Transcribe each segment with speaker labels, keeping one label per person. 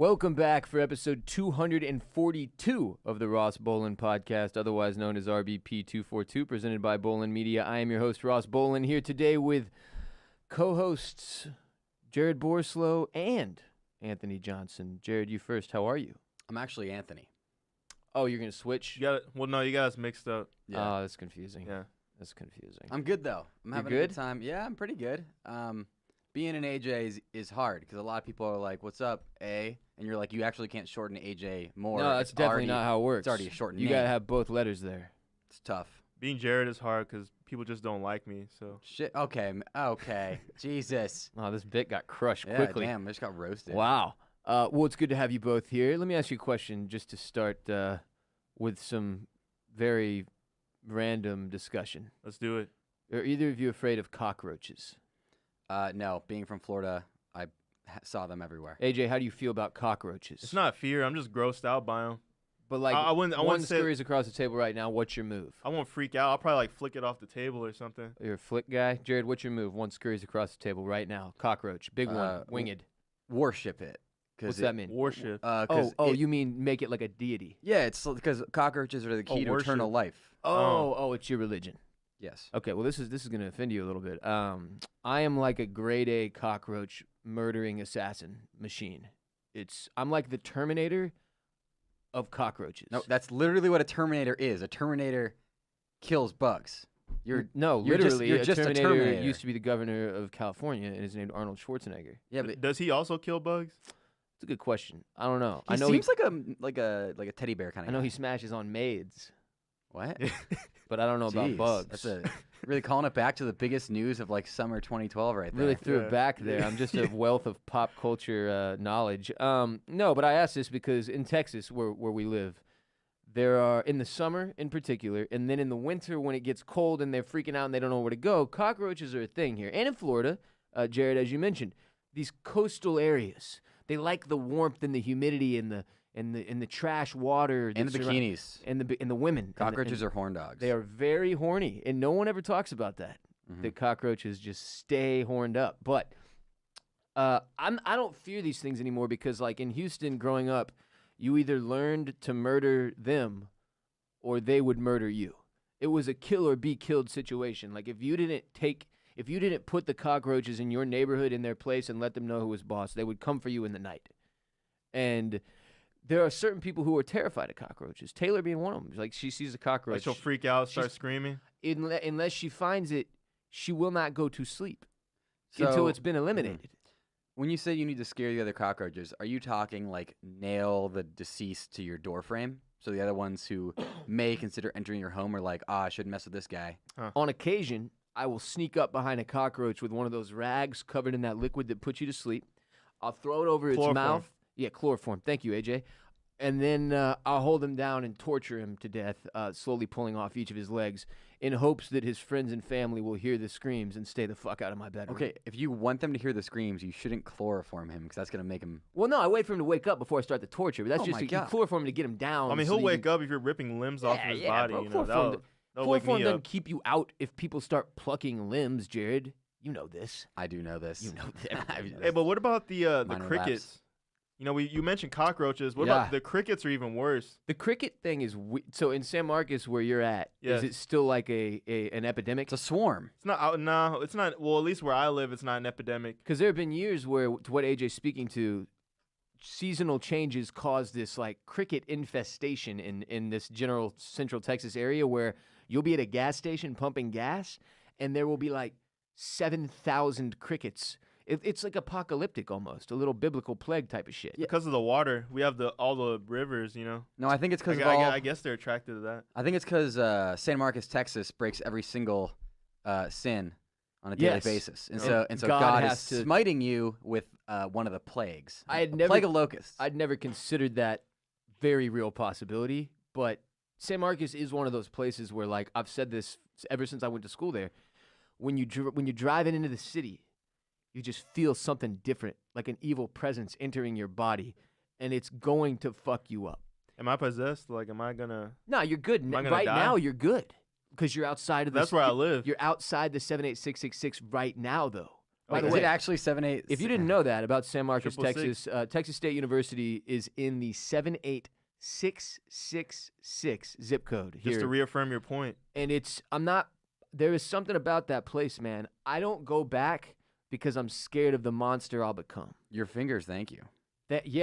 Speaker 1: Welcome back for episode 242 of the Ross Bolen Podcast, otherwise known as RBP 242, presented by Bolen Media. I am your host, Ross Bolen, here today with co-hosts Jared Borislow and Anthony Johnson. Jared, you first. How are you?
Speaker 2: I'm actually Anthony.
Speaker 1: Oh, you're going to switch?
Speaker 3: You got us mixed up.
Speaker 1: Yeah. Oh, that's confusing.
Speaker 3: Yeah.
Speaker 1: That's confusing.
Speaker 2: I'm good, though. I'm having a
Speaker 1: good
Speaker 2: good time. Yeah, I'm pretty good. Being an AJ is hard because a lot of people are like, what's up, A? And you're like, you actually can't shorten AJ more.
Speaker 1: No, that's definitely not how it works.
Speaker 2: It's already a shortened
Speaker 1: name. You got to have both letters there.
Speaker 2: It's tough.
Speaker 3: Being Jared is hard because people just don't like me. So
Speaker 2: shit. Okay. Jesus.
Speaker 1: Oh, this bit got crushed quickly.
Speaker 2: Damn, I just got roasted.
Speaker 1: Wow. Well, it's good to have you both here. Let me ask you a question just to start with some very random discussion.
Speaker 3: Let's do it.
Speaker 1: Are either of you afraid of cockroaches?
Speaker 2: No. Being from Florida, I saw them everywhere.
Speaker 1: AJ, how do you feel about cockroaches?
Speaker 3: It's not fear. I'm just grossed out by them.
Speaker 1: But like, I wouldn't scurries across the table right now. What's your move?
Speaker 3: I won't freak out. I'll probably like flick it off the table or something.
Speaker 1: You're a flick guy, Jared. What's your move? One scurries across the table right now. Cockroach, big one, winged.
Speaker 2: Worship it.
Speaker 1: What's that mean?
Speaker 3: Worship.
Speaker 1: You mean make it like a deity?
Speaker 2: Yeah, it's because cockroaches are the key to eternal life.
Speaker 1: Oh, it's your religion.
Speaker 2: Yes.
Speaker 1: Okay, well, this is going to offend you a little bit. I am like a grade A cockroach murdering assassin machine. I'm like the Terminator of cockroaches.
Speaker 2: No, that's literally what a Terminator is. A Terminator kills bugs.
Speaker 1: Literally,
Speaker 2: you're just
Speaker 1: a
Speaker 2: a
Speaker 1: Terminator
Speaker 2: Terminator.
Speaker 1: used to be the governor of California, and is named Arnold Schwarzenegger.
Speaker 2: Yeah, but
Speaker 3: does he also kill bugs?
Speaker 1: It's a good question. I don't know.
Speaker 2: He seems like a teddy bear kind of.
Speaker 1: I know he smashes on maids.
Speaker 2: What?
Speaker 1: But I don't know about bugs.
Speaker 2: That's really calling it back to the biggest news of like summer 2012 right there.
Speaker 1: Really threw it back there. I'm just a wealth of pop culture knowledge. No, but I asked this because in Texas, where we live, there are, in the summer in particular, and then in the winter when it gets cold and they're freaking out and they don't know where to go, cockroaches are a thing here. And in Florida, Jared, as you mentioned, these coastal areas, they like the warmth and the humidity and the trash water
Speaker 2: and the bikinis
Speaker 1: and the women.
Speaker 2: Cockroaches are horn dogs.
Speaker 1: They are very horny, and no one ever talks about that. Mm-hmm. The cockroaches just stay horned up. But I don't fear these things anymore because, like in Houston, growing up, you either learned to murder them, or they would murder you. It was a kill or be killed situation. Like if you didn't put the cockroaches in your neighborhood in their place and let them know who was boss, they would come for you in the night. And there are certain people who are terrified of cockroaches. Taylor being one of them. Like she sees a cockroach,
Speaker 3: like she'll freak out, start screaming.
Speaker 1: Unless she finds it, she will not go to sleep until it's been eliminated.
Speaker 2: When you say you need to scare the other cockroaches, are you talking like nail the deceased to your door frame? So the other ones who may consider entering your home are like, I shouldn't mess with this guy.
Speaker 3: Huh.
Speaker 1: On occasion, I will sneak up behind a cockroach with one of those rags covered in that liquid that puts you to sleep. I'll throw it over its mouth. Yeah, chloroform. Thank you, AJ. And then I'll hold him down and torture him to death, slowly pulling off each of his legs in hopes that his friends and family will hear the screams and stay the fuck out of my bedroom.
Speaker 2: Okay, if you want them to hear the screams, you shouldn't chloroform him because that's going to make him...
Speaker 1: Well, no, I wait for him to wake up before I start the torture. But that's you chloroform him to get him down.
Speaker 3: I mean, he'll wake up if you're ripping limbs off of his body.
Speaker 1: Bro,
Speaker 3: you know,
Speaker 1: chloroform doesn't keep you out if people start plucking limbs, Jared. You know this.
Speaker 2: I do know this.
Speaker 1: You know this.
Speaker 3: Hey, but what about the crickets? Lapse. You know, you mentioned cockroaches. What about the crickets? Are even worse.
Speaker 1: The cricket thing is so in San Marcos, where you're at, is it still like an epidemic?
Speaker 2: It's a swarm.
Speaker 3: It's not. No, it's not. Well, at least where I live, it's not an epidemic.
Speaker 1: Because there have been years where, to what AJ's speaking to, seasonal changes cause this like cricket infestation in this general Central Texas area, where you'll be at a gas station pumping gas, and there will be like 7,000 crickets. It's like apocalyptic almost, a little biblical plague type of shit.
Speaker 3: Yeah. Because of the water. We have all the rivers, you know.
Speaker 2: No, I think it's because
Speaker 3: I guess they're attracted to that.
Speaker 2: I think it's because San Marcos, Texas breaks every single sin on a daily basis. And so God is smiting you with one of the plagues. Plague of locusts.
Speaker 1: I'd never considered that very real possibility, but San Marcos is one of those places where, like, I've said this ever since I went to school there, when you're driving into the city, you just feel something different, like an evil presence entering your body, and it's going to fuck you up.
Speaker 3: Am I possessed? Like, am I gonna?
Speaker 1: No, you're good. Right now, you're good because you're outside of.
Speaker 3: That's where I live.
Speaker 1: You're outside the 78666 right now, though.
Speaker 2: Wait, is it actually 7-8?
Speaker 1: If you didn't know that about San Marcos, Texas, Texas State University is in the 78666 zip code here.
Speaker 3: Just to reaffirm your point.
Speaker 1: And there is something about that place, man. I don't go back because I'm scared of the monster I'll become.
Speaker 2: Your fingers, thank you.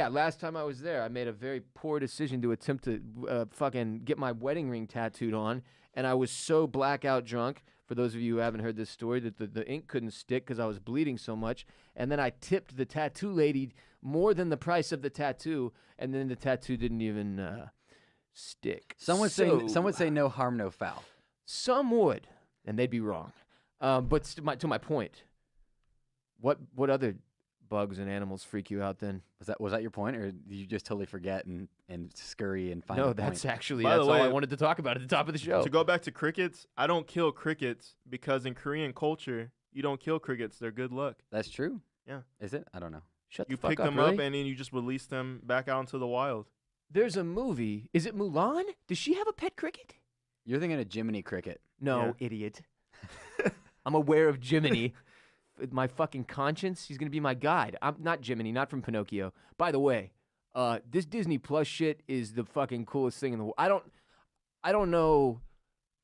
Speaker 1: Last time I was there, I made a very poor decision to attempt to fucking get my wedding ring tattooed on, and I was so blackout drunk, for those of you who haven't heard this story, that the ink couldn't stick because I was bleeding so much, and then I tipped the tattoo lady more than the price of the tattoo, and then the tattoo didn't even stick.
Speaker 2: Some would say no harm, no foul.
Speaker 1: Some would, and they'd be wrong. But to my point, what other bugs and animals freak you out then?
Speaker 2: Was that your point, or did you just totally forget and scurry and find
Speaker 1: No,
Speaker 2: the
Speaker 1: that's
Speaker 2: point?
Speaker 1: actually that's all I wanted to talk about at the top of the show.
Speaker 3: To go back to crickets, I don't kill crickets because in Korean culture, you don't kill crickets. They're good luck.
Speaker 2: That's true.
Speaker 3: Yeah.
Speaker 2: Is it? I don't know.
Speaker 3: You pick them up and then you just release them back out into the wild.
Speaker 1: There's a movie. Is it Mulan? Does she have a pet cricket?
Speaker 2: You're thinking of Jiminy Cricket.
Speaker 1: No, idiot. I'm aware of Jiminy. My fucking conscience, he's going to be my guide. I'm not Jiminy, not from Pinocchio. By the way, this Disney Plus shit is the fucking coolest thing in the world. I don't know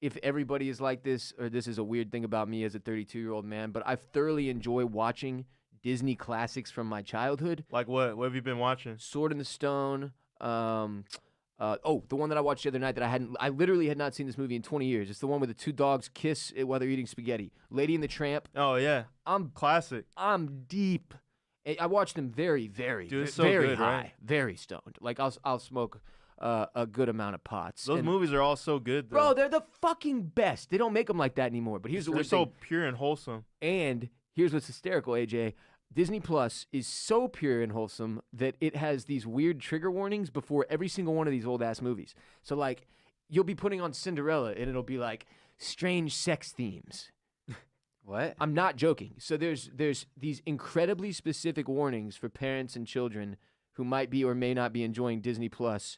Speaker 1: if everybody is like this or this is a weird thing about me as a 32-year-old man, but I thoroughly enjoy watching Disney classics from my childhood.
Speaker 3: Like what? What have you been watching?
Speaker 1: Sword in the Stone. The one that I watched the other night that I literally had not seen this movie in 20 years. It's the one where the two dogs kiss while they're eating spaghetti. Lady and the Tramp.
Speaker 3: Oh yeah, classic.
Speaker 1: I'm deep. I watched them very, very,
Speaker 3: so
Speaker 1: very
Speaker 3: good,
Speaker 1: high,
Speaker 3: right?
Speaker 1: very stoned. Like I'll smoke a good amount of pots.
Speaker 3: Those movies are all so good, though.
Speaker 1: Bro, they're the fucking best. They don't make them like that anymore. But here's the weird thing.
Speaker 3: They're so pure and wholesome.
Speaker 1: And here's what's hysterical, AJ. Disney Plus is so pure and wholesome that it has these weird trigger warnings before every single one of these old-ass movies. So, like, you'll be putting on Cinderella, and it'll be like, strange sex themes.
Speaker 2: What?
Speaker 1: I'm not joking. So there's these incredibly specific warnings for parents and children who might be or may not be enjoying Disney Plus.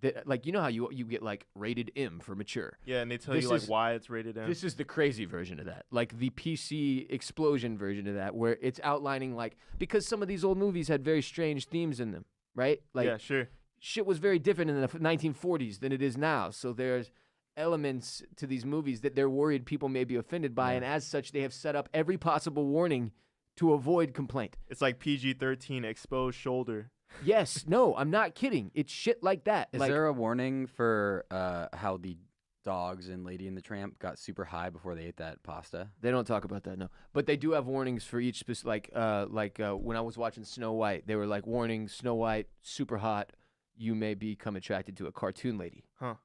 Speaker 1: That, like, you know how you get like rated M for mature.
Speaker 3: Yeah, and they tell you like why it's rated M.
Speaker 1: This is the crazy version of that, like the PC explosion version of that, where it's outlining like because some of these old movies had very strange themes in them, right? Like,
Speaker 3: yeah, sure.
Speaker 1: Shit was very different in the 1940s than it is now. So there's elements to these movies that they're worried people may be offended by, and as such, they have set up every possible warning to avoid complaint.
Speaker 3: It's like PG-13 exposed shoulder.
Speaker 1: Yes, no, I'm not kidding. It's shit like that.
Speaker 2: Is there a warning for how the dogs in Lady and the Tramp got super high before they ate that pasta?
Speaker 1: They don't talk about that, no. But they do have warnings for each specific, when I was watching Snow White, they were like, warning, Snow White, super hot, you may become attracted to a cartoon lady.
Speaker 3: Huh.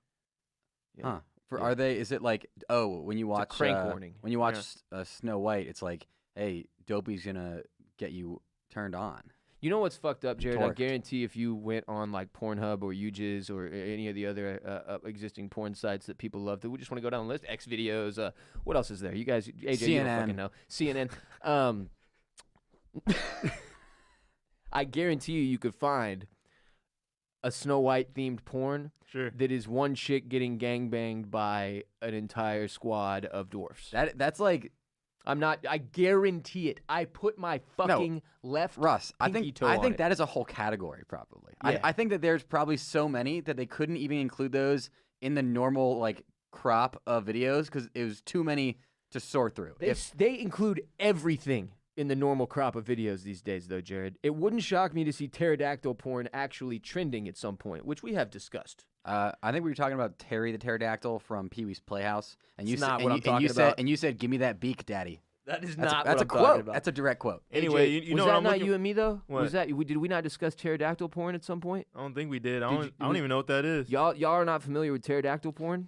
Speaker 1: Yeah.
Speaker 2: Huh. Are they, is it like, when you watch,
Speaker 1: it's a crank warning.
Speaker 2: When you watch Snow White, it's like, hey, Dopey's gonna get you turned on.
Speaker 1: You know what's fucked up, Jared? I guarantee if you went on like Pornhub or UJizz or any of the other existing porn sites that people love, that we just want to go down the list. X videos. What else is there? You guys, AJ,
Speaker 2: CNN.
Speaker 1: You don't fucking know. CNN. I guarantee you could find a Snow White themed porn that is one chick getting gangbanged by an entire squad of dwarfs.
Speaker 2: That's like.
Speaker 1: I guarantee it. I put my fucking left
Speaker 2: Russ, I think
Speaker 1: it.
Speaker 2: that is a whole category probably.
Speaker 1: Yeah.
Speaker 2: I think that there's probably so many that they couldn't even include those in the normal like crop of videos because it was too many to sort through.
Speaker 1: They include everything in the normal crop of videos these days, though, Jared. It wouldn't shock me to see pterodactyl porn actually trending at some point, which we have discussed.
Speaker 2: I think we were talking about Terry the Pterodactyl from Pee-wee's Playhouse, and you said, "Give me that beak, Daddy."
Speaker 1: That is not
Speaker 2: that's
Speaker 1: what
Speaker 2: a
Speaker 1: I'm
Speaker 2: quote.
Speaker 1: talking about.
Speaker 2: That's a direct quote.
Speaker 3: Anyway,
Speaker 1: AJ,
Speaker 3: you know
Speaker 1: was
Speaker 3: what
Speaker 1: that
Speaker 3: I'm
Speaker 1: not
Speaker 3: looking...
Speaker 1: you and me though?
Speaker 3: What?
Speaker 1: Was that did we not discuss pterodactyl porn at some point?
Speaker 3: I don't think we did. I don't even know what that is.
Speaker 1: Y'all are not familiar with pterodactyl porn?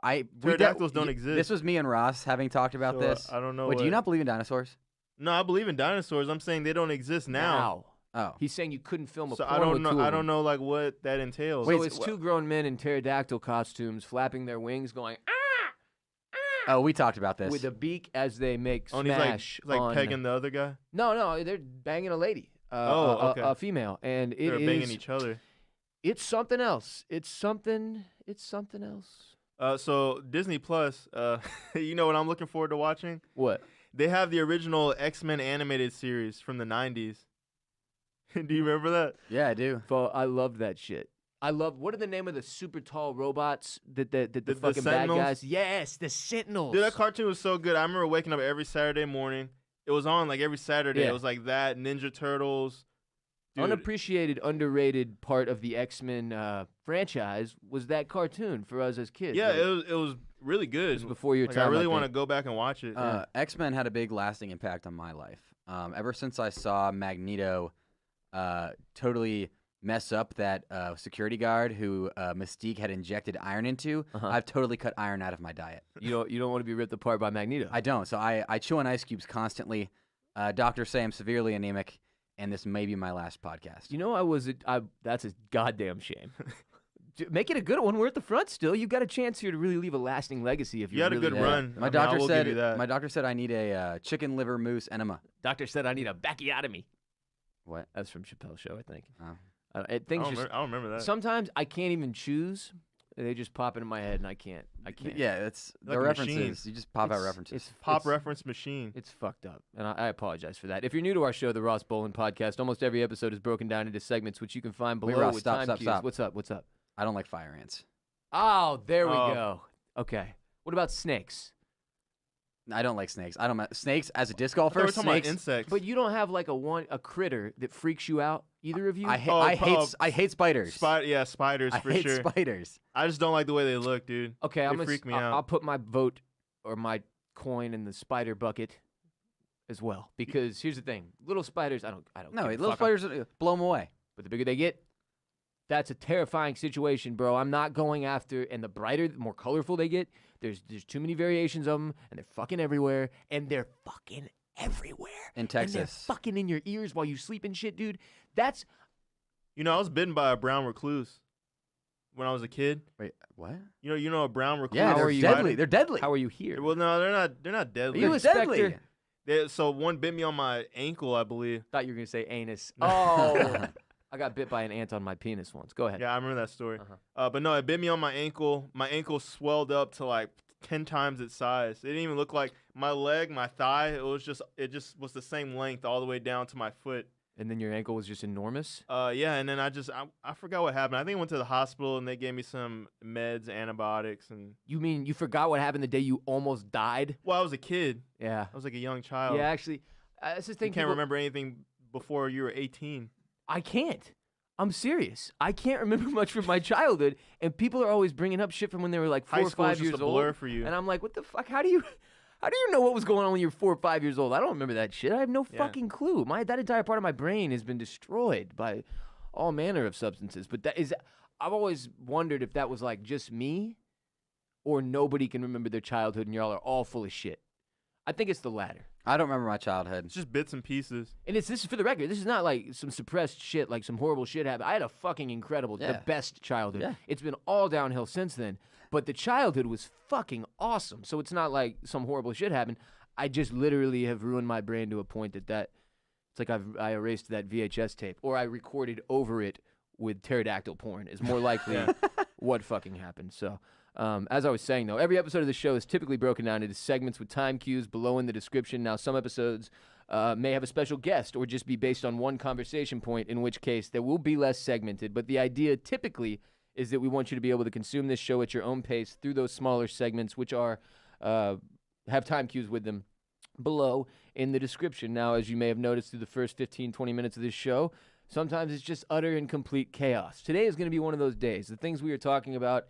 Speaker 3: Pterodactyls don't exist.
Speaker 2: This was me and Ross having talked about this.
Speaker 3: I don't know.
Speaker 2: Wait, do you not believe in dinosaurs?
Speaker 3: No, I believe in dinosaurs. I'm saying they don't exist now.
Speaker 2: Oh.
Speaker 1: He's saying you couldn't film a porn
Speaker 3: I don't
Speaker 1: with
Speaker 3: know.
Speaker 1: two of
Speaker 3: I don't
Speaker 1: them.
Speaker 3: know like what that entails.
Speaker 1: So it's two grown men in pterodactyl costumes flapping their wings, going
Speaker 2: Oh, we talked about this.
Speaker 1: with a beak as they make
Speaker 3: he's
Speaker 1: smash.
Speaker 3: like pegging the other guy.
Speaker 1: No, they're banging a lady.
Speaker 3: Okay.
Speaker 1: A female, and
Speaker 3: They're banging each other.
Speaker 1: It's something else. It's something else.
Speaker 3: So Disney Plus, you know what I'm looking forward to watching?
Speaker 1: What?
Speaker 3: They have the original X-Men animated series from the 90s. Do you remember that?
Speaker 2: Yeah, I do.
Speaker 1: Well, I love that shit. What are the name of the super tall robots that the fucking bad guys? Yes, the Sentinels.
Speaker 3: Dude, that cartoon was so good. I remember waking up every Saturday morning. It was on like every Saturday. It was like that, Ninja Turtles. Dude.
Speaker 1: Unappreciated, underrated part of the X-Men franchise was that cartoon for us as kids.
Speaker 3: Yeah, it was really good.
Speaker 1: It was before your time.
Speaker 3: I really want to go back and watch it.
Speaker 2: X-Men had a big lasting impact on my life. Ever since I saw Magneto totally mess up that security guard who Mystique had injected iron into, I've totally cut iron out of my diet.
Speaker 1: You don't want to be ripped apart by Magneto.
Speaker 2: I don't. So I chew on ice cubes constantly. Doctors say I'm severely anemic, and this may be my last podcast.
Speaker 1: You know, that's a goddamn shame. Make it a good one. We're at the front still. You got a chance here to really leave a lasting legacy. If you
Speaker 3: had
Speaker 1: really
Speaker 3: a good run.
Speaker 2: My doctor said I need a chicken liver mousse enema.
Speaker 1: Doctor said I need a backiotomy.
Speaker 2: What?
Speaker 1: That's from Chappelle's show, I think.
Speaker 2: Oh.
Speaker 3: I don't remember that.
Speaker 1: Sometimes I can't even choose. They just pop into my head, and I can't.
Speaker 2: Yeah, it's
Speaker 3: like
Speaker 2: the references. Machine. You just pop out references.
Speaker 3: It's pop reference machine.
Speaker 1: It's fucked up, and I apologize for that. If you're new to our show, the Ross Bolen Podcast, almost every episode is broken down into segments, which you can find below.
Speaker 2: Wait, Ross,
Speaker 1: with
Speaker 2: stop.
Speaker 1: What's up?
Speaker 2: I don't like fire ants.
Speaker 1: Oh, there we go. Okay. What about snakes?
Speaker 2: I don't like snakes. Snakes as a disc golfer.
Speaker 3: We're talking about insects.
Speaker 1: But you don't have like a critter that freaks you out. Either of you?
Speaker 2: I hate spiders.
Speaker 3: Spiders for sure.
Speaker 2: I hate spiders.
Speaker 3: I just don't like the way they look, dude.
Speaker 1: Okay,
Speaker 3: they freak me out.
Speaker 1: I'll put my vote or my coin in the spider bucket as well. Because here's the thing: little spiders, I don't.
Speaker 2: No, little spiders blow them away.
Speaker 1: But the bigger they get, that's a terrifying situation, bro. I'm not going after. And the brighter, the more colorful they get, there's too many variations of them, and they're fucking everywhere, and they're fucking everywhere.
Speaker 2: In Texas.
Speaker 1: And they're fucking in your ears while you sleep and shit, dude. That's...
Speaker 3: You know, I was bitten by a brown recluse when I was a kid.
Speaker 2: Wait, what?
Speaker 3: You know a brown recluse?
Speaker 2: Yeah, they're deadly. They're deadly.
Speaker 1: How are you here?
Speaker 3: Well, no, they're not deadly.
Speaker 1: Are you a deadly?
Speaker 3: So one bit me on my ankle, I believe.
Speaker 1: Thought you were going to say anus. Oh, I got bit by an ant on my penis once. Go ahead.
Speaker 3: Yeah, I remember that story. But no, it bit me on my ankle. My ankle swelled up to like 10 times its size. It didn't even look like my leg, my thigh. It just was the same length all the way down to my foot.
Speaker 1: And then your ankle was just enormous?
Speaker 3: Yeah, and then I forgot what happened. I think I went to the hospital and they gave me some meds, antibiotics, and...
Speaker 1: You mean you forgot what happened the day you almost died?
Speaker 3: Well, I was a kid.
Speaker 1: Yeah.
Speaker 3: I was like a young child.
Speaker 1: Yeah, actually, that's the thing.
Speaker 3: You can't remember anything before you were 18.
Speaker 1: I can't. I'm serious. I can't remember much from my childhood, and people are always bringing up shit from when they were like 4 or 5 years old.
Speaker 3: High school is just a blur for you.
Speaker 1: And I'm like, what the fuck? How do you know what was going on when you were 4 or 5 years old? I don't remember that shit. I have no fucking clue. That entire part of my brain has been destroyed by all manner of substances. But I've always wondered if that was like just me, or nobody can remember their childhood, and y'all are all full of shit. I think it's the latter.
Speaker 2: I don't remember my childhood.
Speaker 3: It's just bits and pieces.
Speaker 1: And this is for the record. This is not like some suppressed shit, like some horrible shit happened. I had a fucking incredible, the best childhood. Yeah. It's been all downhill since then. But the childhood was fucking awesome. So it's not like some horrible shit happened. I just literally have ruined my brain to a point that it's like I erased that VHS tape, or I recorded over it with pterodactyl porn is more likely what fucking happened. So... as I was saying, though, every episode of the show is typically broken down into segments with time cues below in the description. Now, some episodes may have a special guest or just be based on one conversation point, in which case there will be less segmented. But the idea typically is that we want you to be able to consume this show at your own pace through those smaller segments, which are have time cues with them below in the description. Now, as you may have noticed through the first 15, 20 minutes of this show, sometimes it's just utter and complete chaos. Today is going to be one of those days. The things we are talking about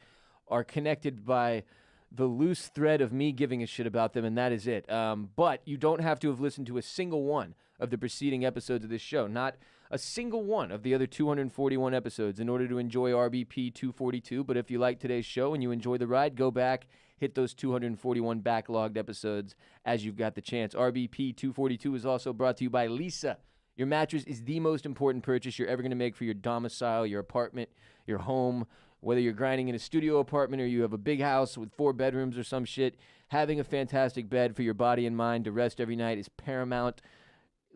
Speaker 1: are connected by the loose thread of me giving a shit about them, and that is it. But you don't have to have listened to a single one of the preceding episodes of this show, not a single one of the other 241 episodes in order to enjoy RBP 242. But if you like today's show and you enjoy the ride, go back, hit those 241 backlogged episodes as you've got the chance. RBP 242 is also brought to you by Leesa. Your mattress is the most important purchase you're ever going to make for your domicile, your apartment, your home. Whether you're grinding in a studio apartment or you have a big house with 4 bedrooms or some shit, having a fantastic bed for your body and mind to rest every night is paramount.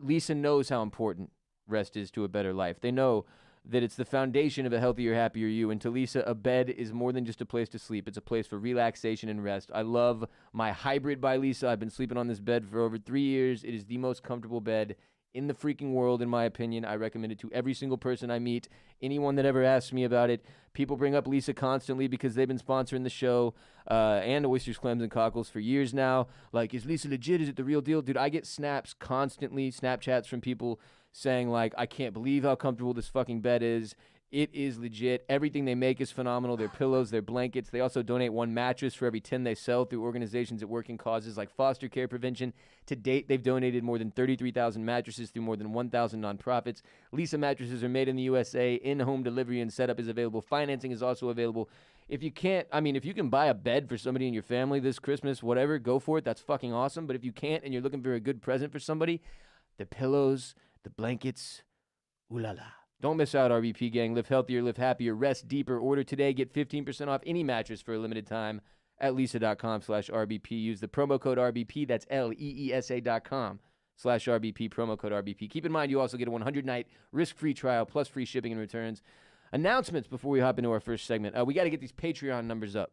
Speaker 1: Leesa knows how important rest is to a better life. They know that it's the foundation of a healthier, happier you. And to Leesa, a bed is more than just a place to sleep. It's a place for relaxation and rest. I love my Hybrid by Leesa. I've been sleeping on this bed for over 3 years. It is the most comfortable bed in the freaking world, in my opinion. I recommend it to every single person I meet, anyone that ever asks me about it. People bring up Leesa constantly because they've been sponsoring the show and Oysters, Clams, and Cockles for years now. Like, is Leesa legit? Is it the real deal? Dude, I get snaps constantly, Snapchats from people saying, like, I can't believe how comfortable this fucking bed is. It is legit. Everything they make is phenomenal. Their pillows, their blankets. They also donate 1 mattress for every 10 they sell through organizations that work in causes like foster care prevention. To date, they've donated more than 33,000 mattresses through more than 1,000 nonprofits. Leesa mattresses are made in the USA. In-home delivery and setup is available. Financing is also available. If you can buy a bed for somebody in your family this Christmas, whatever, go for it. That's fucking awesome. But if you can't and you're looking for a good present for somebody, the pillows, the blankets, ooh la la. Don't miss out, RBP gang. Live healthier, live happier, rest deeper. Order today. Get 15% off any mattress for a limited time at leesa.com/RBP. Use the promo code RBP. That's LEESA.com/RBP, promo code RBP. Keep in mind, you also get a 100-night risk-free trial plus free shipping and returns. Announcements before we hop into our first segment. We got to get these Patreon numbers up.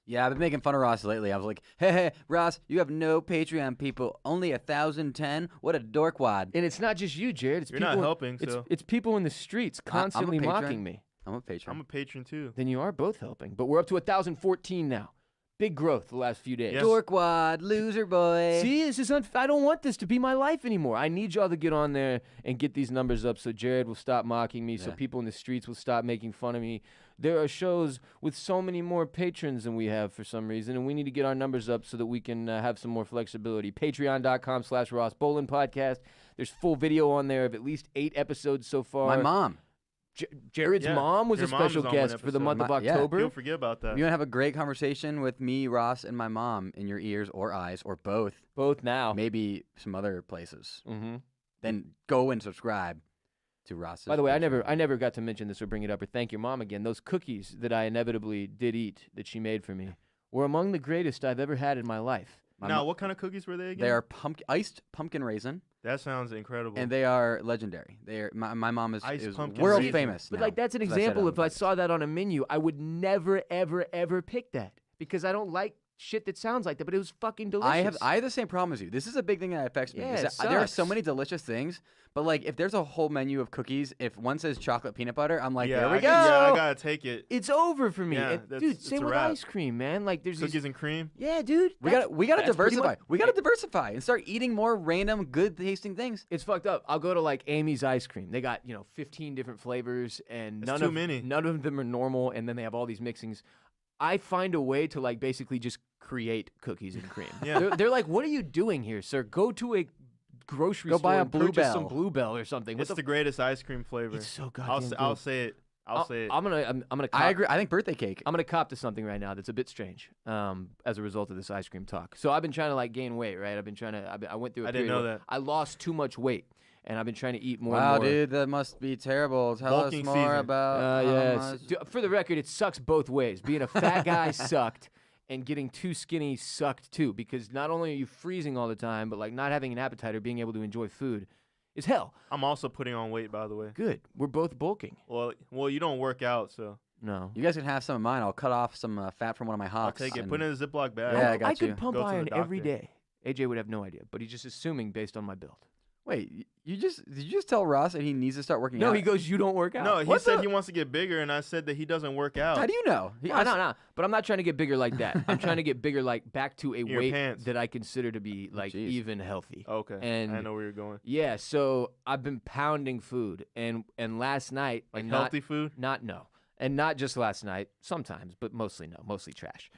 Speaker 2: Yeah, I've been making fun of Ross lately. I was like, hey, Ross, you have no Patreon people. Only 1,010? What a dorkwad.
Speaker 1: And it's not just you, Jared. It's
Speaker 3: You're
Speaker 1: people,
Speaker 3: not helping, so.
Speaker 1: It's people in the streets constantly mocking me.
Speaker 2: I'm a patron.
Speaker 3: I'm a patron, too.
Speaker 1: Then you are both helping. But we're up to 1,014 now. Big growth the last few days.
Speaker 3: Yes.
Speaker 2: Dorkwad, loser boy.
Speaker 1: See, this is I don't want this to be my life anymore. I need y'all to get on there and get these numbers up so Jared will stop mocking me, so people in the streets will stop making fun of me. There are shows with so many more patrons than we have for some reason, and we need to get our numbers up so that we can have some more flexibility. Patreon.com/Ross Bolen Podcast. There's full video on there of at least 8 episodes so far.
Speaker 2: My mom.
Speaker 1: Jared's mom was a special guest for the month of October.
Speaker 3: People forget about that.
Speaker 2: You want to have a great conversation with me, Ross, and my mom in your ears or eyes or both.
Speaker 1: Both now.
Speaker 2: Maybe some other places.
Speaker 1: Mm-hmm.
Speaker 2: Then go and subscribe to Ross's.
Speaker 1: By the way, I never got to mention this or bring it up or thank your mom again. Those cookies that I inevitably did eat that she made for me were among the greatest I've ever had in my life.
Speaker 3: Now, what kind of cookies were they again?
Speaker 2: They are iced pumpkin raisin.
Speaker 3: That sounds incredible.
Speaker 2: And they are legendary. They are my mom is world
Speaker 3: raisin.
Speaker 2: famous.
Speaker 1: But
Speaker 2: now,
Speaker 1: like that's an example. If I saw that on a menu, I would never, ever, ever pick that because I don't like shit that sounds like that. But it was fucking delicious.
Speaker 2: I have the same problem as you. This is a big thing that affects me.
Speaker 1: Yeah,
Speaker 2: is that there are so many delicious things, but like if there's a whole menu of cookies, if one says chocolate peanut butter, I'm like, there we go.
Speaker 3: Yeah, I gotta take it.
Speaker 1: It's over for me.
Speaker 3: Yeah,
Speaker 1: Dude, same with ice cream, man. Like there's
Speaker 3: cookies and cream.
Speaker 1: Yeah, dude.
Speaker 2: We gotta diversify. We gotta diversify and start eating more random, good tasting things.
Speaker 1: It's fucked up. I'll go to like Amy's ice cream. They got 15 different flavors, and none of them are normal. And then they have all these mixings. I find a way to like basically just create cookies and cream.
Speaker 3: Yeah.
Speaker 1: They're like, what are you doing here, sir? Go to a grocery store
Speaker 2: buy a
Speaker 1: and purchase
Speaker 2: Bluebell.
Speaker 1: some Bluebell or something.
Speaker 3: It's the greatest ice cream flavor.
Speaker 1: It's so goddamn good.
Speaker 3: I'll say it. I'll say it.
Speaker 1: I'm gonna. Cop,
Speaker 2: I agree. I think birthday cake.
Speaker 1: I'm gonna cop to something right now that's a bit strange. As a result of this ice cream talk. So I've been trying to like gain weight, right? I went through. I
Speaker 3: didn't know that.
Speaker 1: I lost too much weight, and I've been trying to eat more.
Speaker 2: Wow,
Speaker 1: and more.
Speaker 2: dude, that must be terrible. Tell
Speaker 3: Bulking
Speaker 2: us more
Speaker 3: season.
Speaker 2: about.
Speaker 1: Yes. For the record, it sucks both ways. Being a fat guy sucked, and getting too skinny sucked too. Because not only are you freezing all the time, but like not having an appetite or being able to enjoy food is hell.
Speaker 3: I'm also putting on weight, by the way.
Speaker 1: Good. We're both bulking.
Speaker 3: Well, you don't work out, so.
Speaker 1: No.
Speaker 2: You guys can have some of mine. I'll cut off some fat from one of my hocks.
Speaker 3: I'll take it. Put it in a Ziploc bag.
Speaker 2: Yeah, I got
Speaker 1: I
Speaker 2: you.
Speaker 1: could pump
Speaker 3: Go to the
Speaker 1: iron every
Speaker 3: doctor.
Speaker 1: day. AJ would have no idea, but he's just assuming based on my build.
Speaker 2: Wait, did you just tell Ross that he needs to start working out?
Speaker 1: No, he goes, you don't work out.
Speaker 3: No, he said he wants to get bigger, and I said that he doesn't work out.
Speaker 2: How do you know?
Speaker 1: No. But I'm not trying to get bigger like that. I'm trying to get bigger like back to a
Speaker 3: Your
Speaker 1: weight
Speaker 3: pants.
Speaker 1: that I consider to be like
Speaker 2: Jeez.
Speaker 1: even healthy.
Speaker 3: Okay,
Speaker 1: And
Speaker 3: I know where you're going.
Speaker 1: Yeah, so I've been pounding food, and last night,
Speaker 3: Like
Speaker 1: and
Speaker 3: healthy food?
Speaker 1: and not just last night. Sometimes, but mostly trash.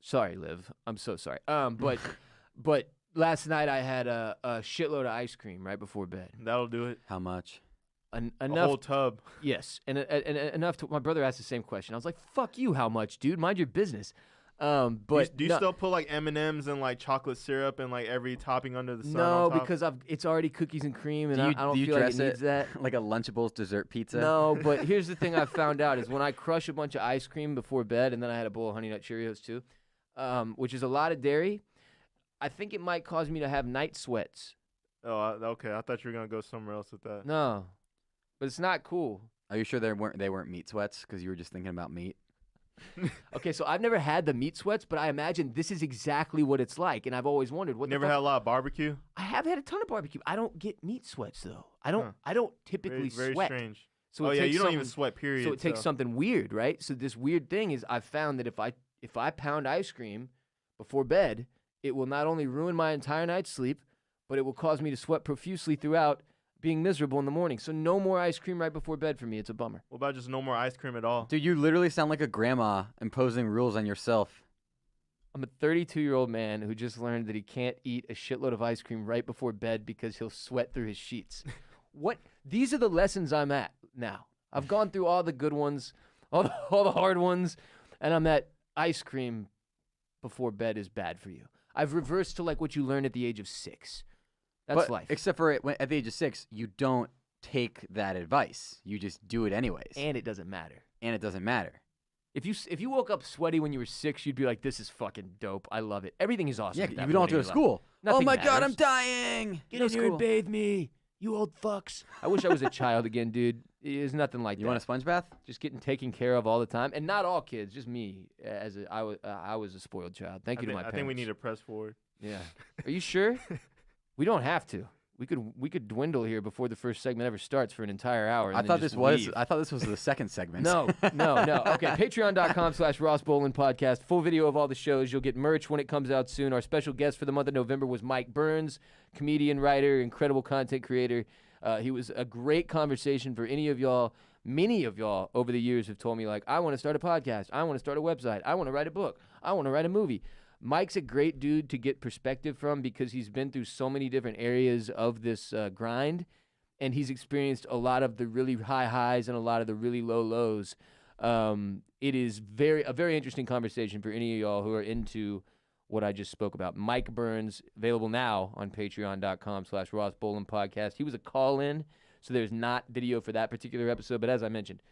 Speaker 1: Sorry, Liv. I'm so sorry. But last night I had a shitload of ice cream right before bed.
Speaker 3: That'll do it.
Speaker 2: How much?
Speaker 3: A
Speaker 1: Enough.
Speaker 3: whole tub.
Speaker 1: Yes, and enough to. My brother asked the same question. I was like, "Fuck you, how much, dude? Mind your business." But
Speaker 3: do you still put like M&Ms and like chocolate syrup and like every topping under the sun?
Speaker 1: No,
Speaker 3: on top?
Speaker 1: because it's already cookies and cream, and
Speaker 2: Do you,
Speaker 1: I don't
Speaker 2: do you
Speaker 1: feel like
Speaker 2: dress
Speaker 1: it needs that.
Speaker 2: like a Lunchables dessert pizza?
Speaker 1: No, but here's the thing I found out is when I crush a bunch of ice cream before bed, and then I had a bowl of Honey Nut Cheerios too, which is a lot of dairy, I think it might cause me to have night sweats.
Speaker 3: Oh, okay. I thought you were gonna go somewhere else with that.
Speaker 1: No. but it's not cool.
Speaker 2: Are you sure they weren't meat sweats because you were just thinking about meat?
Speaker 1: Okay, so I've never had the meat sweats, but I imagine this is exactly what it's like, and I've always wondered what.
Speaker 3: Never had a lot of barbecue.
Speaker 1: I have had a ton of barbecue. I don't get meat sweats though. I don't typically
Speaker 3: very
Speaker 1: sweat.
Speaker 3: Strange.
Speaker 1: So
Speaker 3: you don't even sweat. Period.
Speaker 1: So it takes something weird, right? So this weird thing is I've found that if I pound ice cream before bed, it will not only ruin my entire night's sleep, but it will cause me to sweat profusely throughout, being miserable in the morning. So no more ice cream right before bed for me. It's a bummer.
Speaker 3: What about just no more ice cream at all?
Speaker 2: Dude, you literally sound like a grandma imposing rules on yourself.
Speaker 1: I'm a 32-year-old man who just learned that he can't eat a shitload of ice cream right before bed because he'll sweat through his sheets. These are the lessons I'm at now. I've gone through all the good ones, all the hard ones, and I'm at ice cream before bed is bad for you. I've reversed to like what you learn at the age of 6. That's life.
Speaker 2: Except for at the age of 6, you don't take that advice. You just do it anyways.
Speaker 1: And it doesn't matter. If you woke up sweaty when you were 6, you'd be like, "This is fucking dope. I love it. Everything is awesome."
Speaker 2: Yeah, you don't have to go to school. Oh my God, I'm dying.
Speaker 1: Get in here and bathe me, you old fucks. I wish I was a child again, dude. It's nothing like that.
Speaker 2: You want a sponge bath?
Speaker 1: Just getting taken care of all the time, and not all kids, just me. I was a spoiled child. Thank you to my parents.
Speaker 3: I think we need to press forward.
Speaker 1: Yeah. Are you sure? We don't have to. We could dwindle here before the first segment ever starts for an entire hour.
Speaker 2: I thought this was the second segment.
Speaker 1: No. Okay, patreon.com/Ross Bolen Podcast. Full video of all the shows. You'll get merch when it comes out soon. Our special guest for the month of November was Mike Burns, comedian, writer, incredible content creator. He was a great conversation for any of y'all. Many of y'all over the years have told me, like, I want to start a podcast. I want to start a website. I want to write a book. I want to write a movie. Mike's a great dude to get perspective from because he's been through so many different areas of this grind, and he's experienced a lot of the really high highs and a lot of the really low lows. It is a very interesting conversation for any of y'all who are into what I just spoke about. Mike Burns, available now on patreon.com/Ross Bolen Podcast. He was a call-in, so there's not video for that particular episode, but as I mentioned,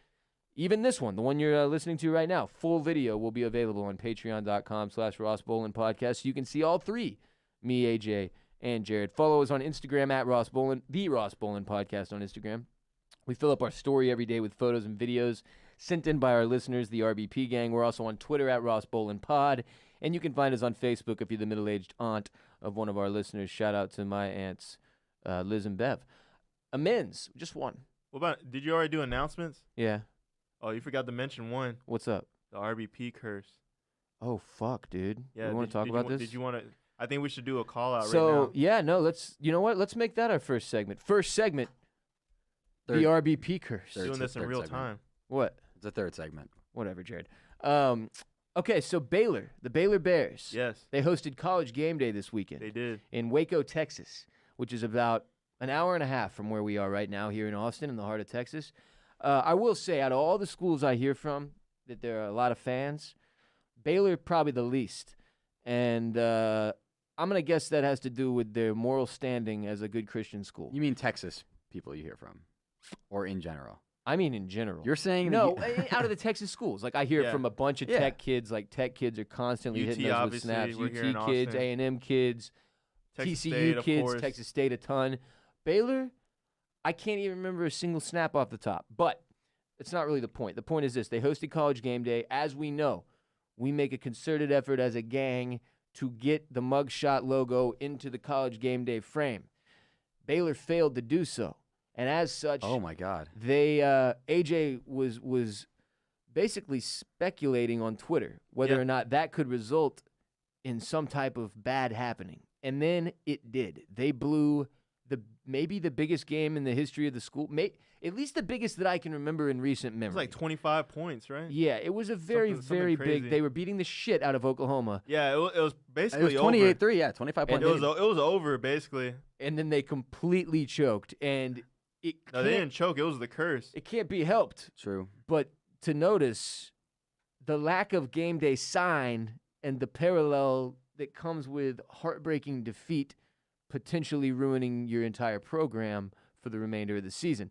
Speaker 1: even this one, the one you're listening to right now, full video will be available on patreon.com/Ross Bolen Podcast. So you can see all three, me, AJ, and Jared. Follow us on Instagram at Ross Bolen, the Ross Bolen Podcast on Instagram. We fill up our story every day with photos and videos sent in by our listeners, the RBP gang. We're also on Twitter at Ross Bolen Pod. And you can find us on Facebook if you're the middle-aged aunt of one of our listeners. Shout out to my aunts, Liz and Bev. Amends, just one.
Speaker 3: What about, did you already do announcements?
Speaker 1: Yeah.
Speaker 3: Oh, you forgot to mention one.
Speaker 1: What's up?
Speaker 3: The RBP Curse.
Speaker 1: Oh, fuck, dude.
Speaker 3: Yeah,
Speaker 1: you want to talk about this?
Speaker 3: Did you want to? I think we should do a call out right now.
Speaker 1: So, yeah, no, you know what? Let's make that our first segment. The RBP Curse.
Speaker 3: Doing this in real time.
Speaker 1: What?
Speaker 2: It's a third segment.
Speaker 1: Whatever, Jared. Okay, so the Baylor Bears.
Speaker 3: Yes.
Speaker 1: They hosted College Game Day this weekend.
Speaker 3: They did.
Speaker 1: In Waco, Texas, which is about an hour and a half from where we are right now here in Austin in the heart of Texas. I will say, out of all the schools I hear from, that there are a lot of fans, Baylor probably the least. And I'm going to guess that has to do with their moral standing as a good Christian school.
Speaker 2: You mean Texas people you hear from? Or in general?
Speaker 1: I mean in general.
Speaker 2: You're saying
Speaker 1: no, out of the Texas schools. Like I hear it from a bunch of tech kids. Like tech kids are constantly hitting us with snaps. UT kids, A&M kids, TCU kids, Texas State a ton. Baylor, I can't even remember a single snap off the top. But it's not really the point. The point is this. They hosted College Game Day. As we know, we make a concerted effort as a gang to get the mugshot logo into the College Game Day frame. Baylor failed to do so. And as such,
Speaker 2: oh my God,
Speaker 1: they AJ was basically speculating on Twitter whether or not that could result in some type of bad happening, and then it did. They blew maybe the biggest game in the history of the school, at least the biggest that I can remember in recent memory.
Speaker 3: It was like 25 points, right?
Speaker 1: Yeah, it was a very big. They were beating the shit out of Oklahoma.
Speaker 3: Yeah, it was basically
Speaker 2: it was 28-3. Yeah, 25 points.
Speaker 3: It was over basically.
Speaker 1: And then they completely choked and.
Speaker 3: No, they didn't choke. It was the curse.
Speaker 1: It can't be helped.
Speaker 2: True.
Speaker 1: But to notice the lack of game day sign and the parallel that comes with heartbreaking defeat, potentially ruining your entire program for the remainder of the season.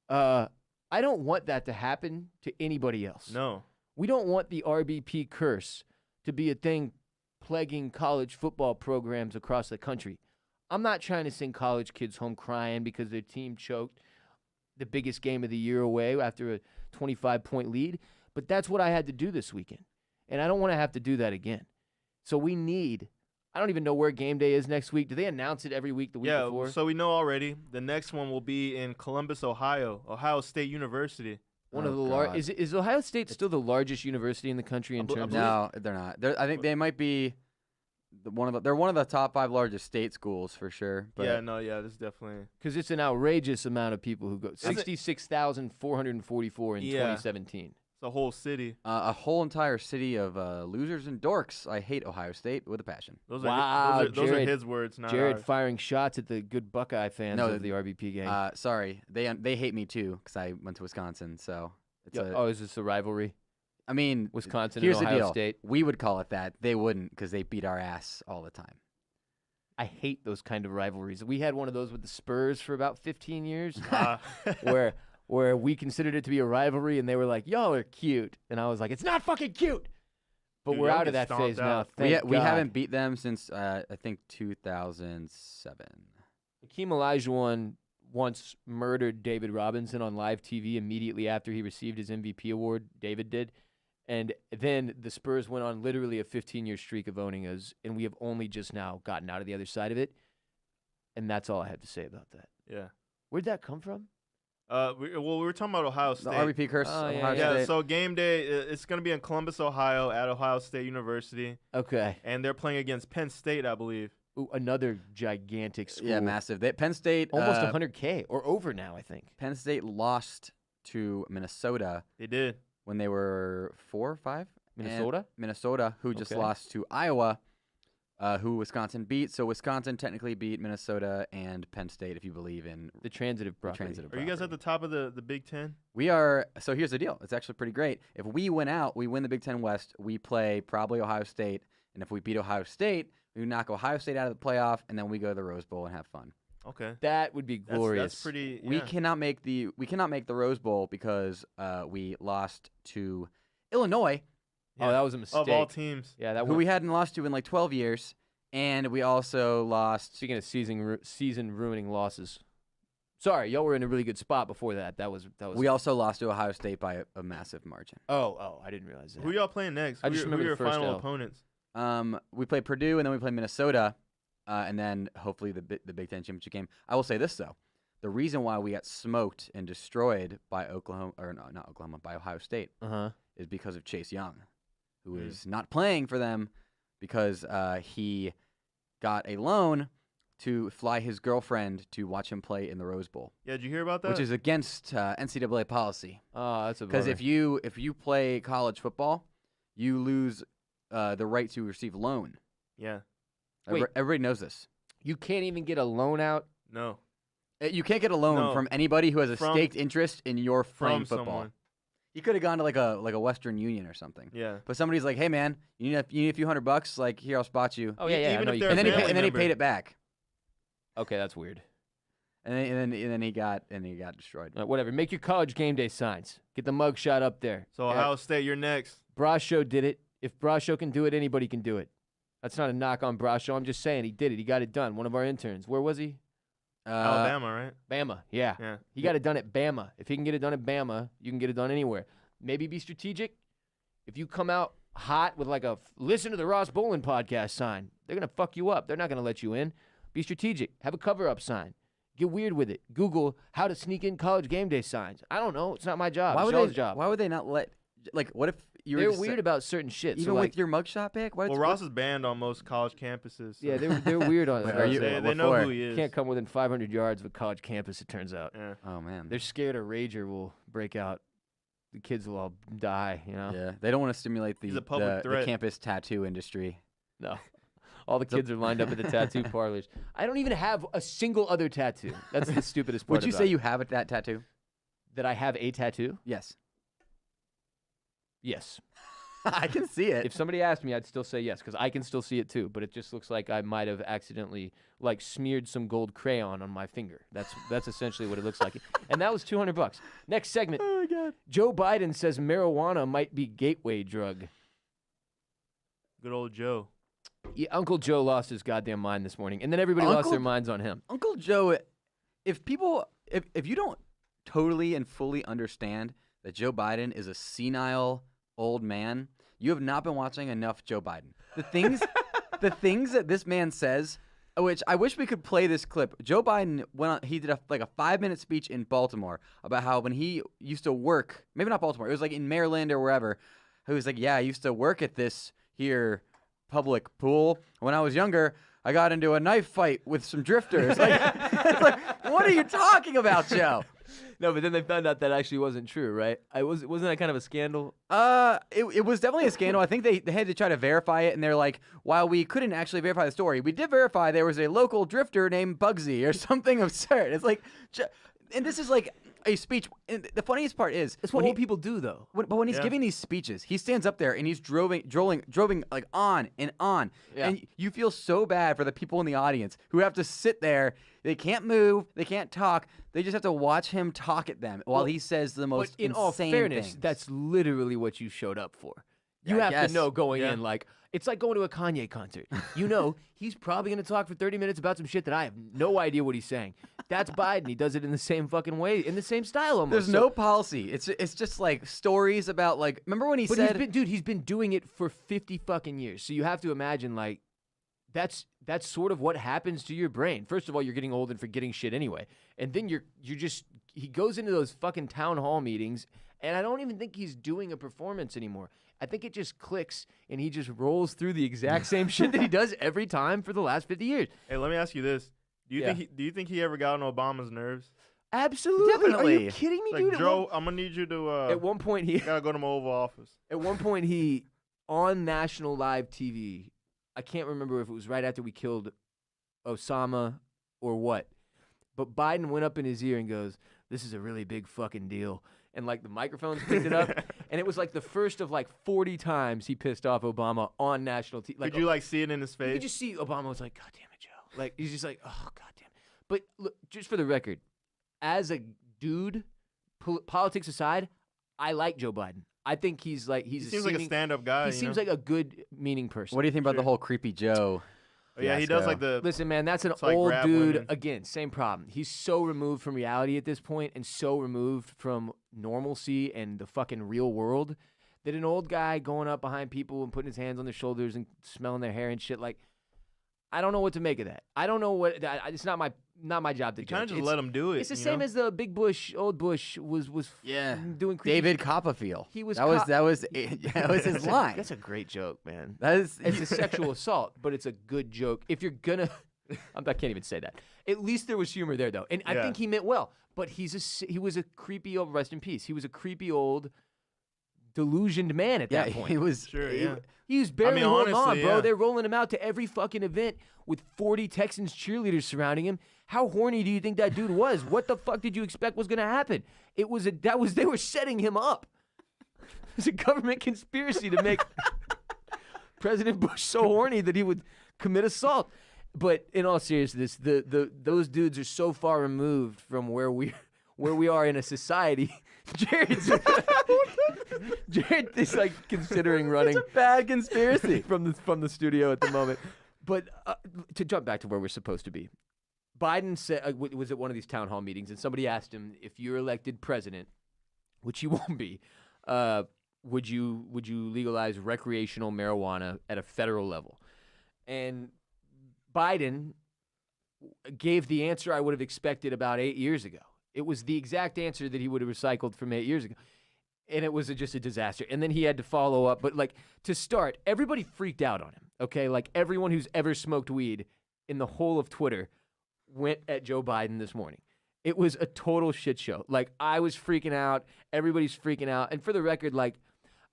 Speaker 1: I don't want that to happen to anybody else.
Speaker 3: No.
Speaker 1: We don't want the RBP curse to be a thing plaguing college football programs across the country. I'm not trying to send college kids home crying because their team choked. the biggest game of the year away after a 25-point lead. But that's what I had to do this weekend. And I don't want to have to do that again. So we need – I don't even know where game day is next week. Do they announce it every week the week before?
Speaker 3: Yeah, so we know already. The next one will be in Columbus, Ohio State University.
Speaker 1: One of the largest. Is Ohio State still the largest university in the country in terms of?
Speaker 2: No, they're not. I think they might be they're one of the top 5 largest state schools for sure. But
Speaker 3: this definitely
Speaker 1: because it's an outrageous amount of people who go. 66,444 in 2017.
Speaker 3: It's a whole city.
Speaker 2: A whole entire city of losers and dorks. I hate Ohio State with a passion.
Speaker 3: Those
Speaker 1: Wow,
Speaker 3: those are his words, not
Speaker 1: Jared
Speaker 3: ours.
Speaker 1: firing shots at the good Buckeye fans of the RBP game.
Speaker 2: Sorry, they hate me too because I went to Wisconsin. So it's
Speaker 1: is this a rivalry?
Speaker 2: I mean,
Speaker 1: Wisconsin
Speaker 2: here's
Speaker 1: and
Speaker 2: the
Speaker 1: Ohio
Speaker 2: deal.
Speaker 1: State.
Speaker 2: We would call it that. They wouldn't because they beat our ass all the time.
Speaker 1: I hate those kind of rivalries. We had one of those with the Spurs for about 15 years, where we considered it to be a rivalry, and they were like, "Y'all are cute," and I was like, "It's not fucking cute." But
Speaker 3: Dude,
Speaker 1: we're
Speaker 3: y'all
Speaker 1: out of
Speaker 3: get
Speaker 1: that phase
Speaker 3: stomped out.
Speaker 1: now.
Speaker 2: We haven't beat them since I think 2007.
Speaker 1: Hakeem Olajuwon once murdered David Robinson on live TV immediately after he received his MVP award. David did. And then the Spurs went on literally a 15-year streak of owning us, and we have only just now gotten out of the other side of it. And that's all I have to say about that.
Speaker 3: Yeah.
Speaker 1: Where'd that come from?
Speaker 3: We were talking about Ohio State.
Speaker 2: The RBP Curse.
Speaker 1: Oh, yeah,
Speaker 2: Ohio
Speaker 3: Yeah,
Speaker 2: State.
Speaker 3: so game day, it's going to be in Columbus, Ohio, at Ohio State University.
Speaker 1: Okay.
Speaker 3: And they're playing against Penn State, I believe.
Speaker 1: Ooh, another gigantic school.
Speaker 2: Yeah, massive. Penn State
Speaker 1: Almost 100K or over now, I think.
Speaker 2: Penn State lost to Minnesota
Speaker 3: They did.
Speaker 2: when they were 4 or 5.
Speaker 1: Minnesota?
Speaker 2: And Minnesota, who just
Speaker 1: Okay.
Speaker 2: lost to Iowa, who Wisconsin beat. So Wisconsin technically beat Minnesota and Penn State, if you believe in
Speaker 1: The transitive property.
Speaker 2: transitive
Speaker 3: Are you guys at
Speaker 2: property.
Speaker 3: the top of the Big Ten?
Speaker 2: We are. So here's the deal. It's actually pretty great. If we win out, we win the Big Ten West. We play probably Ohio State, and if we beat Ohio State, we knock Ohio State out of the playoff, and then we go to the Rose Bowl and have fun.
Speaker 3: Okay.
Speaker 1: That would be glorious.
Speaker 3: That's pretty.
Speaker 2: We
Speaker 3: yeah.
Speaker 2: cannot make the Rose Bowl because we lost to Illinois,
Speaker 1: Oh, that was a mistake.
Speaker 3: Of all teams.
Speaker 1: Yeah, that
Speaker 2: who
Speaker 1: one.
Speaker 2: we hadn't lost to in like 12 years, and we also lost.
Speaker 1: Speaking of season ruining losses. Sorry, y'all were in a really good spot before that. That was.
Speaker 2: We also lost to Ohio State by a massive margin.
Speaker 1: Oh, I didn't realize that.
Speaker 3: Who y'all playing next?
Speaker 1: I just
Speaker 3: Who
Speaker 1: remember
Speaker 3: your
Speaker 1: the first
Speaker 3: final
Speaker 1: L.
Speaker 3: opponents?
Speaker 2: We play Purdue, and then we play Minnesota, and then hopefully the Big Ten championship game. I will say this though, the reason why we got smoked and destroyed by by Ohio State is because of Chase Young, who is not playing for them because he got a loan to fly his girlfriend to watch him play in the Rose Bowl,
Speaker 3: Yeah, did you hear about that?
Speaker 2: which is against NCAA policy.
Speaker 1: Oh, that's a
Speaker 2: Because
Speaker 1: bummer.
Speaker 2: if you play college football, you lose the right to receive loan.
Speaker 3: Yeah.
Speaker 1: Wait.
Speaker 2: Everybody knows this.
Speaker 1: You can't even get a loan out.
Speaker 3: No.
Speaker 2: You can't get a loan
Speaker 3: No.
Speaker 2: from anybody who has a
Speaker 3: From-
Speaker 2: staked interest in your playing
Speaker 3: From
Speaker 2: football.
Speaker 3: someone.
Speaker 2: You could have gone to like a Western Union or something.
Speaker 3: Yeah.
Speaker 2: But somebody's like, "Hey man, you need a few $100. Like here, I'll spot you."
Speaker 1: Oh yeah, I
Speaker 3: Even
Speaker 1: know
Speaker 3: if
Speaker 1: you
Speaker 3: they're
Speaker 1: can.
Speaker 2: And then
Speaker 3: a family
Speaker 2: and then he
Speaker 3: member.
Speaker 2: paid it back.
Speaker 1: Okay, that's weird.
Speaker 2: And then he got destroyed.
Speaker 1: Whatever. Make your college game day signs. Get the mug shot up there.
Speaker 3: So Ohio State, you're next.
Speaker 1: Brasho did it. If Brasho can do it, anybody can do it. That's not a knock on Brasho. I'm just saying he did it. He got it done. One of our interns. Where was he?
Speaker 3: Alabama, right?
Speaker 1: Bama. Yeah.
Speaker 3: Yeah.
Speaker 1: He got it done at Bama. If he can get it done at Bama, you can get it done anywhere. Maybe be strategic. If you come out hot with like a listen to the Ross Bolen podcast sign, they're going to fuck you up. They're not going to let you in. Be strategic. Have a cover-up sign. Get weird with it. Google how to sneak in college game day signs. I don't know. It's not my job. It's y'all's job.
Speaker 2: Why would they not let? Like, what if you
Speaker 1: They're
Speaker 2: were
Speaker 1: weird about certain shit.
Speaker 2: even
Speaker 1: so like,
Speaker 2: with your mugshot pick?
Speaker 3: Well, Ross is banned on most college campuses. So.
Speaker 1: yeah, they're weird on
Speaker 2: Wait,
Speaker 1: it.
Speaker 2: are you-
Speaker 3: They
Speaker 2: what
Speaker 3: know
Speaker 2: for?
Speaker 3: who he is.
Speaker 1: Can't come within 500 yards of a college campus, it turns out.
Speaker 3: Yeah.
Speaker 2: Oh man.
Speaker 1: They're scared a rager will break out. The kids will all die, you know?
Speaker 2: Yeah, they don't want to stimulate
Speaker 3: He's
Speaker 2: the
Speaker 3: a public
Speaker 2: the
Speaker 3: threat.
Speaker 2: campus tattoo industry.
Speaker 1: No. All the kids are lined up at the tattoo parlors. I don't even have a single other tattoo. That's the stupidest part
Speaker 2: Would you
Speaker 1: about
Speaker 2: say
Speaker 1: it.
Speaker 2: you have that tattoo?
Speaker 1: That I have a tattoo?
Speaker 2: Yes.
Speaker 1: Yes.
Speaker 2: I can see it.
Speaker 1: If somebody asked me, I'd still say yes, because I can still see it too. But it just looks like I might have accidentally like smeared some gold crayon on my finger. That's essentially what it looks like. And that was $200. Next segment.
Speaker 2: Oh my god.
Speaker 1: Joe Biden says marijuana might be gateway drug.
Speaker 3: Good old Joe.
Speaker 1: Yeah, Uncle Joe lost his goddamn mind this morning, and then everybody lost
Speaker 2: Uncle-
Speaker 1: their minds on him.
Speaker 2: Uncle Joe, if you don't totally and fully understand that Joe Biden is a senile old man, you have not been watching enough Joe Biden. The things that this man says, which I wish we could play this clip. Joe Biden he did a 5-minute speech in Baltimore about how when he used to work, maybe not Baltimore, it was like in Maryland or wherever. He was like, yeah, I used to work at this here public pool. When I was younger, I got into a knife fight with some drifters. Like, it's like, what are you talking about, Joe?
Speaker 1: No, but then they found out that actually wasn't true, right? Wasn't that kind of a scandal?
Speaker 2: It was definitely a scandal. I think they had to try to verify it, and they're like, while we couldn't actually verify the story, we did verify there was a local drifter named Bugsy or something absurd. It's like, and this is like a speech. And the funniest part is
Speaker 1: It's what old people do, though.
Speaker 2: but when he's giving these speeches, he stands up there and he's droving like on and on.
Speaker 1: Yeah.
Speaker 2: And you feel so bad for the people in the audience who have to sit there. They can't move. They can't talk. They just have to watch him talk at them while he says the most
Speaker 1: But in
Speaker 2: insane
Speaker 1: all fairness,
Speaker 2: things.
Speaker 1: that's literally what you showed up for. You
Speaker 2: Yeah, I
Speaker 1: have
Speaker 2: guess.
Speaker 1: to know going
Speaker 3: Yeah.
Speaker 1: in, like, it's like going to a Kanye concert. You know, he's probably going to talk for 30 minutes about some shit that I have no idea what he's saying. That's Biden. He does it in the same fucking way, in the same style almost.
Speaker 2: There's no policy. It's just like stories about like. Remember when he
Speaker 1: But
Speaker 2: said,
Speaker 1: he's been doing it for 50 fucking years. So you have to imagine, like, that's sort of what happens to your brain. First of all, you're getting old and forgetting shit anyway. And then he goes into those fucking town hall meetings, and I don't even think he's doing a performance anymore. I think it just clicks, and he just rolls through the exact same shit that he does every time for the last 50 years.
Speaker 3: Hey, let me ask you this: Do you think he ever got on Obama's nerves?
Speaker 1: Absolutely. Are
Speaker 2: Definitely.
Speaker 1: you kidding me,
Speaker 3: Like,
Speaker 1: dude?
Speaker 3: Joe, I'm gonna need you to.
Speaker 1: At one point, he
Speaker 3: gotta go to my Oval Office.
Speaker 1: At one point, he, on national live TV, I can't remember if it was right after we killed Osama or what, but Biden went up in his ear and goes, "This is a really big fucking deal." And, like, the microphones picked it up, and it was, like, the first of, like, 40 times he pissed off Obama on national TV. Like,
Speaker 3: Could you, like, see it in his
Speaker 1: you
Speaker 3: face?
Speaker 1: could just see Obama was like, "God damn it, Joe." Like, he's just like, "Oh, God damn it." But, look, just for the record, as a dude, politics aside, I like Joe Biden. I think he seems like a
Speaker 3: stand-up guy.
Speaker 1: He seems like a good, meaning person.
Speaker 2: what do you think about the
Speaker 3: Sure.
Speaker 2: whole creepy Joe?
Speaker 3: Oh, yeah, he does
Speaker 2: fiasco?
Speaker 3: like the.
Speaker 1: Listen, man, that's an
Speaker 3: It's like
Speaker 1: old
Speaker 3: grab
Speaker 1: dude.
Speaker 3: women.
Speaker 1: Again, same problem. He's so removed from reality at this point and so removed from normalcy and the fucking real world that an old guy going up behind people and putting his hands on their shoulders and smelling their hair and shit, like, I don't know what to make of that. I don't know what. It's not my job to
Speaker 3: You kind of
Speaker 1: judge.
Speaker 3: just let him do it.
Speaker 1: It's the
Speaker 3: you
Speaker 1: same
Speaker 3: know?
Speaker 1: as the big Bush, old Bush was
Speaker 2: Yeah.
Speaker 1: doing creepy
Speaker 2: David
Speaker 1: shit.
Speaker 2: Copperfield.
Speaker 1: He was
Speaker 2: that was his line.
Speaker 1: That's a great joke, man.
Speaker 2: That is
Speaker 1: It's a sexual assault, but it's a good joke. If you're gonna, I can't even say that. At least there was humor there, though, and I
Speaker 3: Yeah.
Speaker 1: think he meant well. But he was a creepy old. Rest in peace. He was a creepy old, delusioned man at that point.
Speaker 2: he was.
Speaker 3: Sure,
Speaker 2: he-
Speaker 3: yeah.
Speaker 1: He was barely holding on,
Speaker 3: honestly,
Speaker 1: bro.
Speaker 3: yeah.
Speaker 1: They're rolling him out to every fucking event with 40 Texans cheerleaders surrounding him. How horny do you think that dude was? What the fuck did you expect was gonna happen? They were setting him up. It's a government conspiracy to make President Bush so horny that he would commit assault. But in all seriousness, those dudes are so far removed from where we are in a society. Jared is like considering running
Speaker 2: It's a bad conspiracy.
Speaker 1: from the studio at the moment. But to jump back to where we're supposed to be, Biden said was at one of these town hall meetings, and somebody asked him, if you're elected president, which he won't be, would you legalize recreational marijuana at a federal level? And Biden gave the answer I would have expected about 8 years ago. It was the exact answer that he would have recycled from 8 years ago. And it was just a disaster. And then he had to follow up. But, like, to start, everybody freaked out on him, okay? Like, everyone who's ever smoked weed in the whole of Twitter went at Joe Biden this morning. It was a total shit show. Like, I was freaking out. Everybody's freaking out. And for the record, like,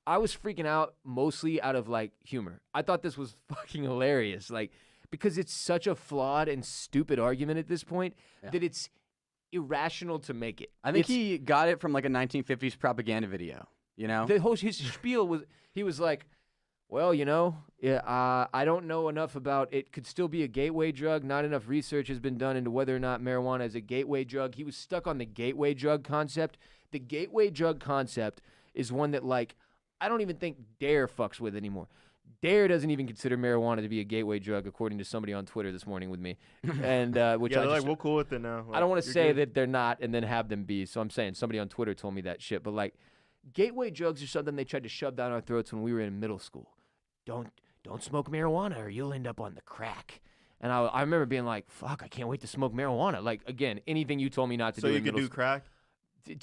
Speaker 1: I was freaking out mostly out of, like, humor. I thought this was fucking hilarious. Like, because it's such a flawed and stupid argument at this point that it's irrational to make it.
Speaker 2: I think he got it from like a 1950s propaganda video. You know,
Speaker 1: His spiel was, he was like, well, you know, I don't know enough about it. Could still be a gateway drug. Not enough research has been done into whether or not marijuana is a gateway drug. He was stuck on the gateway drug concept. The gateway drug concept is one that, like, I don't even think Dare fucks with anymore. Dare doesn't even consider marijuana to be a gateway drug, according to somebody on Twitter this morning with me. And which
Speaker 3: they're like, we're cool with it now.
Speaker 1: I don't want to say
Speaker 3: good.
Speaker 1: that they're not and then have them be. So I'm saying somebody on Twitter told me that shit. But like, gateway drugs are something they tried to shove down our throats when we were in middle school. Don't smoke marijuana or you'll end up on the crack. And I remember being like, fuck, I can't wait to smoke marijuana. Like, again, anything you told me not to do.
Speaker 3: So you could do crack?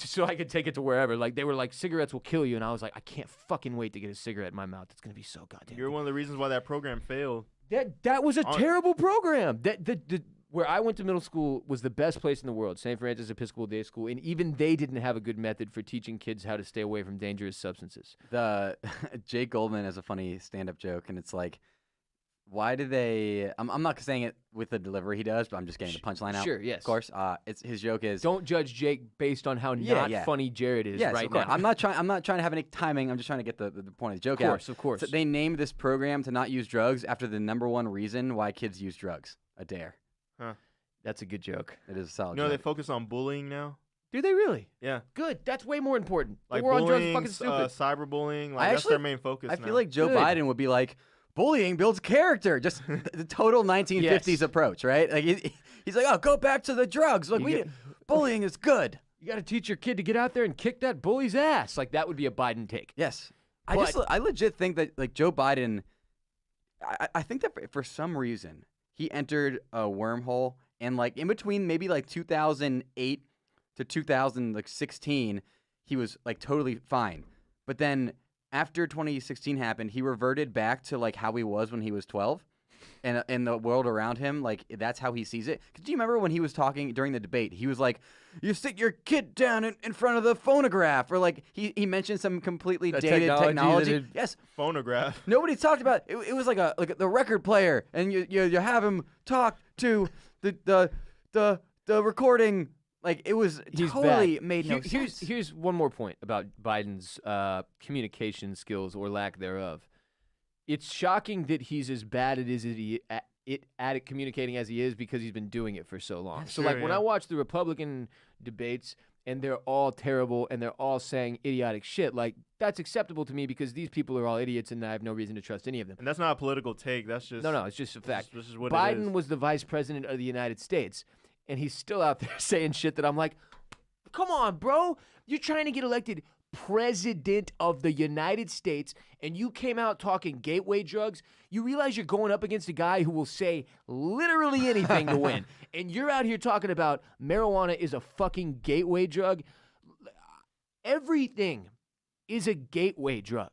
Speaker 1: So I could take it to wherever. Like, they were like, cigarettes will kill you. And I was like, I can't fucking wait to get a cigarette in my mouth. It's going to be so goddamn
Speaker 3: You're one of the reasons why that program failed.
Speaker 1: That was a terrible program. Where I went to middle school was the best place in the world, St. Francis Episcopal Day School, and even they didn't have a good method for teaching kids how to stay away from dangerous substances.
Speaker 2: Jake Goldman has a funny stand-up joke, and it's like, why do they? I'm not saying it with the delivery he does, but I'm just getting the punchline out.
Speaker 1: Sure, yes.
Speaker 2: Of course. His joke is,
Speaker 1: don't judge Jake based on how funny Jared is right now.
Speaker 2: I'm not trying to have any timing. I'm just trying to get the point of the joke out.
Speaker 1: Of course.
Speaker 2: So they named this program to not use drugs after the #1 reason why kids use drugs. A dare.
Speaker 3: Huh.
Speaker 1: That's a good joke.
Speaker 2: It is a solid
Speaker 3: You know,
Speaker 2: joke.
Speaker 3: they focus on bullying now.
Speaker 1: Do they really?
Speaker 3: Yeah.
Speaker 1: Good. That's way more important.
Speaker 3: Like
Speaker 1: We're on drugs,
Speaker 3: bullying,
Speaker 1: fucking stupid.
Speaker 3: cyberbullying. Like, that's their main focus
Speaker 2: I
Speaker 3: now.
Speaker 2: feel like Joe
Speaker 1: Good.
Speaker 2: Biden would be like, bullying builds character. Just the total 1950s
Speaker 1: Yes.
Speaker 2: approach, right? Like he's like, oh, go back to the drugs. Like bullying is good.
Speaker 1: You got to teach your kid to get out there and kick that bully's ass. Like, that would be a Biden take.
Speaker 2: Yes.
Speaker 1: But-
Speaker 2: I legit think that, like, Joe Biden, I think that for some reason he entered a wormhole, and like in between maybe like 2008 to 2016, he was like totally fine. But then after 2016 happened, he reverted back to like how he was when he was 12. And in the world around him, like, that's how he sees it. Do you remember when he was talking during the debate? He was like, you sit your kid down in front of the phonograph. Or, like, he mentioned some completely dated technology. Yes.
Speaker 3: Phonograph.
Speaker 2: Nobody talked about it. It was like the record player. And you have him talk to the recording. Like, it was totally made no sense.
Speaker 1: Here's one more point about Biden's communication skills or lack thereof. It's shocking that he's as bad at communicating as he is because he's been doing it for so long. So, when I watch the Republican debates and they're all terrible and they're all saying idiotic shit, like, that's acceptable to me because these people are all idiots and I have no reason to trust any of them.
Speaker 3: And that's not a political take. That's just
Speaker 1: no, it's just a fact.
Speaker 3: This is what
Speaker 1: Biden
Speaker 3: it is.
Speaker 1: was the vice president of the United States, and he's still out there saying shit that I'm like, come on, bro. You're trying to get elected president of the United States, and you came out talking gateway drugs. You realize you're going up against a guy who will say literally anything to win, and you're out here talking about marijuana is a fucking gateway drug. Everything is a gateway drug.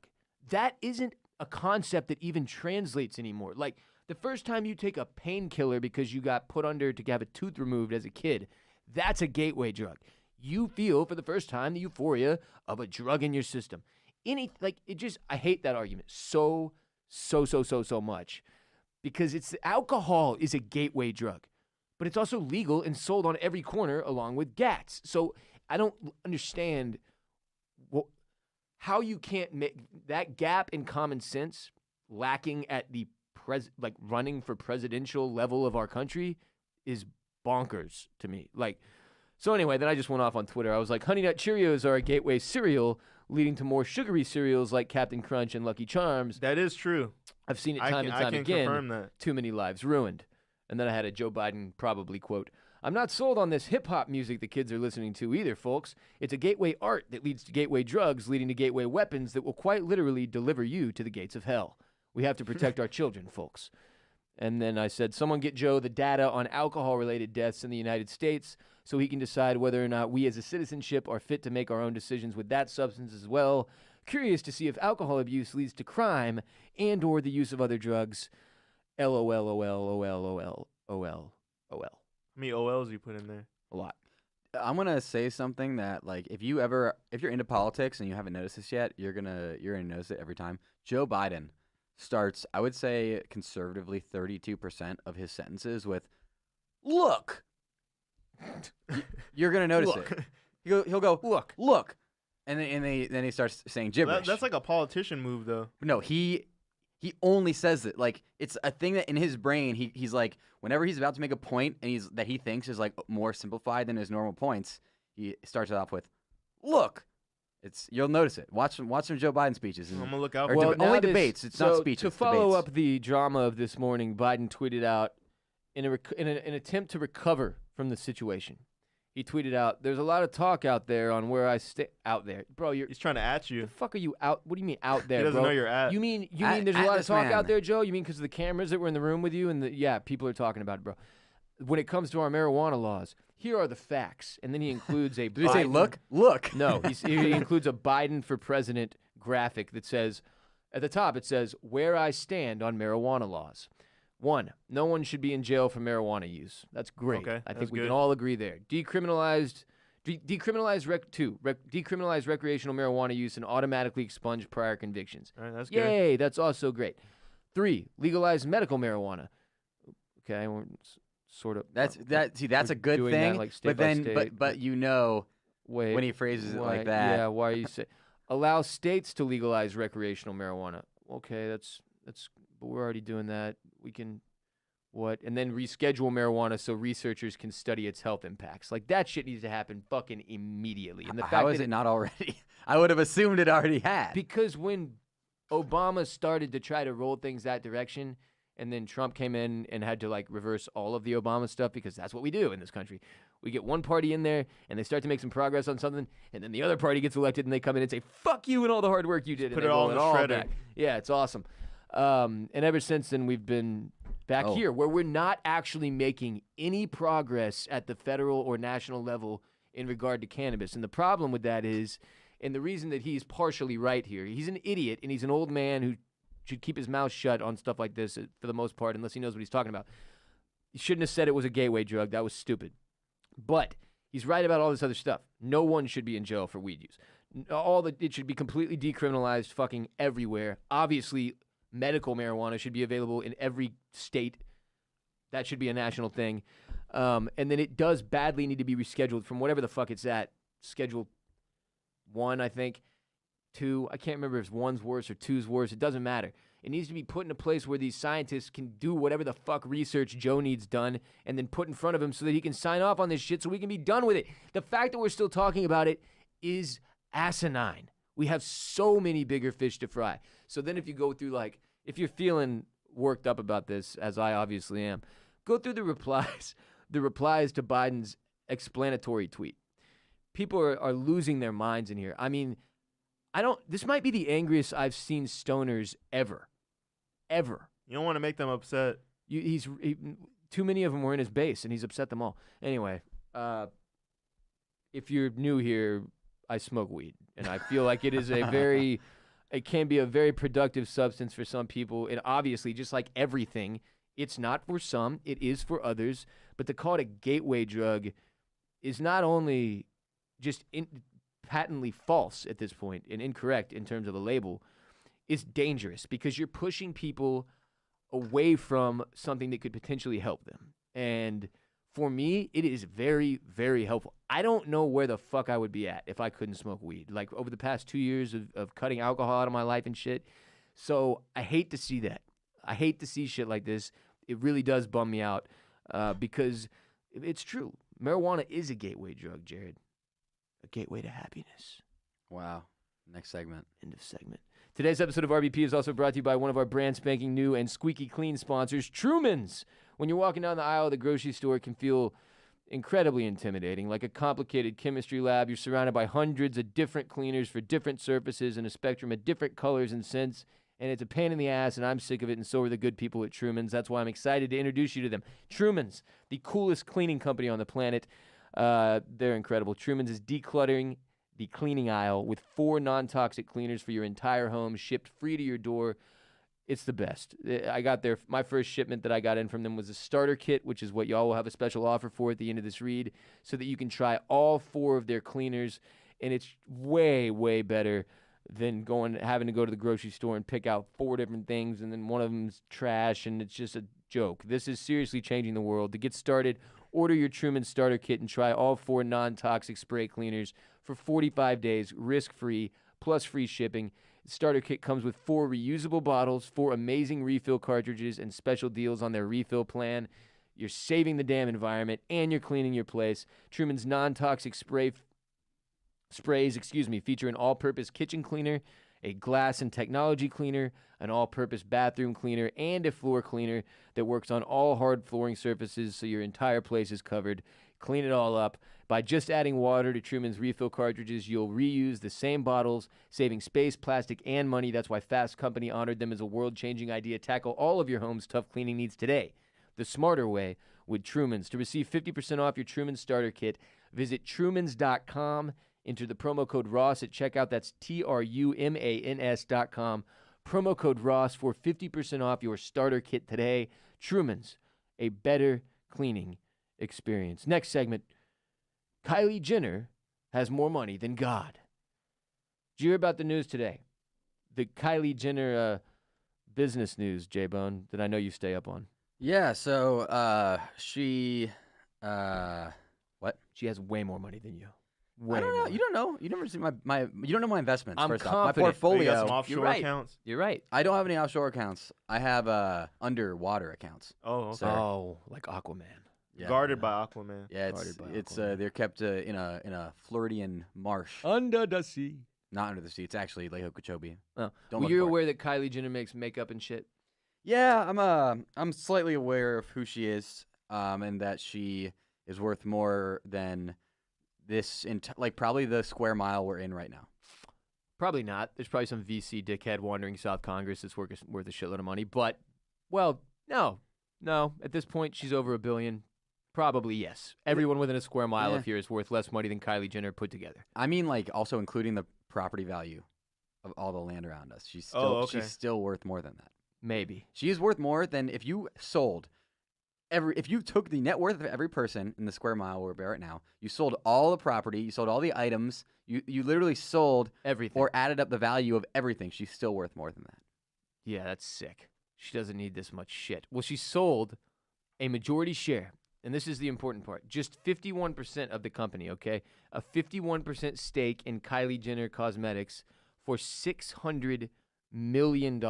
Speaker 1: That isn't a concept that even translates anymore. Like, the first time you take a painkiller because you got put under to have a tooth removed as a kid, that's a gateway drug. You feel for the first time the euphoria of a drug in your system. I hate that argument so much because alcohol is a gateway drug, but it's also legal and sold on every corner along with GATs. So I don't understand how you can't make that gap in common sense lacking at the running for presidential level of our country is bonkers to me. So anyway, then I just went off on Twitter. I was like, Honey Nut Cheerios are a gateway cereal, leading to more sugary cereals like Captain Crunch and Lucky Charms.
Speaker 3: That is true.
Speaker 1: I've seen it time and time
Speaker 3: I can
Speaker 1: again.
Speaker 3: confirm that.
Speaker 1: Too many lives ruined. And then I had a Joe Biden probably quote, I'm not sold on this hip-hop music the kids are listening to either, folks. It's a gateway art that leads to gateway drugs, leading to gateway weapons that will quite literally deliver you to the gates of hell. We have to protect our children, folks. And then I said, someone get Joe the data on alcohol-related deaths in the United States so he can decide whether or not we as a citizenship are fit to make our own decisions with that substance as well. Curious to see if alcohol abuse leads to crime and or the use of other drugs. LOL.
Speaker 3: How many OLs you put in there?
Speaker 1: A lot.
Speaker 2: I'm gonna say something that, like, if you're into politics and you haven't noticed this yet, you're gonna notice it every time. Joe Biden starts, I would say, conservatively 32% of his sentences with "look." You're gonna notice it. He'll go look, and then he starts saying gibberish.
Speaker 3: That's like a politician move, though.
Speaker 2: No, he only says it. Like, it's a thing that in his brain he's like, whenever he's about to make a point and that he thinks is like more simplified than his normal points, he starts it off with "look," You'll notice it. Watch some Joe Biden speeches.
Speaker 3: I'm gonna look out
Speaker 2: Or
Speaker 3: for it.
Speaker 2: only debates. It's not speeches.
Speaker 1: To follow
Speaker 2: debates.
Speaker 1: up the drama of this morning, Biden tweeted out in an attempt to recover from the situation. He tweeted out, "There's a lot of talk out there on where I stay." Out there, bro.
Speaker 3: He's trying to at you.
Speaker 1: The fuck are you out? What do you mean out there,
Speaker 3: He doesn't
Speaker 1: bro?
Speaker 3: know you're at.
Speaker 1: You mean there's a lot of
Speaker 2: this
Speaker 1: talk
Speaker 2: man.
Speaker 1: out there, Joe? You mean because of the cameras that were in the room with you? And people are talking about it, bro. When it comes to our marijuana laws, here are the facts. And then he includes a.
Speaker 2: Did he say look? Look.
Speaker 1: No, he includes a Biden for president graphic that says, at the top, it says, "Where I stand on marijuana laws." 1, no one should be in jail for marijuana use. That's great.
Speaker 3: Okay,
Speaker 1: I think
Speaker 3: that's
Speaker 1: we
Speaker 3: good.
Speaker 1: can all agree there. Decriminalize recreational marijuana use and automatically expunge prior convictions.
Speaker 3: All right, that's good.
Speaker 1: Yay, that's also great. 3, legalize medical marijuana. Okay, we're sort of.
Speaker 2: That's a good
Speaker 1: doing
Speaker 2: thing.
Speaker 1: that, like, state
Speaker 2: but
Speaker 1: by
Speaker 2: then,
Speaker 1: state,
Speaker 2: but you know,
Speaker 1: wait,
Speaker 2: when he phrases it
Speaker 1: why-
Speaker 2: like that.
Speaker 1: Yeah, why are you saying allow states to legalize recreational marijuana? Okay, that's but we're already doing that. We can what? And then reschedule marijuana so researchers can study its health impacts. Like that shit needs to happen fucking immediately. And the fact
Speaker 2: How is
Speaker 1: that
Speaker 2: it not already? I would have assumed it already had.
Speaker 1: because when Obama started to try to roll things that direction, and then Trump came in and had to like reverse all of the Obama stuff because that's what we do in this country. We get one party in there and they start to make some progress on something, and then the other party gets elected and they come in and say, "Fuck you and all the hard work you did."
Speaker 3: Put
Speaker 1: and
Speaker 3: it
Speaker 1: they
Speaker 3: all
Speaker 1: roll
Speaker 3: in the
Speaker 1: all
Speaker 3: shredder.
Speaker 1: back. Yeah, it's awesome. And ever since then, we've been back here where we're not actually making any progress at the federal or national level in regard to cannabis. And the problem with that is, and the reason that he's partially right here, he's an idiot and he's an old man who should keep his mouth shut on stuff like this for the most part, unless he knows what he's talking about. He shouldn't have said it was a gateway drug. That was stupid. But he's right about all this other stuff. No one should be in jail for weed use. It should be completely decriminalized fucking everywhere. Obviously, medical marijuana should be available in every state. That should be a national thing. And then it does badly need to be rescheduled from whatever the fuck it's at. Schedule 1, I think. 2, I can't remember if 1's worse or 2's worse. It doesn't matter. It needs to be put in a place where these scientists can do whatever the fuck research Joe needs done and then put in front of him so that he can sign off on this shit so we can be done with it. The fact that we're still talking about it is asinine. We have so many bigger fish to fry. So then if you go through, like, if you're feeling worked up about this, as I obviously am, go through the replies to Biden's explanatory tweet. People are losing their minds in here. I mean, this might be the angriest I've seen stoners ever. Ever.
Speaker 3: You don't want to make them upset.
Speaker 1: Too many of them were in his base, and he's upset them all. Anyway, if you're new here, I smoke weed, and I feel like it is it can be a very productive substance for some people, and obviously, just like everything, it's not for some, it is for others, but to call it a gateway drug is not only just patently false at this point and incorrect in terms of a label, it's dangerous because you're pushing people away from something that could potentially help them. And for me, it is very, very helpful. I don't know where the fuck I would be at if I couldn't smoke weed. Like over the past 2 years of cutting alcohol out of my life and shit. So I hate to see that. I hate to see shit like this. It really does bum me out because it's true. Marijuana is a gateway drug, Jared. A gateway to happiness.
Speaker 2: Wow. Next segment.
Speaker 1: End of segment. Today's episode of RBP is also brought to you by one of our brand spanking new and squeaky clean sponsors, Truman's. When you're walking down the aisle of the grocery store, it can feel incredibly intimidating. Like a complicated chemistry lab, you're surrounded by hundreds of different cleaners for different surfaces and a spectrum of different colors and scents. And it's a pain in the ass, and I'm sick of it, and so are the good people at Truman's. That's why I'm excited to introduce you to them. Truman's, the coolest cleaning company on the planet. They're incredible. Truman's is decluttering the cleaning aisle with 4 non-toxic cleaners for your entire home, shipped free to your door. It's the best. I got my first shipment that I got in from them was a starter kit, which is what y'all will have a special offer for at the end of this read, so that you can try all 4 of their cleaners, and it's way, way better than having to go to the grocery store and pick out 4 different things, and then one of them's trash, and it's just a joke. This is seriously changing the world. To get started, order your Truman starter kit and try all 4 non-toxic spray cleaners for 45 days, risk-free, plus free shipping. The starter kit comes with 4 reusable bottles, 4 amazing refill cartridges, and special deals on their refill plan. You're saving the damn environment, and you're cleaning your place. Truman's non-toxic spray Sprays, feature an all-purpose kitchen cleaner, a glass and technology cleaner, an all-purpose bathroom cleaner, and a floor cleaner that works on all hard flooring surfaces so your entire place is covered. Clean it all up. By just adding water to Truman's refill cartridges, you'll reuse the same bottles, saving space, plastic, and money. That's why Fast Company honored them as a world-changing idea. Tackle all of your home's tough cleaning needs today, the smarter way with Truman's. To receive 50% off your Truman's starter kit, visit Trumans.com. Enter the promo code Ross at checkout. That's TRUMANS.com. Promo code Ross for 50% off your starter kit today. Truman's, a better cleaning experience. Next segment, Kylie Jenner has more money than God. Did you hear about the news today? The Kylie Jenner business news, J-Bone, that I know you stay up on.
Speaker 2: Yeah, so she what?
Speaker 1: She has way more money than you.
Speaker 2: I don't know. You don't know. You never see my you don't know my investments.
Speaker 1: I'm
Speaker 2: first off.
Speaker 1: confident.
Speaker 2: My
Speaker 3: You
Speaker 2: portfolio.
Speaker 3: got some offshore accounts?
Speaker 1: You're right.
Speaker 2: I don't have any offshore accounts. I have underwater accounts.
Speaker 3: Oh, okay.
Speaker 2: So-
Speaker 1: Oh, like Aquaman.
Speaker 2: Yeah.
Speaker 3: Guarded by Aquaman.
Speaker 2: Yeah,
Speaker 1: Guarded by
Speaker 2: it's
Speaker 1: Aquaman.
Speaker 2: they're kept in a Floridian marsh,
Speaker 1: Under the sea.
Speaker 2: not under the sea. It's actually Lake Okeechobee.
Speaker 1: Oh.
Speaker 2: Don't
Speaker 1: Well,
Speaker 2: look
Speaker 1: you're
Speaker 2: for it.
Speaker 1: aware that Kylie Jenner makes makeup and shit?
Speaker 2: Yeah, I'm slightly aware of who she is, and that she is worth more than this like probably the square mile we're in right now.
Speaker 1: Probably not. There's probably some VC dickhead wandering South Congress that's worth a shitload of money. But, well, no. At this point, she's over $1 billion. Probably yes. Everyone within a square mile
Speaker 2: Yeah.
Speaker 1: of here is worth less money than Kylie Jenner put together.
Speaker 2: I mean, like also including the property value of all the land around us. She's still
Speaker 3: okay.
Speaker 2: she's still worth more than that.
Speaker 1: Maybe.
Speaker 2: She is worth more than if you sold if you took the net worth of every person in the square mile where we're right now, you sold all the property, you sold all the items, you literally sold
Speaker 1: Everything.
Speaker 2: or added up the value of everything. She's still worth more than that.
Speaker 1: Yeah, that's sick. She doesn't need this much shit. Well, she sold a majority share, and this is the important part, just 51% of the company, okay? A 51% stake in Kylie Jenner Cosmetics for $600 million.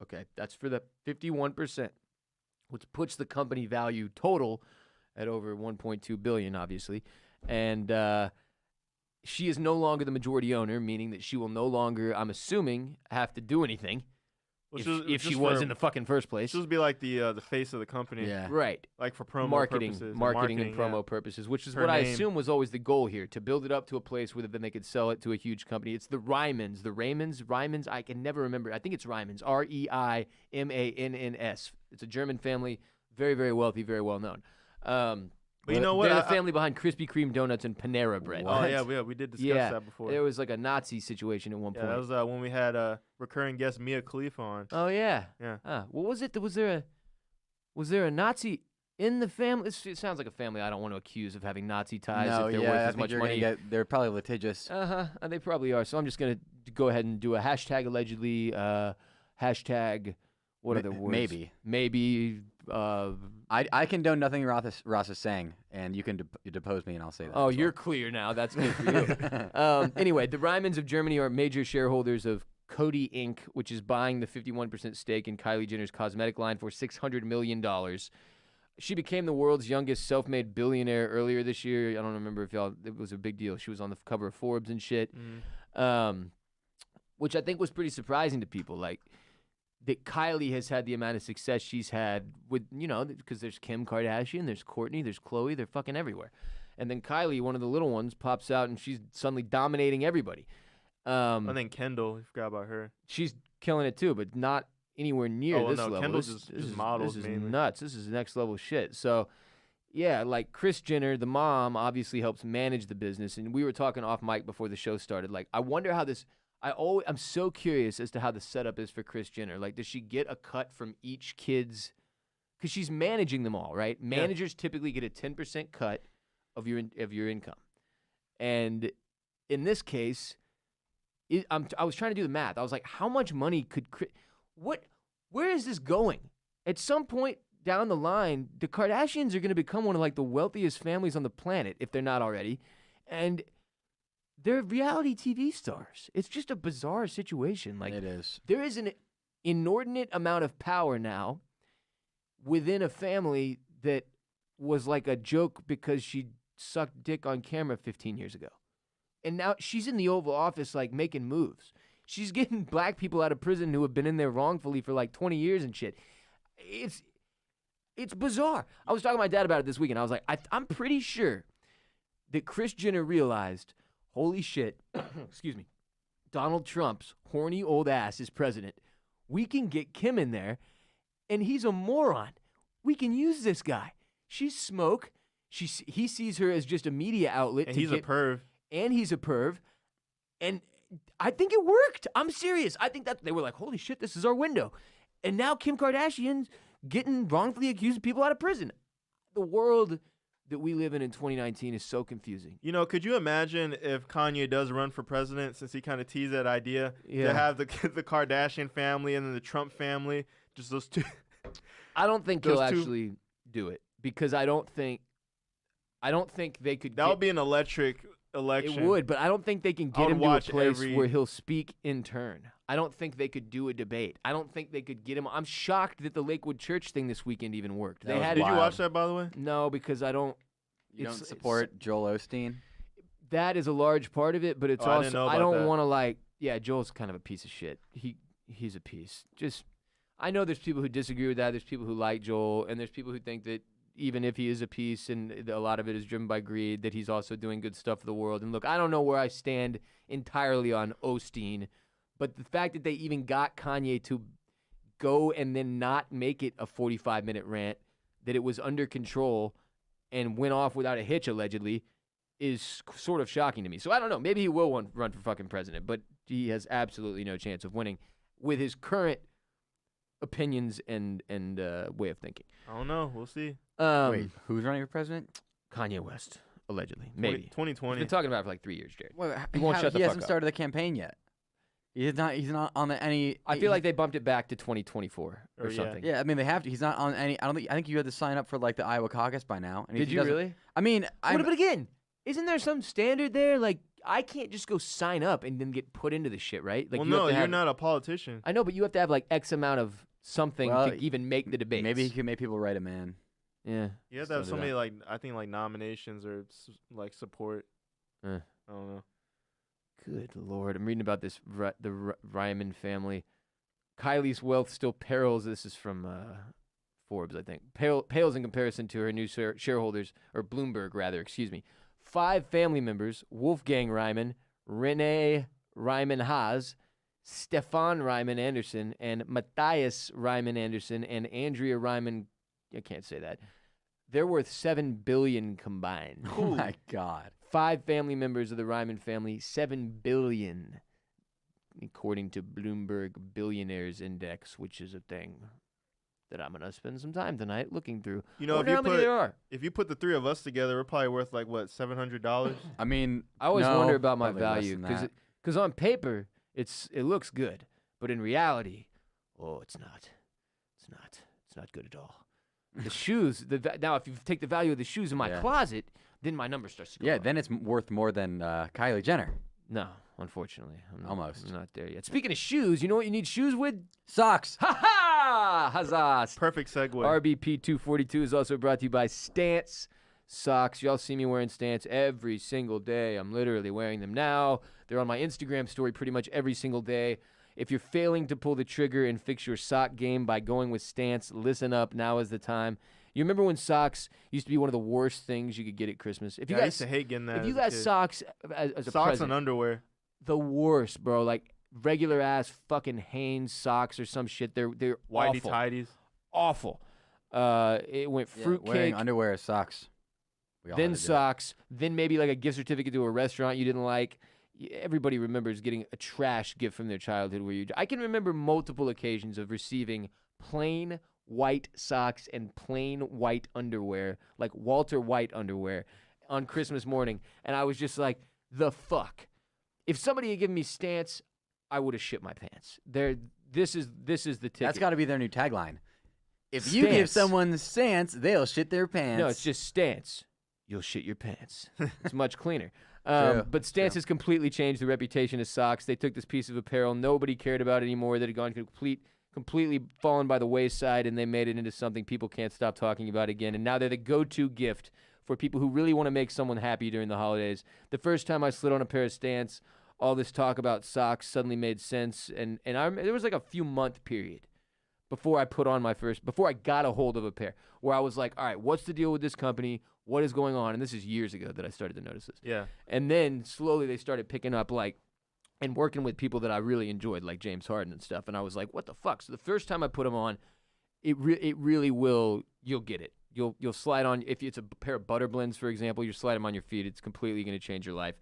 Speaker 1: Okay, that's for the 51%, which puts the company value total at over $1.2 billion, obviously. And she is no longer the majority owner, meaning that she will no longer, I'm assuming, have to do anything.
Speaker 3: Well,
Speaker 1: If she was in the fucking first place.
Speaker 3: She'll just be like the face of the company.
Speaker 2: Yeah.
Speaker 1: Right.
Speaker 3: Like for promo
Speaker 1: Marketing
Speaker 3: purposes.
Speaker 1: and promo
Speaker 3: yeah.
Speaker 1: purposes, which is
Speaker 3: Her
Speaker 1: what I
Speaker 3: name.
Speaker 1: assume was always the goal here, to build it up to a place where then they could sell it to a huge company. It's the Raymonds, I can never remember. I think it's Raymonds, Reimanns. It's a German family, very, very wealthy, very well known.
Speaker 3: But you know what?
Speaker 1: They're the family behind Krispy Kreme donuts and Panera bread.
Speaker 3: Oh yeah, we did discuss that before.
Speaker 1: There was like a Nazi situation at one
Speaker 3: Yeah,
Speaker 1: point.
Speaker 3: that was when we had recurring guest Mia Khalifa on.
Speaker 1: Oh yeah.
Speaker 3: Yeah.
Speaker 1: What was it? Was there a Nazi in the family? It sounds like a family I don't want to accuse of having Nazi ties
Speaker 2: No,
Speaker 1: if they're
Speaker 2: yeah,
Speaker 1: worth
Speaker 2: I
Speaker 1: as
Speaker 2: think
Speaker 1: much
Speaker 2: you're
Speaker 1: money.
Speaker 2: gonna they're probably litigious.
Speaker 1: They probably are. So I'm just gonna go ahead and do a hashtag allegedly. Hashtag what are the words? Maybe.
Speaker 2: I condone nothing Ross is saying, and you can depose me, and I'll say that.
Speaker 1: Oh,
Speaker 2: as
Speaker 1: you're
Speaker 2: well.
Speaker 1: clear now. That's good for you. Anyway, the Reimanns of Germany are major shareholders of Coty Inc., which is buying the 51% stake in Kylie Jenner's cosmetic line for $600 million. She became the world's youngest self-made billionaire earlier this year. I don't remember if it was a big deal. She was on the cover of Forbes and shit, which I think was pretty surprising to people. Like, that Kylie has had the amount of success she's had with, because there's Kim Kardashian, there's Kourtney, there's Khloe, they're fucking everywhere. And then Kylie, one of the little ones, pops out and she's suddenly dominating everybody.
Speaker 3: And then Kendall, you forgot about her.
Speaker 1: She's killing it too, but not anywhere near this level.
Speaker 3: Kendall
Speaker 1: This
Speaker 3: just models
Speaker 1: This is
Speaker 3: mainly.
Speaker 1: nuts. This is next level shit. So, yeah, like Kris Jenner, the mom, obviously helps manage the business. And we were talking off mic before the show started. Like, I wonder how this... I'm so curious as to how the setup is for Kris Jenner. Like, does she get a cut from each kid's? Because she's managing them all, right? Managers typically get a 10% cut of your income, and in this case, I was trying to do the math. I was like, how much money could where is this going? At some point down the line, the Kardashians are going to become one of like the wealthiest families on the planet if they're not already, and they're reality TV stars. It's just a bizarre situation. Like,
Speaker 2: It is.
Speaker 1: there is an inordinate amount of power now within a family that was like a joke because she sucked dick on camera 15 years ago. And now she's in the Oval Office, like, making moves. She's getting black people out of prison who have been in there wrongfully for, like, 20 years and shit. It's bizarre. I was talking to my dad about it this weekend. I was like, I'm pretty sure that Kris Jenner realized, holy shit, excuse me, Donald Trump's horny old ass is president. We can get Kim in there, and he's a moron. We can use this guy. She's smoke. He sees her as just a media outlet.
Speaker 3: And he's a perv.
Speaker 1: And he's a perv. And I think it worked. I'm serious. I think that they were like, holy shit, this is our window. And now Kim Kardashian's getting wrongfully accused people out of prison. The world that we live in 2019 is so confusing.
Speaker 3: You know, could you imagine if Kanye does run for president, since he kind of teased that idea, to have the Kardashian family and then the Trump family, just those two?
Speaker 1: I don't think he'll actually do it because I don't think they could.
Speaker 3: That would be an electric election.
Speaker 1: It would, but I don't think they can get him to a place where he'll speak in turn. I don't think they could do a debate. I don't think they could get him. I'm shocked that the Lakewood Church thing this weekend even worked.
Speaker 3: Did you watch that, by the way?
Speaker 1: No, because I don't.
Speaker 2: You don't support Joel Osteen?
Speaker 1: That is a large part of it, but it's also I don't want to like. Yeah, Joel's kind of a piece of shit. He's a piece. I know there's people who disagree with that. There's people who like Joel, and there's people who think that even if he is a piece and a lot of it is driven by greed, that he's also doing good stuff for the world. And look, I don't know where I stand entirely on Osteen, but the fact that they even got Kanye to go and then not make it a 45-minute rant, that it was under control and went off without a hitch, allegedly, is sort of shocking to me. So I don't know. Maybe he will run for fucking president, but he has absolutely no chance of winning with his current opinions and way of thinking.
Speaker 3: I don't know. We'll see.
Speaker 2: Wait, who's running for president?
Speaker 1: Kanye West, allegedly. Maybe.
Speaker 3: 2020.
Speaker 1: He's been talking about it for like 3 years, Jared.
Speaker 2: Well,
Speaker 1: he won't shut the fuck up.
Speaker 2: He hasn't started the campaign yet. He's not on any.
Speaker 1: I feel like they bumped it back to 2024 or something.
Speaker 2: Yeah, I mean they have to. He's not on any. I think you had to sign up for like the Iowa caucus by now. And
Speaker 1: Did you really?
Speaker 2: I mean,
Speaker 1: but again, isn't there some standard there? Like I can't just go sign up and then get put into the shit, right? Like,
Speaker 3: well, no, you're not a politician.
Speaker 1: I know, but you have to have like X amount of something to even make the debate.
Speaker 2: Maybe he can make people write him in.
Speaker 1: Yeah.
Speaker 3: You have to have so many like nominations or like support. I don't know.
Speaker 1: Good Lord. I'm reading about this, the Ryman family. Kylie's wealth still perils. This is from Forbes, I think. Pales in comparison to her new shareholders, or Bloomberg, rather, excuse me. 5 family members, Wolfgang Ryman, Renee Ryman Haas, Stefan Ryman Anderson, and Matthias Ryman Anderson, and Andrea Ryman, I can't say that. They're worth $7 billion combined.
Speaker 2: Oh, my God.
Speaker 1: 5 family members of the Ryman family, $7 billion, according to Bloomberg Billionaires Index, which is a thing that I'm gonna spend some time tonight looking through.
Speaker 3: You know,
Speaker 1: if
Speaker 3: you put the 3 of us together, we're probably worth like what, $700.
Speaker 2: I mean,
Speaker 1: I always wonder about my
Speaker 2: value
Speaker 1: because on paper it looks good, but in reality, it's not. It's not good at all. The shoes. Now, if you take the value of the shoes in my closet, then my number starts to go up.
Speaker 2: Then it's worth more than Kylie Jenner.
Speaker 1: No, unfortunately. I'm not there yet. Speaking of shoes, you know what you need shoes with?
Speaker 2: Socks.
Speaker 1: Ha-ha! Huzzah!
Speaker 3: Perfect segue.
Speaker 1: RBP 242 is also brought to you by Stance Socks. Y'all see me wearing Stance every single day. I'm literally wearing them now. They're on my Instagram story pretty much every single day. If you're failing to pull the trigger and fix your sock game by going with Stance, listen up. Now is the time. You remember when socks used to be one of the worst things you could get at Christmas?
Speaker 3: I used to hate getting that.
Speaker 1: If you got socks as a
Speaker 3: socks
Speaker 1: present,
Speaker 3: and underwear,
Speaker 1: the worst, bro. Like regular ass fucking Hanes socks or some shit. They're
Speaker 3: whitey tidies.
Speaker 1: Awful. It went fruitcake.
Speaker 2: Wearing underwear, socks.
Speaker 1: Then socks. Then maybe like a gift certificate to a restaurant you didn't like. Everybody remembers getting a trash gift from their childhood. I can remember multiple occasions of receiving plain white socks and plain white underwear, like Walter White underwear, on Christmas morning, and I was just like, the fuck. If somebody had given me Stance, I would have shit my pants. This is the ticket.
Speaker 2: That's got to be their new tagline. If you give someone Stance, they'll shit their pants.
Speaker 1: No, it's just Stance. You'll shit your pants. It's much cleaner. But Stance has completely changed the reputation of socks. They took this piece of apparel nobody cared about anymore, that had gone completely fallen by the wayside, and they made it into something people can't stop talking about again. And now they're the go-to gift for people who really want to make someone happy during the holidays. The first time I slid on a pair of Stance, all this talk about socks suddenly made sense, and there was like a few month period before I got a hold of a pair where I was like, all right, what's the deal with this company? What is going on? And this is years ago that I started to notice this.
Speaker 3: Yeah.
Speaker 1: And then slowly they started picking up and working with people that I really enjoyed, like James Harden and stuff. And I was like, what the fuck? So the first time I put them on, it really will, you'll get it. You'll slide on, if it's a pair of butter blends, for example, you slide them on your feet, it's completely going to change your life.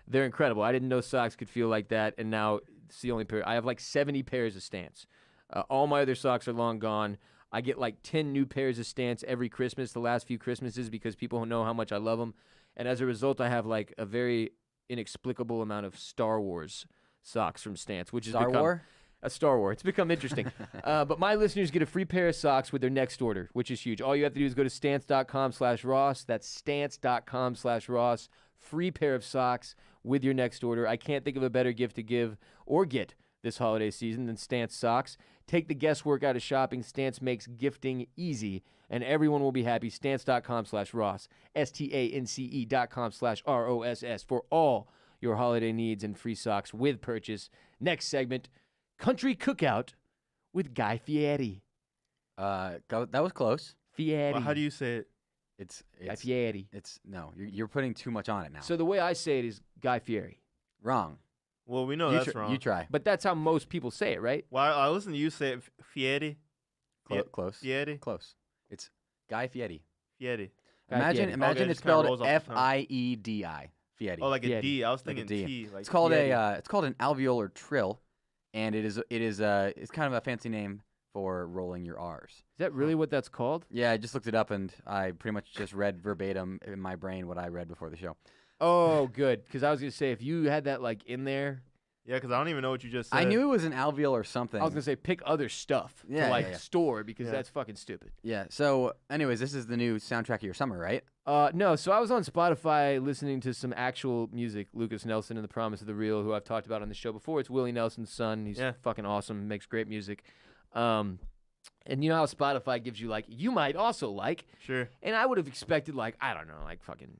Speaker 1: They're incredible. I didn't know socks could feel like that, and now it's the only pair. I have like 70 pairs of Stance. All my other socks are long gone. I get like 10 new pairs of Stance every Christmas, the last few Christmases, because people know how much I love them. And as a result, I have like a very inexplicable amount of Star Wars socks from Stance, which has become a Star Wars. It's become interesting. But my listeners get a free pair of socks with their next order, which is huge. All you have to do is go to stance.com/Ross. That's stance.com/Ross. Free pair of socks with your next order. I can't think of a better gift to give or get this holiday season than Stance socks. Take the guesswork out of shopping. Stance makes gifting easy, and everyone will be happy. Stance.com/Ross. STANCE.com/ROSS for all your holiday needs and free socks with purchase. Next segment, Country Cookout with Guy Fieri.
Speaker 2: That was close.
Speaker 1: Fieri.
Speaker 3: Well, how do you say it?
Speaker 2: It's
Speaker 1: Guy Fieri.
Speaker 2: No, you're putting too much on it now.
Speaker 1: So the way I say it is Guy Fieri.
Speaker 2: Wrong.
Speaker 3: Well, we know that's wrong.
Speaker 2: You try.
Speaker 1: But that's how most people say it, right?
Speaker 3: Well, I listen to you say it, Fieri.
Speaker 2: Close.
Speaker 3: Fieri.
Speaker 2: Close. It's Guy Fieri.
Speaker 3: Fieri.
Speaker 2: Imagine
Speaker 3: Okay,
Speaker 2: it's
Speaker 3: just kinda rolls
Speaker 2: spelled
Speaker 3: off the tongue.
Speaker 2: Fiedi. Fieri.
Speaker 3: Oh, like a
Speaker 1: Fieri.
Speaker 3: D. I was
Speaker 2: Like a
Speaker 3: thinking
Speaker 2: D.
Speaker 3: T. Like
Speaker 2: It's called
Speaker 3: Fieri.
Speaker 2: it's called an alveolar trill, and it's kind of a fancy name for rolling your R's.
Speaker 1: Is that really what that's called?
Speaker 2: Yeah, I just looked it up, and I pretty much just read verbatim in my brain what I read before the show.
Speaker 1: Oh, good. Because I was going to say, if you had that like in there,
Speaker 3: Yeah, because I don't even know what you just said.
Speaker 2: I knew it was an alveolar something.
Speaker 1: I was going to say pick other stuff
Speaker 2: Yeah,
Speaker 1: to like
Speaker 2: yeah.
Speaker 1: store because
Speaker 3: Yeah.
Speaker 1: that's fucking stupid.
Speaker 2: Yeah. So, anyways, this is the new soundtrack of your summer, right?
Speaker 1: No, so I was on Spotify listening to some actual music. Lucas Nelson and The Promise of the Real, who I've talked about on the show before. It's Willie Nelson's son. He's fucking awesome. Makes great music. And you know how Spotify gives you like, you might also like.
Speaker 3: Sure.
Speaker 1: And I would have expected like, I don't know, like fucking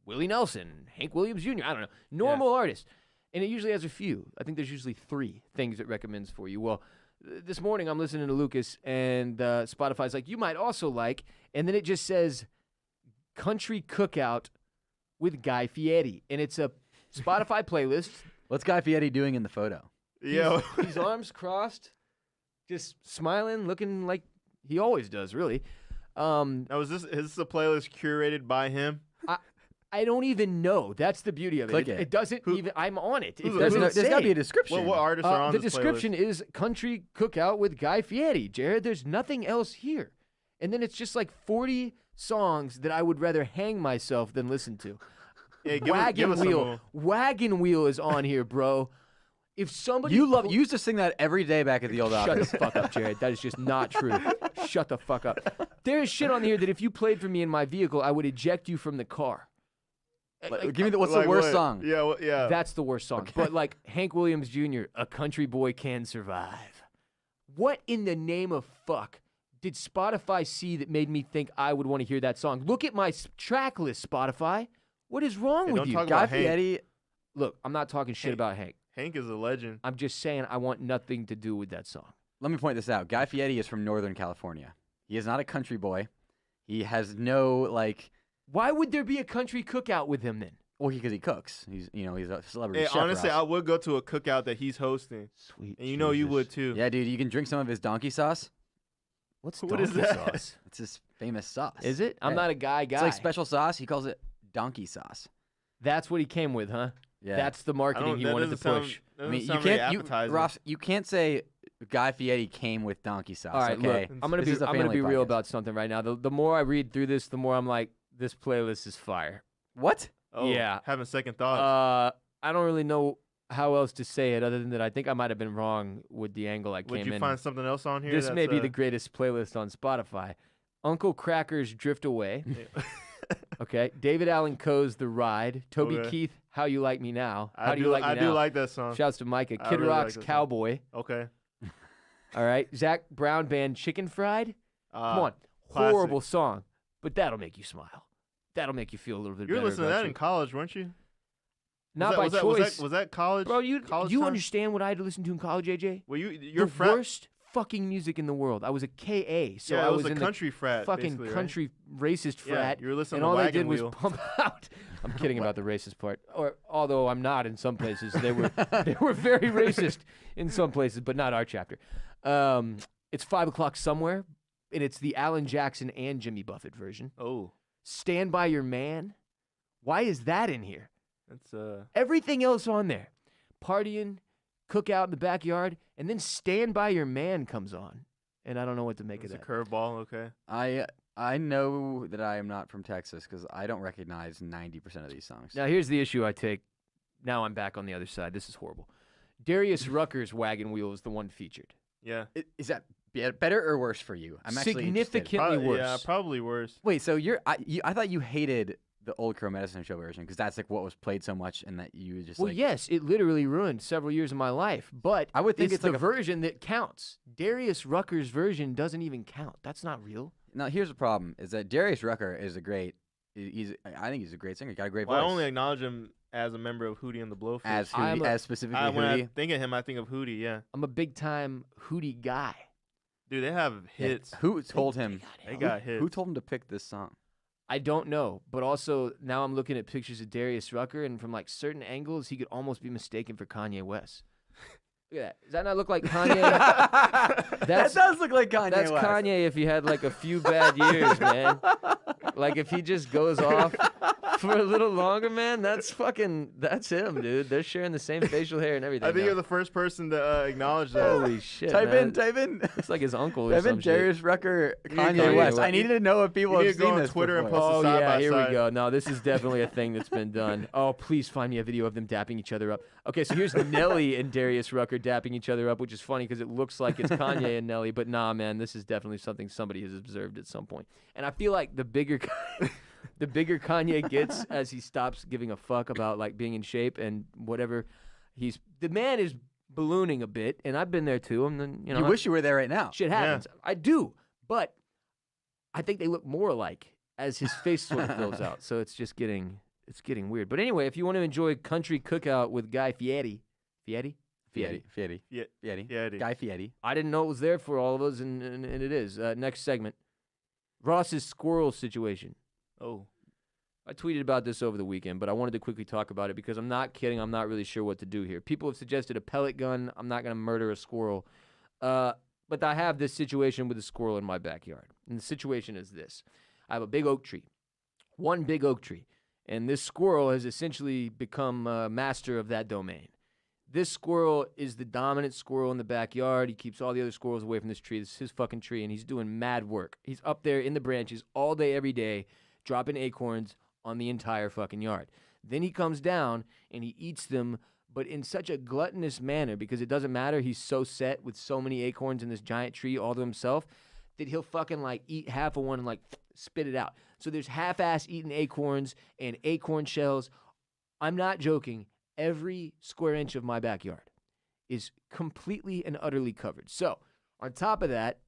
Speaker 1: Willie Nelson, Hank Williams Jr., I don't know, normal artists. And it usually has a few. I think there's usually 3 things it recommends for you. Well, this morning I'm listening to Lucas, and Spotify's like, you might also like, and then it just says Country Cookout with Guy Fieri. And it's a Spotify playlist.
Speaker 2: What's Guy Fieri doing in the photo?
Speaker 3: Yeah.
Speaker 1: He's arms crossed, just smiling, looking like he always does, really.
Speaker 3: Now, is this a playlist curated by him?
Speaker 1: I don't even know. That's the beauty of it.
Speaker 2: Click it.
Speaker 1: It doesn't even. I'm on it. It
Speaker 2: There's
Speaker 1: doesn't
Speaker 2: got to be a
Speaker 1: say.
Speaker 2: description.
Speaker 3: What artists are on
Speaker 1: The
Speaker 3: this
Speaker 1: description
Speaker 3: playlist?
Speaker 1: is Country Cookout with Guy Fieri. Jared, there's nothing else here. And then it's just like 40 songs that I would rather hang myself than listen to.
Speaker 3: Yeah, give us some more.
Speaker 1: Wagon Wheel is on here, bro. If somebody
Speaker 2: You used to sing that every day back at the old
Speaker 1: Shut
Speaker 2: office.
Speaker 1: the fuck up, Jared. That is just not true. Shut the fuck up. There is shit on here that if you played for me in my vehicle, I would eject you from the car.
Speaker 2: Give me what's the
Speaker 3: Like
Speaker 2: worst
Speaker 3: what?
Speaker 2: song?
Speaker 3: Yeah, yeah.
Speaker 1: That's the worst song. But like Hank Williams Jr., A Country Boy Can Survive. What in the name of fuck did Spotify see that made me think I would want to hear that song? Look at my track list, Spotify. What is wrong
Speaker 3: Hey,
Speaker 1: with
Speaker 3: don't
Speaker 1: you?
Speaker 3: talk
Speaker 2: Guy
Speaker 3: about Hank.
Speaker 2: Fieri.
Speaker 1: Look, I'm not talking shit
Speaker 3: Hank.
Speaker 1: about Hank.
Speaker 3: Hank is a legend.
Speaker 1: I'm just saying I want nothing to do with that song.
Speaker 2: Let me point this out. Guy Fieri is from Northern California. He is not a country boy. He has no
Speaker 1: Why would there be a country cookout with him then?
Speaker 2: Well, because he cooks. He's a celebrity
Speaker 3: Hey,
Speaker 2: chef. for
Speaker 3: honestly,
Speaker 2: us.
Speaker 3: I would go to a cookout that he's hosting,
Speaker 1: Sweet.
Speaker 3: and you know you
Speaker 1: Jesus.
Speaker 3: would too.
Speaker 2: Yeah, dude, you can drink some of his donkey sauce.
Speaker 1: What's
Speaker 3: What is
Speaker 1: donkey
Speaker 3: that?
Speaker 1: sauce?
Speaker 2: It's his famous sauce.
Speaker 1: Is it? I'm
Speaker 2: Yeah.
Speaker 1: not a guy.
Speaker 2: It's like special sauce. He calls it donkey sauce.
Speaker 1: That's what he came with, huh?
Speaker 2: Yeah.
Speaker 1: That's the marketing he wanted to push.
Speaker 2: I mean, Ross, you can't say Guy Fieri came with donkey sauce.
Speaker 1: All right,
Speaker 2: okay?
Speaker 1: look, I'm gonna
Speaker 2: This is a
Speaker 1: be
Speaker 2: family
Speaker 1: real
Speaker 2: podcast.
Speaker 1: about something right now. The more I read through this, the more I'm like, this playlist is fire.
Speaker 2: What?
Speaker 3: Oh,
Speaker 1: Yeah.
Speaker 3: having second thoughts.
Speaker 1: I don't really know how else to say it other than that I think I might have been wrong with the angle I
Speaker 3: Would
Speaker 1: came
Speaker 3: you
Speaker 1: in.
Speaker 3: find something else on here?
Speaker 1: This
Speaker 3: that's,
Speaker 1: may be the greatest playlist on Spotify. Uncle Cracker's Drift Away. Okay. David Allen Coe's The Ride. Toby
Speaker 3: Okay.
Speaker 1: Keith, How You Like Me Now. How
Speaker 3: I
Speaker 1: Do You Like Me
Speaker 3: I
Speaker 1: Now?
Speaker 3: do like that song.
Speaker 1: Shouts to Micah.
Speaker 3: I
Speaker 1: Kid
Speaker 3: really like
Speaker 1: Rock's
Speaker 3: that song.
Speaker 1: Cowboy.
Speaker 3: Okay.
Speaker 1: All right. Zach Brown Band Chicken Fried. Come on.
Speaker 3: Classic.
Speaker 1: Horrible song, but that'll make you smile. that'll make you feel a little bit
Speaker 3: You were
Speaker 1: better.
Speaker 3: listening to that in college, weren't you?
Speaker 1: Not by choice.
Speaker 3: Was that college?
Speaker 1: Bro, you
Speaker 3: time?
Speaker 1: understand what I had to listen to in college, AJ?
Speaker 3: Well, your
Speaker 1: the
Speaker 3: frat.
Speaker 1: worst fucking music in the world. I was a KA, so
Speaker 3: Yeah,
Speaker 1: I
Speaker 3: it
Speaker 1: was
Speaker 3: was a
Speaker 1: in
Speaker 3: country
Speaker 1: the
Speaker 3: frat,
Speaker 1: fucking
Speaker 3: basically,
Speaker 1: country racist frat.
Speaker 3: Yeah, you were listening
Speaker 1: and
Speaker 3: to
Speaker 1: all they
Speaker 3: Wagon
Speaker 1: did was
Speaker 3: Wheel.
Speaker 1: pump out. I'm kidding about the racist part. Or although I'm not in some places, they were very racist in some places, but not our chapter. It's 5 o'clock somewhere, and it's the Alan Jackson and Jimmy Buffett version.
Speaker 3: Oh,
Speaker 1: Stand by Your Man. Why is that in here?
Speaker 3: that's
Speaker 1: Everything else on there. Partying, Cookout in the backyard, and then Stand By Your Man comes on. And I don't know what to make
Speaker 3: it's
Speaker 1: of
Speaker 3: a
Speaker 1: that.
Speaker 3: curveball. Okay.
Speaker 2: I know that I am not from Texas because I don't recognize 90% of these songs.
Speaker 1: Now, here's the issue I take. Now I'm back on the other side. This is horrible. Darius Rucker's Wagon Wheel is the one featured.
Speaker 3: Yeah.
Speaker 2: Is that better or worse for you? I'm actually interested.
Speaker 1: Significantly worse.
Speaker 3: Yeah, probably worse.
Speaker 2: Wait, so I thought you hated the old Crow Medicine Show version because that's like what was played so much and that you just
Speaker 1: Well,
Speaker 2: like.
Speaker 1: yes, it literally ruined several years of my life, but
Speaker 2: I would think
Speaker 1: it's
Speaker 2: it's
Speaker 1: the
Speaker 2: like a-
Speaker 1: version that counts. Darius Rucker's version doesn't even count. That's not real.
Speaker 2: Now here's the problem: is that Darius Rucker is a great. I think he's a great singer. He's got a great
Speaker 3: Well, I
Speaker 2: voice.
Speaker 3: only acknowledge him as a member of Hootie and the Blowfish.
Speaker 2: as specifically
Speaker 3: when
Speaker 2: Hootie.
Speaker 3: I think of him, I think of Hootie. Yeah.
Speaker 1: I'm a big-time Hootie guy.
Speaker 3: Dude, they have hits.
Speaker 2: Who told him?
Speaker 3: They got hits.
Speaker 2: Who told him to pick this song?
Speaker 1: I don't know, but also now I'm looking at pictures of Darius Rucker, and from like certain angles, he could almost be mistaken for Kanye West. Look at that. Does that not look like Kanye?
Speaker 2: That does look like Kanye
Speaker 1: That's
Speaker 2: West.
Speaker 1: Kanye if he had like a few bad years, man. Like if he just goes off for a little longer, man, that's him, dude. They're sharing the same facial hair and everything.
Speaker 3: I think
Speaker 1: now.
Speaker 3: you're the first person to acknowledge that.
Speaker 1: Holy shit,
Speaker 2: Type
Speaker 1: man.
Speaker 2: in.
Speaker 1: It's like his uncle or
Speaker 2: Type in
Speaker 1: some shit.
Speaker 2: Darius Rucker,
Speaker 3: need to
Speaker 2: Kanye
Speaker 3: go-
Speaker 2: West.
Speaker 1: yeah,
Speaker 2: I needed to know if people
Speaker 3: you need
Speaker 2: have
Speaker 3: to go
Speaker 2: seen
Speaker 3: on
Speaker 2: this
Speaker 3: Twitter and
Speaker 2: before.
Speaker 3: post
Speaker 1: Oh
Speaker 3: side
Speaker 1: yeah,
Speaker 3: by
Speaker 1: here
Speaker 3: side.
Speaker 1: we go. No, this is definitely a thing that's been done. Oh, please find me a video of them dapping each other up. Okay, so here's Nelly and Darius Rucker dapping each other up, which is funny because it looks like it's Kanye and Nelly, but nah, man, this is definitely something somebody has observed at some point. And I feel like the bigger Kanye gets as he stops giving a fuck about like being in shape and whatever, the man is ballooning a bit, and I've been there too. And then
Speaker 2: You wish you were there right now.
Speaker 1: shit happens. I do, but I think they look more alike as his face sort of fills out. So it's getting weird. But anyway, if you want to enjoy country cookout with Guy Fieri,
Speaker 2: Fieri.
Speaker 3: Yeah.
Speaker 2: Fieri.
Speaker 3: Yeah, dude.
Speaker 2: Guy Fieri.
Speaker 1: I didn't know it was there for all of us, and it is. Next segment, Ross's squirrel situation.
Speaker 3: Oh.
Speaker 1: I tweeted about this over the weekend, but I wanted to quickly talk about it because I'm not kidding. I'm not really sure what to do here. People have suggested a pellet gun. I'm not going to murder a squirrel. But I have this situation with a squirrel in my backyard. And the situation is this. I have a big oak tree. One big oak tree. And this squirrel has essentially become master of that domain. This squirrel is the dominant squirrel in the backyard. He keeps all the other squirrels away from this tree. This is his fucking tree, and he's doing mad work. He's up there in the branches all day, every day, dropping acorns on the entire fucking yard. Then he comes down, and he eats them, but in such a gluttonous manner, because it doesn't matter, he's so set with so many acorns in this giant tree all to himself, that he'll fucking, like, eat half of one and, like, spit it out. So there's half-ass eaten acorns and acorn shells. I'm not joking. Every square inch of my backyard is completely and utterly covered. So, on top of that,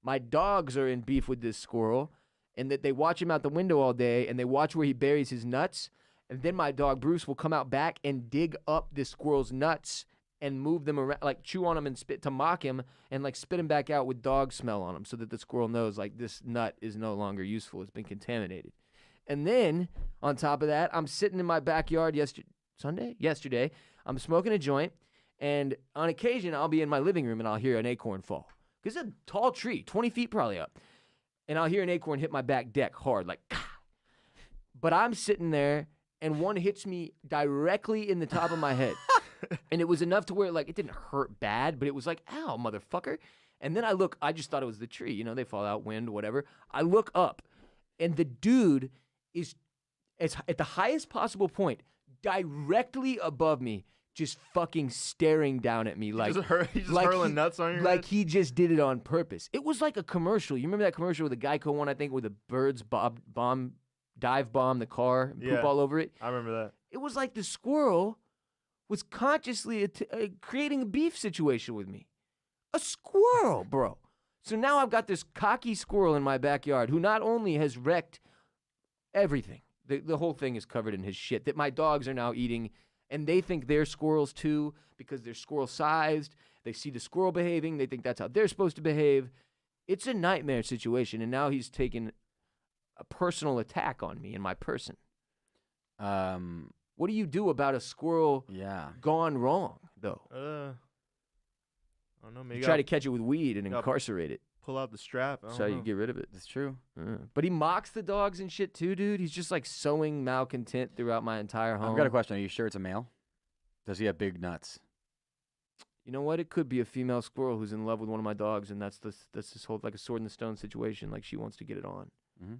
Speaker 1: my dogs are in beef with this squirrel, and that they watch him out the window all day, and they watch where he buries his nuts, and then my dog Bruce will come out back and dig up this squirrel's nuts and move them around, like chew on them and spit to mock him, and like spit him back out with dog smell on him, so that the squirrel knows like this nut is no longer useful. It's been contaminated. And then, on top of that, I'm sitting in my backyard yesterday, I'm smoking a joint, and on occasion, I'll be in my living room and I'll hear an acorn fall. Because it's a tall tree, 20 feet probably up. And I'll hear an acorn hit my back deck hard, like, Kah! But I'm sitting there, and one hits me directly in the top of my head. And it was enough to where, like, it didn't hurt bad, but it was like, ow, motherfucker. And then I just thought it was the tree. You know, they fall out, wind, whatever. I look up, and the dude is at the highest possible point, directly above me, just fucking staring down at me like
Speaker 3: He's just hurling nuts on your
Speaker 1: like
Speaker 3: head?
Speaker 1: he just did it on purpose. It was like a commercial. You remember that commercial with the Geico one, I think, where the birds dive bomb the car and poop all over it?
Speaker 3: I remember that.
Speaker 1: It was like the squirrel was consciously creating a beef situation with me. A squirrel, bro. So now I've got this cocky squirrel in my backyard who not only has wrecked everything, The whole thing is covered in his shit that my dogs are now eating, and they think they're squirrels too because they're squirrel-sized. They see the squirrel behaving. They think that's how they're supposed to behave. It's a nightmare situation, and now he's taken a personal attack on me and my person. What do you do about a squirrel gone wrong, though?
Speaker 3: I don't know. Maybe
Speaker 1: You try to catch it with weed and incarcerate it.
Speaker 3: pull out the strap.
Speaker 1: That's how you get rid of it.
Speaker 2: That's true.
Speaker 1: But he mocks the dogs and shit too, dude. He's just like sowing malcontent throughout my entire home.
Speaker 2: I've got a question. Are you sure it's a male? Does he have big nuts?
Speaker 1: You know what? It could be a female squirrel who's in love with one of my dogs, and that's this whole like a sword in the stone situation. Like she wants to get it on.
Speaker 2: Mm-hmm.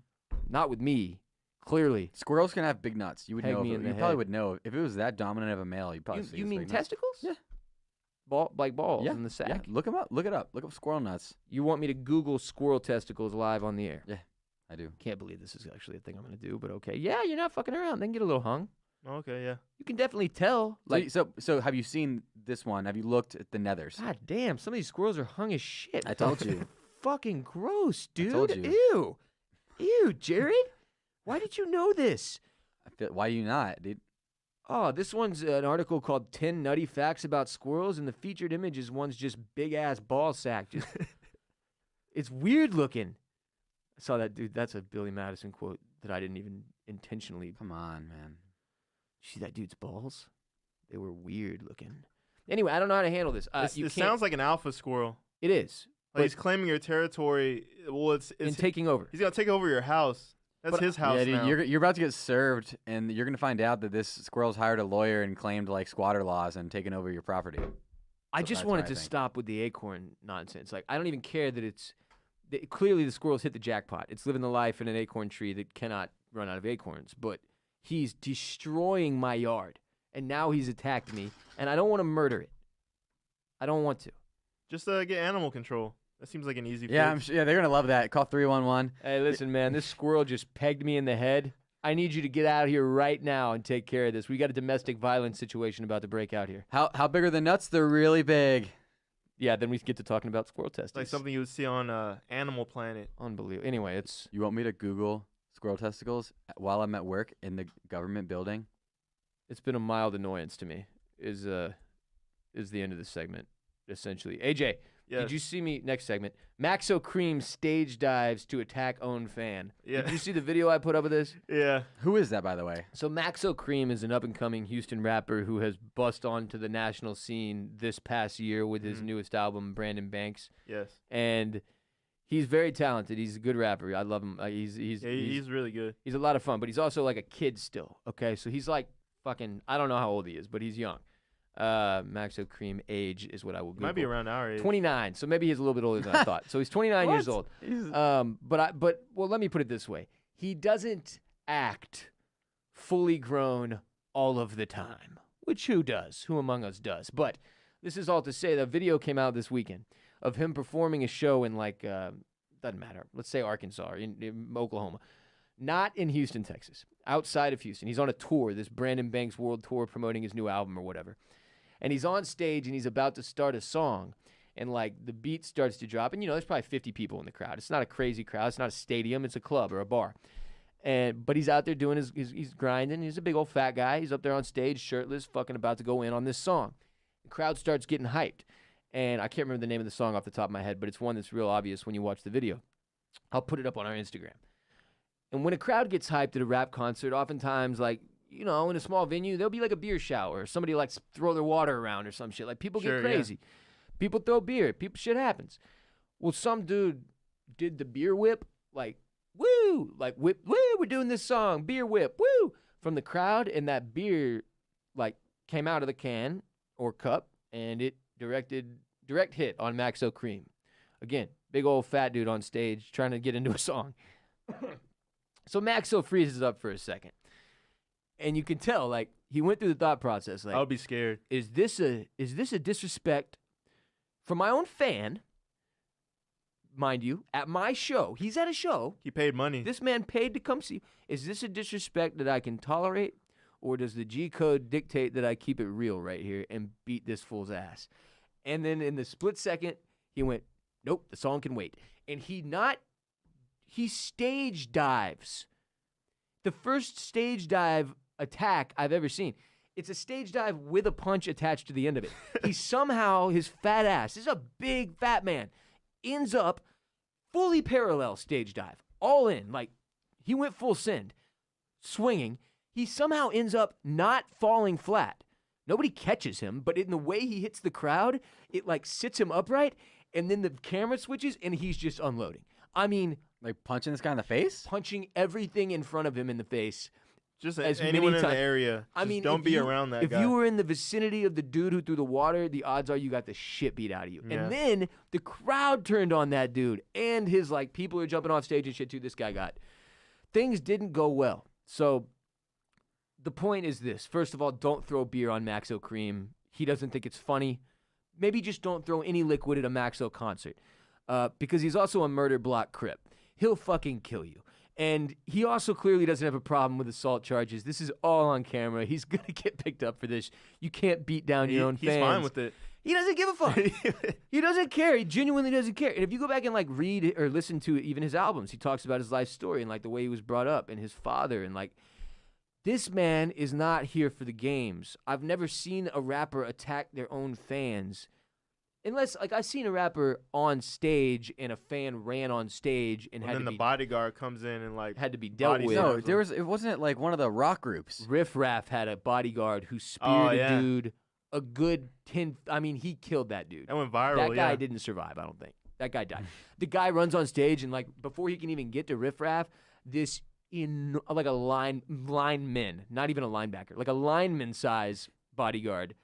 Speaker 1: Not with me. Clearly.
Speaker 2: Squirrels can have big nuts. You would
Speaker 1: Peg
Speaker 2: know.
Speaker 1: me in the
Speaker 2: You probably
Speaker 1: head.
Speaker 2: would know if it was that dominant of a male. You probably see
Speaker 1: You
Speaker 2: his
Speaker 1: mean
Speaker 2: big nuts.
Speaker 1: testicles?
Speaker 2: Yeah.
Speaker 1: Like balls
Speaker 2: Yeah.
Speaker 1: in the sack.
Speaker 2: Yeah. Look them up. Look it up. Look up squirrel nuts.
Speaker 1: You want me to Google squirrel testicles live on the air?
Speaker 2: Yeah, I do.
Speaker 1: Can't believe this is actually a thing I'm going to do, but okay. Yeah, you're not fucking around. Then get a little hung.
Speaker 3: Okay, yeah.
Speaker 1: You can definitely tell. Like,
Speaker 2: So have you seen this one? Have you looked at the nethers?
Speaker 1: God damn, some of these squirrels are hung as shit.
Speaker 2: I told you.
Speaker 1: Fucking gross, dude.
Speaker 2: told you.
Speaker 1: Ew, Jared. Why did you know this?
Speaker 2: Why do you not, dude?
Speaker 1: Oh, this one's an article called 10 Nutty Facts About Squirrels, and the featured image is one's just big-ass ball sack. Just, it's weird looking. I saw that, dude. That's a Billy Madison quote that I didn't even intentionally.
Speaker 2: Come on, man.
Speaker 1: See that dude's balls? They were weird looking. Anyway, I don't know how to handle this.
Speaker 3: It sounds like an alpha squirrel.
Speaker 1: It is.
Speaker 3: Like he's claiming your territory. Well, it's
Speaker 1: taking over.
Speaker 3: He's gonna take over your house. That's his house
Speaker 2: Yeah, dude,
Speaker 3: now.
Speaker 2: you're about to get served, and you're gonna find out that this squirrel's hired a lawyer and claimed like squatter laws and taken over your property.
Speaker 1: I
Speaker 2: So
Speaker 1: just
Speaker 2: that's
Speaker 1: wanted
Speaker 2: what I
Speaker 1: to
Speaker 2: think.
Speaker 1: stop with the acorn nonsense. Like, I don't even care that it's clearly the squirrel's hit the jackpot. It's living the life in an acorn tree that cannot run out of acorns. But he's destroying my yard, and now he's attacked me, and I don't want to murder it. I don't want to.
Speaker 3: Just get animal control. That seems like an easy
Speaker 2: Yeah,
Speaker 3: fix.
Speaker 2: they're gonna love that. Call 311.
Speaker 1: Hey, listen, man, this squirrel just pegged me in the head. I need you to get out of here right now and take care of this. We got a domestic violence situation about to break out here.
Speaker 2: How big are the nuts? They're really big.
Speaker 1: Yeah, then we get to talking about squirrel testes.
Speaker 3: Like something you would see on Animal Planet.
Speaker 1: Unbelievable. Anyway, it's
Speaker 2: You want me to Google squirrel testicles while I'm at work in the government building?
Speaker 1: it's been a mild annoyance to me. Is the end of this segment essentially? AJ,
Speaker 3: Yeah.
Speaker 1: did you see me next segment? Maxo Kream stage dives to attack own fan.
Speaker 3: Yeah.
Speaker 1: Did you see the video I put up of this?
Speaker 3: Yeah.
Speaker 2: Who is that, by the way?
Speaker 1: So Maxo Kream is an up-and-coming Houston rapper who has bust onto the national scene this past year with his newest album, Brandon Banks.
Speaker 3: Yes.
Speaker 1: And he's very talented. He's a good rapper. I love him.
Speaker 3: He's really good.
Speaker 1: He's a lot of fun, but he's also like a kid still. Okay, so he's like fucking. I don't know how old he is, but he's young. Maxo Kream age is what I will Google.
Speaker 3: Might be around our age.
Speaker 1: 29. So maybe he's a little bit older than I thought. So he's 29 years old. But let me put it this way: he doesn't act fully grown all of the time. Which who does? Who among us does? But this is all to say the video came out this weekend of him performing a show in like doesn't matter. Let's say Arkansas or in Oklahoma. Not in Houston, Texas. Outside of Houston. He's on a tour, this Brandon Banks World Tour promoting his new album or whatever. And he's on stage and he's about to start a song. And like the beat starts to drop. And you know, there's probably 50 people in the crowd. It's not a crazy crowd. It's not a stadium. It's a club or a bar. But he's out there doing he's grinding. He's a big old fat guy. He's up there on stage, shirtless, fucking about to go in on this song. The crowd starts getting hyped. And I can't remember the name of the song off the top of my head, but it's one that's real obvious when you watch the video. I'll put it up on our Instagram. And when a crowd gets hyped at a rap concert, oftentimes, like, you know, in a small venue, there'll be like a beer shower or somebody likes to throw their water around or some shit. Like, people
Speaker 3: Sure,
Speaker 1: get crazy. Yeah. People throw beer. Shit happens. Well, some dude did the beer whip, like, woo, like, whip, woo, we're doing this song, beer whip, woo, from the crowd, and that beer, like, came out of the can or cup, and it direct hit on Maxo Kream. Again, big old fat dude on stage trying to get into a song. So Maxo freezes up for a second. And you can tell, like, he went through the thought process. Like,
Speaker 3: I would be scared.
Speaker 1: Is this a disrespect for my own fan, mind you, at my show? He's at a show.
Speaker 3: He paid money.
Speaker 1: This man paid to come see. Is this a disrespect that I can tolerate? Or does the G code dictate that I keep it real right here and beat this fool's ass? And then in the split second, he went, nope, the song can wait. And he stage dives the first stage dive attack I've ever seen. It's a stage dive with a punch attached to the end of it. He somehow, his fat ass, this is a big fat man, ends up fully parallel stage dive, all in. Like, he went full send, swinging. He somehow ends up not falling flat. Nobody catches him, but in the way he hits the crowd, it like sits him upright, and then the camera switches, and he's just unloading. I mean,
Speaker 2: Like punching this guy in the face?
Speaker 1: punching everything in front of him in the face.
Speaker 3: Just
Speaker 1: as
Speaker 3: anyone
Speaker 1: many
Speaker 3: in the
Speaker 1: times-
Speaker 3: area.
Speaker 1: I
Speaker 3: Just
Speaker 1: mean,
Speaker 3: don't
Speaker 1: if
Speaker 3: be
Speaker 1: you-
Speaker 3: around that
Speaker 1: If
Speaker 3: guy.
Speaker 1: you were in the vicinity of the dude who threw the water, the odds are you got the shit beat out of you.
Speaker 3: Yeah.
Speaker 1: And then the crowd turned on that dude, and his like people are jumping off stage and shit too. This guy got. Things didn't go well. So the point is this: first of all, don't throw beer on Maxo Kream. He doesn't think it's funny. Maybe just don't throw any liquid at a Maxo concert, because he's also a murder block crip. He'll fucking kill you. And he also clearly doesn't have a problem with assault charges. This is all on camera. He's going to get picked up for this. You can't beat down your own
Speaker 3: He's
Speaker 1: fans.
Speaker 3: fine with it.
Speaker 1: He doesn't give a fuck. He doesn't care. He genuinely doesn't care. And if you go back and like read or listen to even his albums, he talks about his life story and like the way he was brought up and his father. And like, this man is not here for the games. I've never seen a rapper attack their own fans. Unless, like, I've seen a rapper on stage and a fan ran on stage and
Speaker 3: And then the bodyguard comes in and like
Speaker 1: had to be dealt
Speaker 3: body
Speaker 1: with.
Speaker 2: No,
Speaker 3: slams
Speaker 2: there
Speaker 3: him.
Speaker 2: was. It wasn't like one of the rock groups.
Speaker 1: Riff Raff had a bodyguard who speared
Speaker 3: Oh,
Speaker 1: a
Speaker 3: yeah.
Speaker 1: dude a good 10. I mean, he killed that dude.
Speaker 3: That went viral.
Speaker 1: That guy
Speaker 3: yeah.
Speaker 1: didn't survive, I don't think. That guy died. The guy runs on stage and like before he can even get to Riff Raff, this like a lineman, not even a linebacker, like a lineman size bodyguard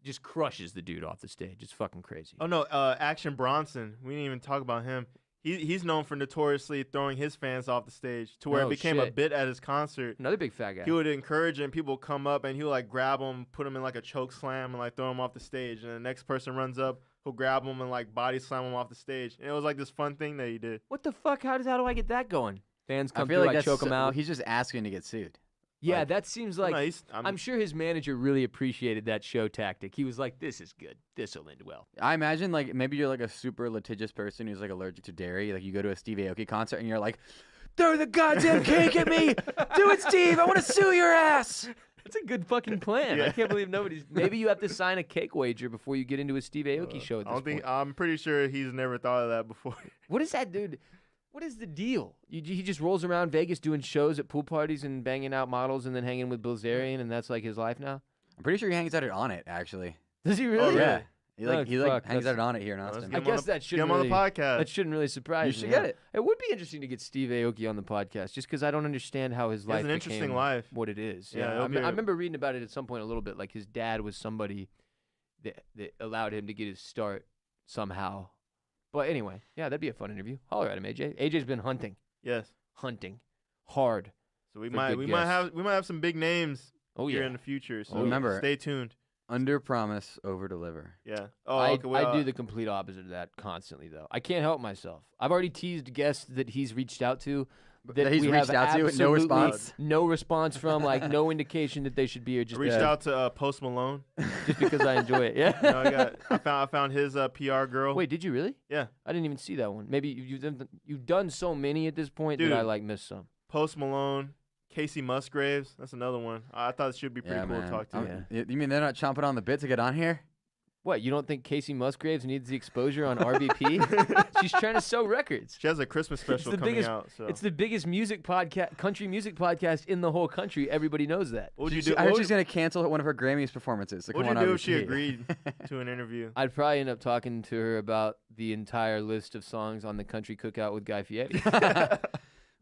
Speaker 1: just crushes the dude off the stage. It's fucking crazy.
Speaker 3: Oh no, Action Bronson. We didn't even talk about him. He's known for notoriously throwing his fans off the stage to where
Speaker 1: Oh,
Speaker 3: it became a
Speaker 1: shit.
Speaker 3: bit at his concert.
Speaker 1: Another big fat guy.
Speaker 3: He would encourage and people would come up and he would like grab him, put him in like a choke slam and like throw him off the stage. And the next person runs up, he'll grab him and like body slam him off the stage. And it was like this fun thing that he did.
Speaker 1: What the fuck? How do I get that going? Fans
Speaker 2: I
Speaker 1: come
Speaker 2: feel
Speaker 1: through,
Speaker 2: like
Speaker 1: I
Speaker 2: that's
Speaker 1: choke him out.
Speaker 2: He's just asking to get sued.
Speaker 1: Yeah,
Speaker 2: like-
Speaker 1: that seems like.
Speaker 3: No,
Speaker 1: I'm sure his manager really appreciated that show tactic. He was like, "This is good. This will end well."
Speaker 2: I imagine like maybe you're like a super litigious person who's like allergic to dairy. Like you go to a Steve Aoki concert and you're like, throw the goddamn cake at me. Do it, Steve. I want to sue your ass.
Speaker 1: That's a good fucking plan. I
Speaker 3: Yeah.
Speaker 1: can't believe nobody's. Maybe you have to sign a cake wager before you get into a Steve Aoki show at
Speaker 3: I
Speaker 1: this
Speaker 3: don't think
Speaker 1: point.
Speaker 3: I'm pretty sure he's never thought of that before.
Speaker 1: What is that, dude? What is the deal? He just rolls around Vegas doing shows at pool parties and banging out models and then hanging with Bilzerian, and that's like his life now?
Speaker 2: I'm pretty sure he hangs out at On It actually.
Speaker 1: Does he
Speaker 3: Oh,
Speaker 1: really?
Speaker 3: really?
Speaker 2: Yeah. He
Speaker 1: Oh,
Speaker 2: like he like
Speaker 1: fuck,
Speaker 2: hangs
Speaker 1: that's-
Speaker 2: out at On It here in
Speaker 3: Let's
Speaker 2: Austin.
Speaker 3: get
Speaker 1: I
Speaker 3: him on
Speaker 1: guess
Speaker 3: the-
Speaker 1: that
Speaker 3: get
Speaker 1: shouldn't
Speaker 3: him on the
Speaker 1: really-
Speaker 3: podcast.
Speaker 1: That shouldn't really surprise
Speaker 2: You
Speaker 1: me.
Speaker 2: should get
Speaker 1: huh?
Speaker 2: it.
Speaker 1: It would be interesting to get Steve Aoki on the podcast, just because I don't understand how his
Speaker 3: He
Speaker 1: life
Speaker 3: has an interesting
Speaker 1: became
Speaker 3: life.
Speaker 1: what it is.
Speaker 3: Yeah,
Speaker 1: Yeah,
Speaker 3: it'll be
Speaker 1: I
Speaker 3: a-
Speaker 1: remember reading about it at some point a little bit. Like his dad was somebody that allowed him to get his start somehow. But anyway, yeah, that'd be a fun interview. Holler at him, AJ. AJ's been hunting
Speaker 3: Yes.
Speaker 1: hard.
Speaker 3: So we
Speaker 1: For
Speaker 3: might
Speaker 1: good
Speaker 3: we
Speaker 1: guests.
Speaker 3: might have some big names
Speaker 1: Oh
Speaker 3: here
Speaker 1: yeah.
Speaker 3: in the future. So
Speaker 2: Well, remember-
Speaker 3: stay tuned.
Speaker 2: Under promise, over deliver.
Speaker 3: Yeah. Oh,
Speaker 1: I
Speaker 3: okay. Well,
Speaker 1: do the complete opposite of that constantly, though. I can't help myself. I've already teased guests that he's reached out to. That
Speaker 2: he's
Speaker 1: we
Speaker 2: reached
Speaker 1: have
Speaker 2: out to, no
Speaker 1: absolutely
Speaker 2: response.
Speaker 1: No response from, like no indication that they should be here.
Speaker 3: I
Speaker 1: Just
Speaker 3: reached
Speaker 1: because,
Speaker 3: out to Post Malone.
Speaker 1: just because I enjoy it. Yeah.
Speaker 3: I found his PR girl.
Speaker 1: Wait, did you really?
Speaker 3: Yeah.
Speaker 1: I didn't even see that one. Maybe you've done so many at this point
Speaker 3: Dude.
Speaker 1: that I like missed some.
Speaker 3: Post Malone, Casey Musgraves. That's another one. I thought it should be pretty
Speaker 2: Yeah,
Speaker 3: cool
Speaker 2: man.
Speaker 3: to talk to.
Speaker 2: You mean they're not chomping on the bit to get on here?
Speaker 1: What, you don't think Casey Musgraves needs the exposure on RBP? She's trying to sell records.
Speaker 3: She has a Christmas special
Speaker 1: the
Speaker 3: coming
Speaker 1: biggest-
Speaker 3: out. So
Speaker 1: It's the biggest music podcast, country music podcast in the whole country. Everybody knows that.
Speaker 3: what would you
Speaker 2: She-
Speaker 3: do?
Speaker 2: I heard
Speaker 3: What
Speaker 2: she's gonna cancel one of her Grammys performances. To
Speaker 3: would
Speaker 2: come
Speaker 3: you
Speaker 2: on
Speaker 3: do if she
Speaker 2: RBP.
Speaker 3: agreed to an interview?
Speaker 1: I'd probably end up talking to her about the entire list of songs on the Country Cookout with Guy Fieri. That's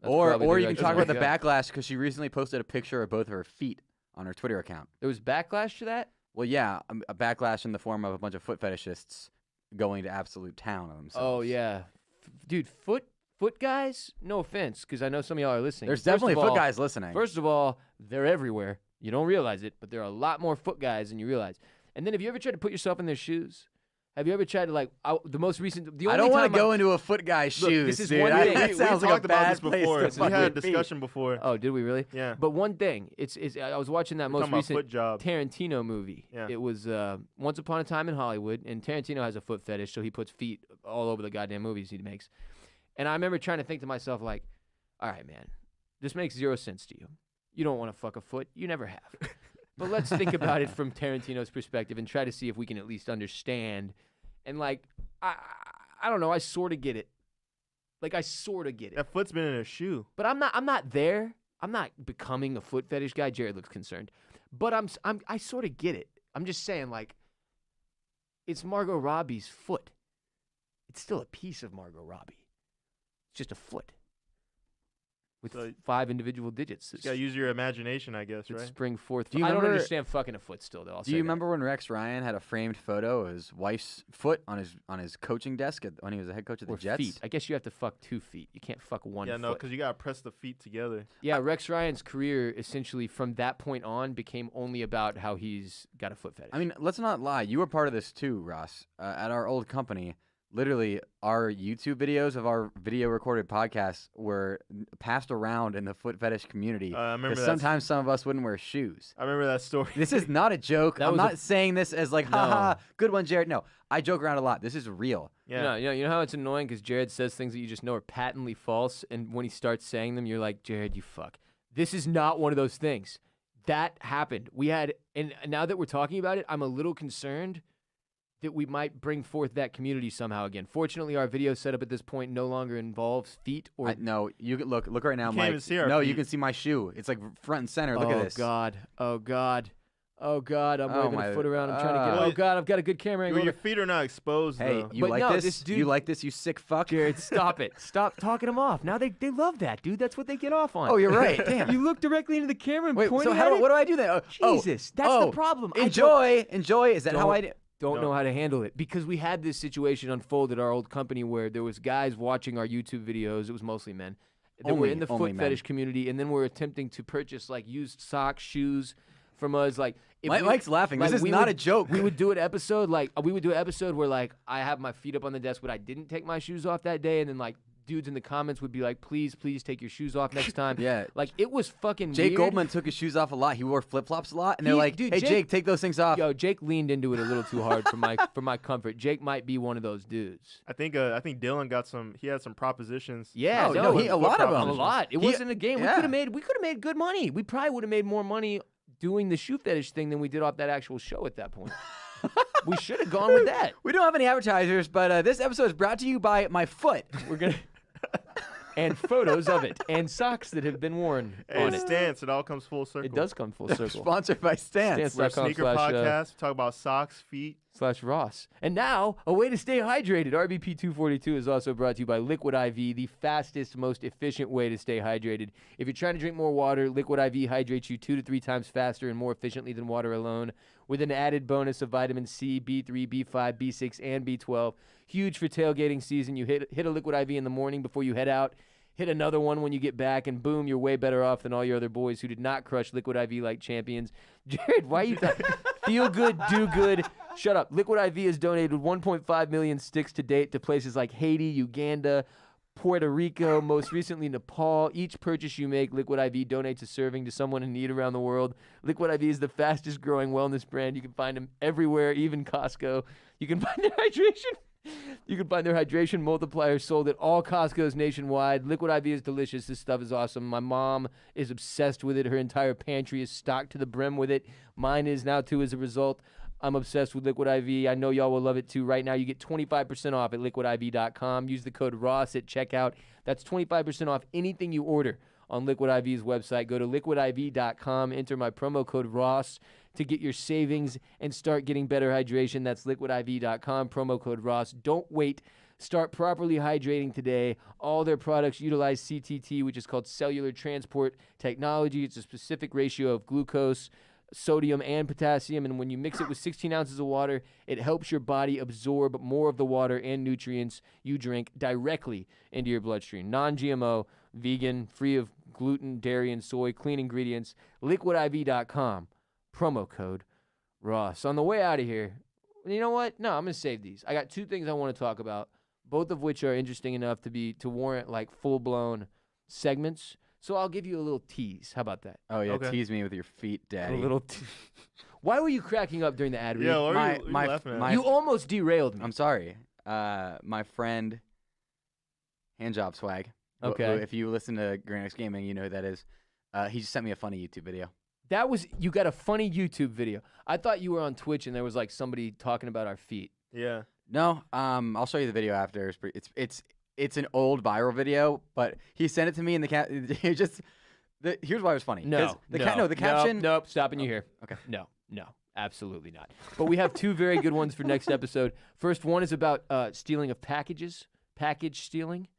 Speaker 2: Or
Speaker 1: probably the
Speaker 2: you can
Speaker 1: direction
Speaker 2: talk about
Speaker 1: I'd
Speaker 2: the
Speaker 1: go.
Speaker 2: backlash because she recently posted a picture of both of her feet on her Twitter account.
Speaker 1: There was backlash to that?
Speaker 2: Well, yeah, a backlash in the form of a bunch of foot fetishists going to absolute town on themselves.
Speaker 1: Oh, yeah. Dude, foot guys? No offense, because I know some of y'all are listening.
Speaker 2: There's
Speaker 1: First
Speaker 2: definitely
Speaker 1: of
Speaker 2: foot
Speaker 1: all-
Speaker 2: guys listening.
Speaker 1: First of all, they're everywhere. You don't realize it, but there are a lot more foot guys than you realize. And then have you ever tried to put yourself in their shoes? Have you ever tried to, like, the most recent... The
Speaker 2: I
Speaker 1: only
Speaker 2: don't want
Speaker 1: time
Speaker 2: to go into a foot guy's shoes,
Speaker 1: this is
Speaker 2: dude.
Speaker 1: one thing.
Speaker 2: That
Speaker 3: we
Speaker 2: sounds like
Speaker 3: talked
Speaker 2: a
Speaker 3: about
Speaker 2: bad
Speaker 3: this
Speaker 2: place
Speaker 3: before.
Speaker 2: to
Speaker 3: We
Speaker 2: fucking
Speaker 3: had a
Speaker 2: be.
Speaker 3: discussion before.
Speaker 1: Oh, did we really?
Speaker 3: Yeah.
Speaker 1: But one thing, I was watching that
Speaker 3: We're
Speaker 1: most
Speaker 3: talking about
Speaker 1: recent
Speaker 3: foot job.
Speaker 1: Tarantino movie.
Speaker 3: Yeah.
Speaker 1: It was Once Upon a Time in Hollywood, and Tarantino has a foot fetish, so he puts feet all over the goddamn movies he makes. And I remember trying to think to myself, like, all right, man, this makes zero sense to you. you don't want to fuck a foot. You never have. But let's think about it from Tarantino's perspective and try to see if we can at least understand. And, like, I don't know. I sort of get it. Like, I sort of get it.
Speaker 3: That foot's been in a shoe.
Speaker 1: But I'm not there. I'm not becoming a foot fetish guy. Jared looks concerned. But I sort of get it. I'm just saying, like, it's Margot Robbie's foot. It's still a piece of Margot Robbie. It's just a foot with 5 individual digits.
Speaker 3: You gotta use your imagination, I guess, right?
Speaker 1: Spring forth.
Speaker 2: Do you
Speaker 1: I don't
Speaker 2: remember-
Speaker 1: understand fucking a foot still, though.
Speaker 2: Do you remember when Rex Ryan had a framed photo of his wife's foot on his coaching desk when he was the head coach of the
Speaker 1: Or
Speaker 2: Jets?
Speaker 1: feet. I guess you have to fuck 2 feet. You can't fuck one
Speaker 3: Yeah,
Speaker 1: foot.
Speaker 3: no, because you gotta press the feet together.
Speaker 1: Yeah, Rex Ryan's career essentially from that point on became only about how he's got a foot fetish.
Speaker 2: I mean, let's not lie. You were part of this too, Ross. At our old company, literally, our YouTube videos of our video recorded podcasts were passed around in the foot fetish community.
Speaker 3: I remember
Speaker 2: Because
Speaker 3: that.
Speaker 2: sometimes some of us wouldn't wear shoes.
Speaker 3: I remember that story.
Speaker 2: This is not a joke.
Speaker 1: That
Speaker 2: I'm
Speaker 1: was
Speaker 2: not saying this as like, haha, good one, Jared. No, I joke around a lot. This is real.
Speaker 3: Yeah.
Speaker 1: You know how it's annoying because Jared says things that you just know are patently false, and when he starts saying them, you're like, Jared, you fuck. This is not one of those things. That happened. We had, and now that we're talking about it, I'm a little concerned that we might bring forth that community somehow again. Fortunately, our video setup at this point no longer involves feet or.
Speaker 2: No, you can look right now,
Speaker 3: You can't
Speaker 2: Mike.
Speaker 3: even see our
Speaker 2: no, you
Speaker 3: feet.
Speaker 2: can see my shoe. It's like front and center. Look at this.
Speaker 1: Oh God. I'm waving
Speaker 2: my-
Speaker 1: a foot around. I'm trying to get. Oh God, I've got a good camera angle.
Speaker 3: Your feet are not exposed,
Speaker 2: Hey,
Speaker 3: though.
Speaker 2: you
Speaker 1: But
Speaker 2: like
Speaker 1: no,
Speaker 2: this?
Speaker 1: this dude-
Speaker 2: You like this? You sick fuck.
Speaker 1: Jared, stop it. Stop talking them off. Now they love that, dude. That's what they get off on.
Speaker 2: Oh, you're right. Damn.
Speaker 1: You look directly into the camera and
Speaker 2: Wait,
Speaker 1: point
Speaker 2: so
Speaker 1: at it?
Speaker 2: what do I do then?
Speaker 1: Jesus, that's the problem.
Speaker 2: Enjoy. Is that how
Speaker 1: Don't-
Speaker 2: I do?
Speaker 1: Don't
Speaker 3: No.
Speaker 1: know how to handle it because we had this situation unfold at our old company where there was guys watching our YouTube videos. It was mostly men that were in the
Speaker 2: Only
Speaker 1: foot
Speaker 2: men.
Speaker 1: fetish community, and then we're attempting to purchase like used socks, shoes from us. Like, if
Speaker 2: Mike's laughing.
Speaker 1: like,
Speaker 2: This is
Speaker 1: we
Speaker 2: not
Speaker 1: would-
Speaker 2: a joke.
Speaker 1: We would do an episode where like I have my feet up on the desk, but I didn't take my shoes off that day, and then like dudes in the comments would be like, please take your shoes off next time.
Speaker 2: Yeah.
Speaker 1: Like it was fucking
Speaker 2: Jake
Speaker 1: weird.
Speaker 2: Goldman took his shoes off a lot. He wore flip flops a lot, and they're like,
Speaker 1: dude,
Speaker 2: "Hey,
Speaker 1: Jake-
Speaker 2: Jake, take those things off."
Speaker 1: Yo, Jake leaned into it a little too hard for my comfort. Jake might be one of those dudes.
Speaker 3: I think Dylan got some. He had some propositions.
Speaker 1: Yeah,
Speaker 2: Oh,
Speaker 1: no,
Speaker 2: no, a lot of them.
Speaker 1: A lot. It
Speaker 2: He-
Speaker 1: wasn't a game.
Speaker 2: yeah.
Speaker 1: We could have made good money. We probably would have made more money doing the shoe fetish thing than we did off that actual show at that point. We should have gone with that.
Speaker 2: We don't have any advertisers, but this episode is brought to you by my foot.
Speaker 1: We're gonna and photos of it and socks that have been worn
Speaker 3: Hey,
Speaker 1: on it.
Speaker 3: Stance. It all comes full circle.
Speaker 1: It does come full circle.
Speaker 2: Sponsored by Stance.
Speaker 1: Stance.
Speaker 3: We're a
Speaker 1: .com
Speaker 3: sneaker
Speaker 1: /
Speaker 3: podcast. We talk about socks, feet.
Speaker 1: /Ross. And now, a way to stay hydrated. RBP 242 is also brought to you by Liquid IV, the fastest, most efficient way to stay hydrated. If you're trying to drink more water, Liquid IV hydrates you 2 to 3 times faster and more efficiently than water alone, with an added bonus of vitamin C, B3, B5, B6, and B12. Huge for tailgating season. You hit a Liquid IV in the morning before you head out. Hit another one when you get back, and boom, you're way better off than all your other boys who did not crush Liquid IV like champions. Jared, why you feel good, do good? Shut up. Liquid IV has donated 1.5 million sticks to date to places like Haiti, Uganda, Puerto Rico, most recently Nepal. Each purchase you make, Liquid IV donates a serving to someone in need around the world. Liquid IV is the fastest growing wellness brand. You can find them everywhere, even Costco. You can find their hydration multiplier sold at all Costco's nationwide. Liquid IV is delicious. This stuff is awesome. My mom is obsessed with it. Her entire pantry is stocked to the brim with it. Mine is now too as a result. I'm obsessed with Liquid IV. I know y'all will love it too. Right now, you get 25% off at liquidiv.com. Use the code ROSS at checkout. That's 25% off anything you order on Liquid IV's website. Go to liquidiv.com. Enter my promo code ROSS to get your savings and start getting better hydration. That's liquidiv.com, promo code ROSS. Don't wait. Start properly hydrating today. All their products utilize CTT, which is called cellular transport technology. It's a specific ratio of glucose, sodium, and potassium, and when you mix it with 16 ounces of water, it helps your body absorb more of the water and nutrients you drink directly into your bloodstream. Non-GMO, vegan, free of gluten, dairy, and soy, clean ingredients. liquidiv.com, promo code Ross. On the way out of here, you know what? No, I'm going to save these. I got 2 things I want to talk about, both of which are interesting enough to warrant like full-blown segments. So I'll give you a little tease. How about that?
Speaker 2: Oh yeah,
Speaker 3: Okay.
Speaker 2: tease me with your feet, daddy.
Speaker 1: A little. Why were you cracking up during the ad read?
Speaker 3: Yeah, what are you
Speaker 2: My-
Speaker 3: laughing at?
Speaker 2: my-
Speaker 1: You almost derailed me.
Speaker 2: I'm sorry. My friend, Handjob Swag.
Speaker 1: Okay.
Speaker 2: Who, if you listen to Grand X Gaming, you know who that is. He just sent me a funny YouTube video.
Speaker 1: You got a funny YouTube video. I thought you were on Twitch and there was like somebody talking about our feet.
Speaker 3: Yeah.
Speaker 2: No, I'll show you the video after. It's an old viral video, but he sent it to me in the here's why it was funny. The caption.
Speaker 1: Nope, stopping you here.
Speaker 2: Okay.
Speaker 1: No, absolutely not. But we have two very good ones for next episode. First one is about stealing of packages, package stealing,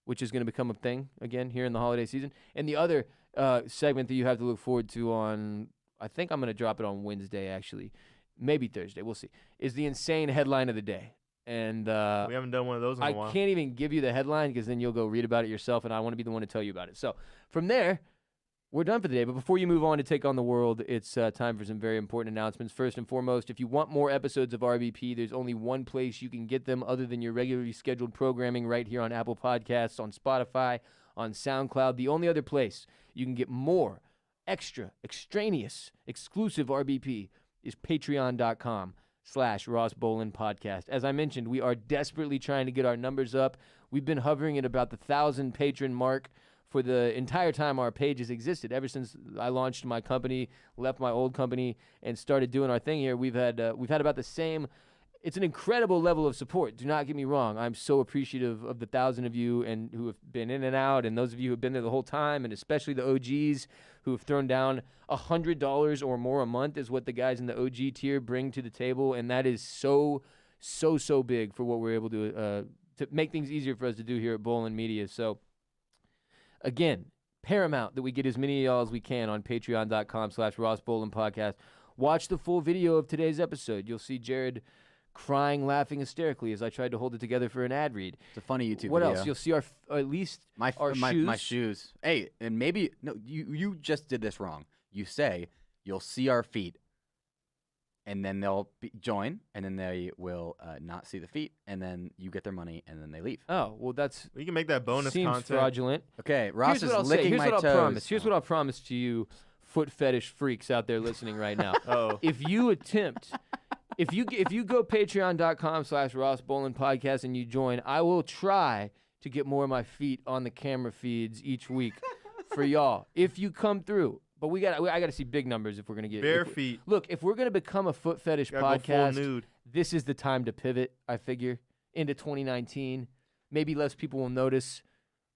Speaker 1: which is going to become a thing again here in the holiday season. And the other segment that you have to look forward to on, I think I'm going to drop it on Wednesday actually, maybe Thursday, we'll see, is the insane headline of the day. And
Speaker 3: we haven't done one of those in a while.
Speaker 1: I can't even give you the headline because then you'll go read about it yourself, and I want to be the one to tell you about it. So from there, we're done for the day. But before you move on to take on the world, it's time for some very important announcements. First and foremost, if you want more episodes of RBP, there's only one place you can get them other than your regularly scheduled programming right here on Apple Podcasts, on Spotify, on SoundCloud. The only other place you can get more extra, extraneous, exclusive RBP is patreon.com/Ross Bolen Podcast. As I mentioned, we are desperately trying to get our numbers up. We've been hovering at about the 1,000 patron mark for the entire time our page has existed. Ever since I launched my company, left my old company, and started doing our thing here, we've had about the same. It's an incredible level of support. Do not get me wrong. I'm so appreciative of the 1,000 of you and who have been in and out, and those of you who have been there the whole time, and especially the OGs who have thrown down $100 or more a month is what the guys in the OG tier bring to the table, and that is so big for what we're able to make things easier for us to do here at Bolen Media. So, again, paramount that we get as many of y'all as we can on patreon.com/Ross Bolen Podcast. Watch the full video of today's episode. You'll see Jared crying, laughing hysterically as I tried to hold it together for an ad read.
Speaker 2: It's a funny YouTube
Speaker 1: what
Speaker 2: video.
Speaker 1: Else? You'll see our shoes.
Speaker 2: My shoes. Hey, and maybe no, you just did this wrong. You say you'll see our feet, and then they'll join, and then they will not see the feet, and then you get their money, and then they leave.
Speaker 1: Oh, well,
Speaker 3: We can make that bonus
Speaker 1: seems
Speaker 3: content.
Speaker 1: fraudulent.
Speaker 2: Okay, Ross is licking my toes.
Speaker 1: Here's what I'll promise to you, foot fetish freaks out there listening right now. If you attempt. If you go patreon.com/Ross Bolen Podcast and you join, I will try to get more of my feet on the camera feeds each week for y'all. If you come through, but I got to see big numbers if we're gonna get
Speaker 3: bare feet.
Speaker 1: Look, if we're gonna become a foot fetish podcast, this is the time to pivot. I figure into 2019, maybe less people will notice.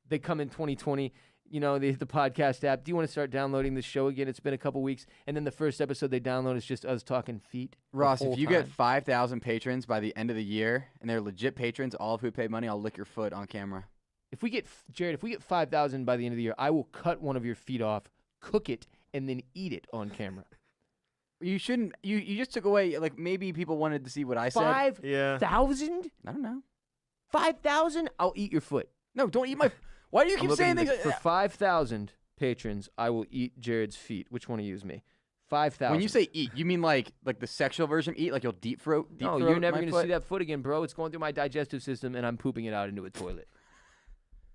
Speaker 1: They come in 2020. You know, they hit the podcast app. Do you want to start downloading the show again? It's been a couple weeks. And then the first episode they download is just us talking feet.
Speaker 2: Ross, if you get 5,000 patrons by the end of the year, and they're legit patrons, all of who paid money, I'll lick your foot on camera.
Speaker 1: Jared, if we get 5,000 by the end of the year, I will cut one of your feet off, cook it, and then eat it on camera.
Speaker 2: You shouldn't. You just took away, like, maybe people wanted to see what I said.
Speaker 1: 5,000?
Speaker 3: Yeah.
Speaker 2: I don't know.
Speaker 1: 5,000? I'll eat your foot.
Speaker 2: No, don't eat my... Why do you keep saying things?
Speaker 1: For 5,000 patrons, I will eat Jared's feet. Which one of you is me? 5,000.
Speaker 2: When you say eat, you mean like the sexual version eat? Like you'll deep throat
Speaker 1: No, you're never going to see that foot again, bro. It's going through my digestive system, and I'm pooping it out into a toilet.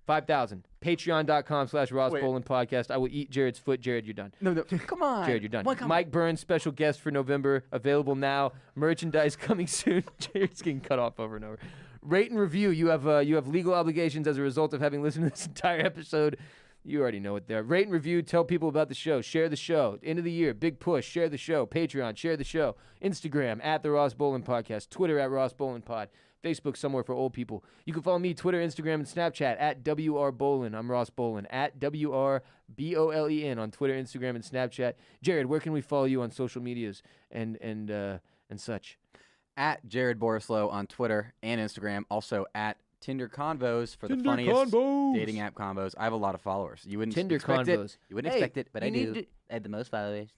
Speaker 1: 5,000. Patreon.com/Ross Bolen Podcast. I will eat Jared's foot. Jared, you're done.
Speaker 2: No, come on.
Speaker 1: Jared, you're done. Mike Burns, special guest for November. Available now. Merchandise coming soon. Jared's getting cut off over and over. Rate and review. You have legal obligations as a result of having listened to this entire episode. You already know it there. Rate and review. Tell people about the show. Share the show. End of the year. Big push. Share the show. Patreon. Share the show. Instagram @the Ross Bolen Podcast. Twitter @Ross Bolen Pod. Facebook somewhere for old people. You can follow me Twitter, Instagram, and Snapchat @WRBolen. I'm Ross Bolen @WRBOLEN on Twitter, Instagram, and Snapchat. Jared, where can we follow you on social medias and such?
Speaker 2: @Jared Borislow on Twitter and Instagram. Also @Tinder Convos for the funniest dating app combos. I have a lot of followers. You wouldn't expect it. You wouldn't expect it, but I do. I have the most followers.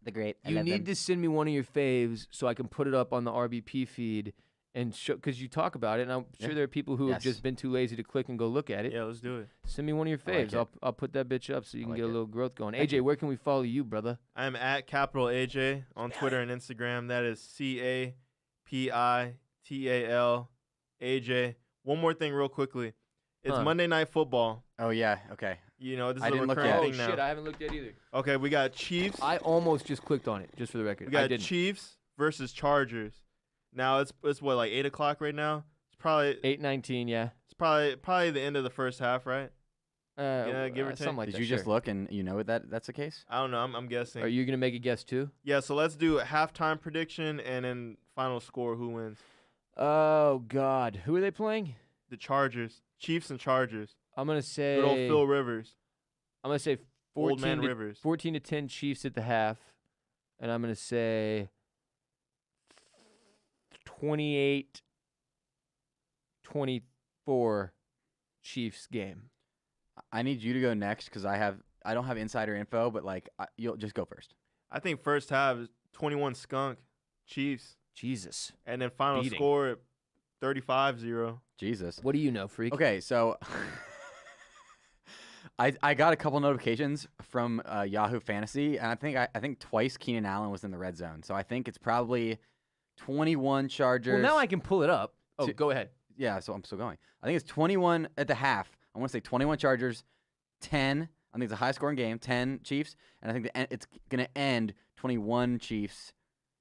Speaker 2: The great.
Speaker 1: You need to send me one of your faves so I can put it up on the RBP feed and show, because you talk about it, and I'm sure there are people who have just been too lazy to click and go look at it.
Speaker 3: Yeah, let's do it.
Speaker 1: Send me one of your faves. I'll put that bitch up so you can get a little growth going. AJ, where can we follow you, brother?
Speaker 3: I'm @AJ on Twitter and Instagram. That is CAPITAL AJ. One more thing real quickly. It's Monday Night Football.
Speaker 2: Oh, yeah. Okay.
Speaker 3: You know, this is
Speaker 2: I
Speaker 3: a
Speaker 2: didn't look
Speaker 3: recurring
Speaker 2: yet.
Speaker 3: thing now.
Speaker 1: Shit, I haven't looked yet either.
Speaker 3: Okay, we got Chiefs.
Speaker 1: I almost just clicked on it, just for the record.
Speaker 3: We got Chiefs versus Chargers. Now it's what, like 8:00 right now? It's probably
Speaker 1: 8:19. Yeah.
Speaker 3: It's probably the end of the first half, right? Yeah, give or take.
Speaker 1: Something like
Speaker 2: Did
Speaker 1: that.
Speaker 2: you just
Speaker 1: sure.
Speaker 2: look and you know that's the case?
Speaker 3: I don't know. I'm guessing.
Speaker 1: Are you gonna make a guess too?
Speaker 3: Yeah, so let's do a halftime prediction and then final score. Who wins?
Speaker 1: Oh God, who are they playing?
Speaker 3: The Chargers, Chiefs and Chargers.
Speaker 1: I'm gonna say.
Speaker 3: Good old Phil Rivers.
Speaker 1: I'm gonna say
Speaker 3: Old man
Speaker 1: 14 to,
Speaker 3: Rivers.
Speaker 1: 14 to 10 Chiefs at the half, and I'm gonna say 28-24 Chiefs game.
Speaker 2: I need you to go next because I don't have insider info, but like you'll just go first.
Speaker 3: I think first half is 21 skunk, Chiefs,
Speaker 1: Jesus.
Speaker 3: and then final
Speaker 1: Beating.
Speaker 3: score 35-0.
Speaker 2: Jesus.
Speaker 1: What do you know, freak?
Speaker 2: Okay, so I got a couple notifications from Yahoo Fantasy, and I think twice Keenan Allen was in the red zone. So I think it's probably 21 Chargers.
Speaker 1: Well, now I can pull it up. Oh, go ahead.
Speaker 2: Yeah, so I'm still going. I think it's 21 at the half. I want to say 21 Chargers, 10. I think it's a high-scoring game, 10 Chiefs, and I think it's going to end 21 Chiefs,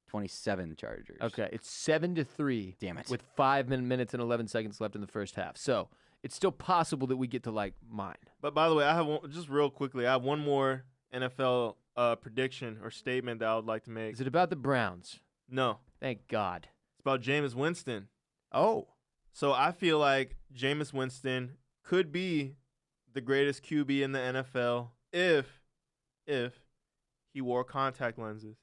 Speaker 2: 27 Chargers.
Speaker 1: Okay, it's 7-3.
Speaker 2: Damn it.
Speaker 1: With 5 minutes and 11 seconds left in the first half. So it's still possible that we get to like mine.
Speaker 3: But by the way, I have just real quickly, I have one more NFL prediction or statement that I would like to make.
Speaker 1: Is it about the Browns?
Speaker 3: No,
Speaker 1: Thank God.
Speaker 3: it's about Jameis Winston.
Speaker 1: Oh.
Speaker 3: So I feel like Jameis Winston could be the greatest QB in the NFL if he wore contact lenses.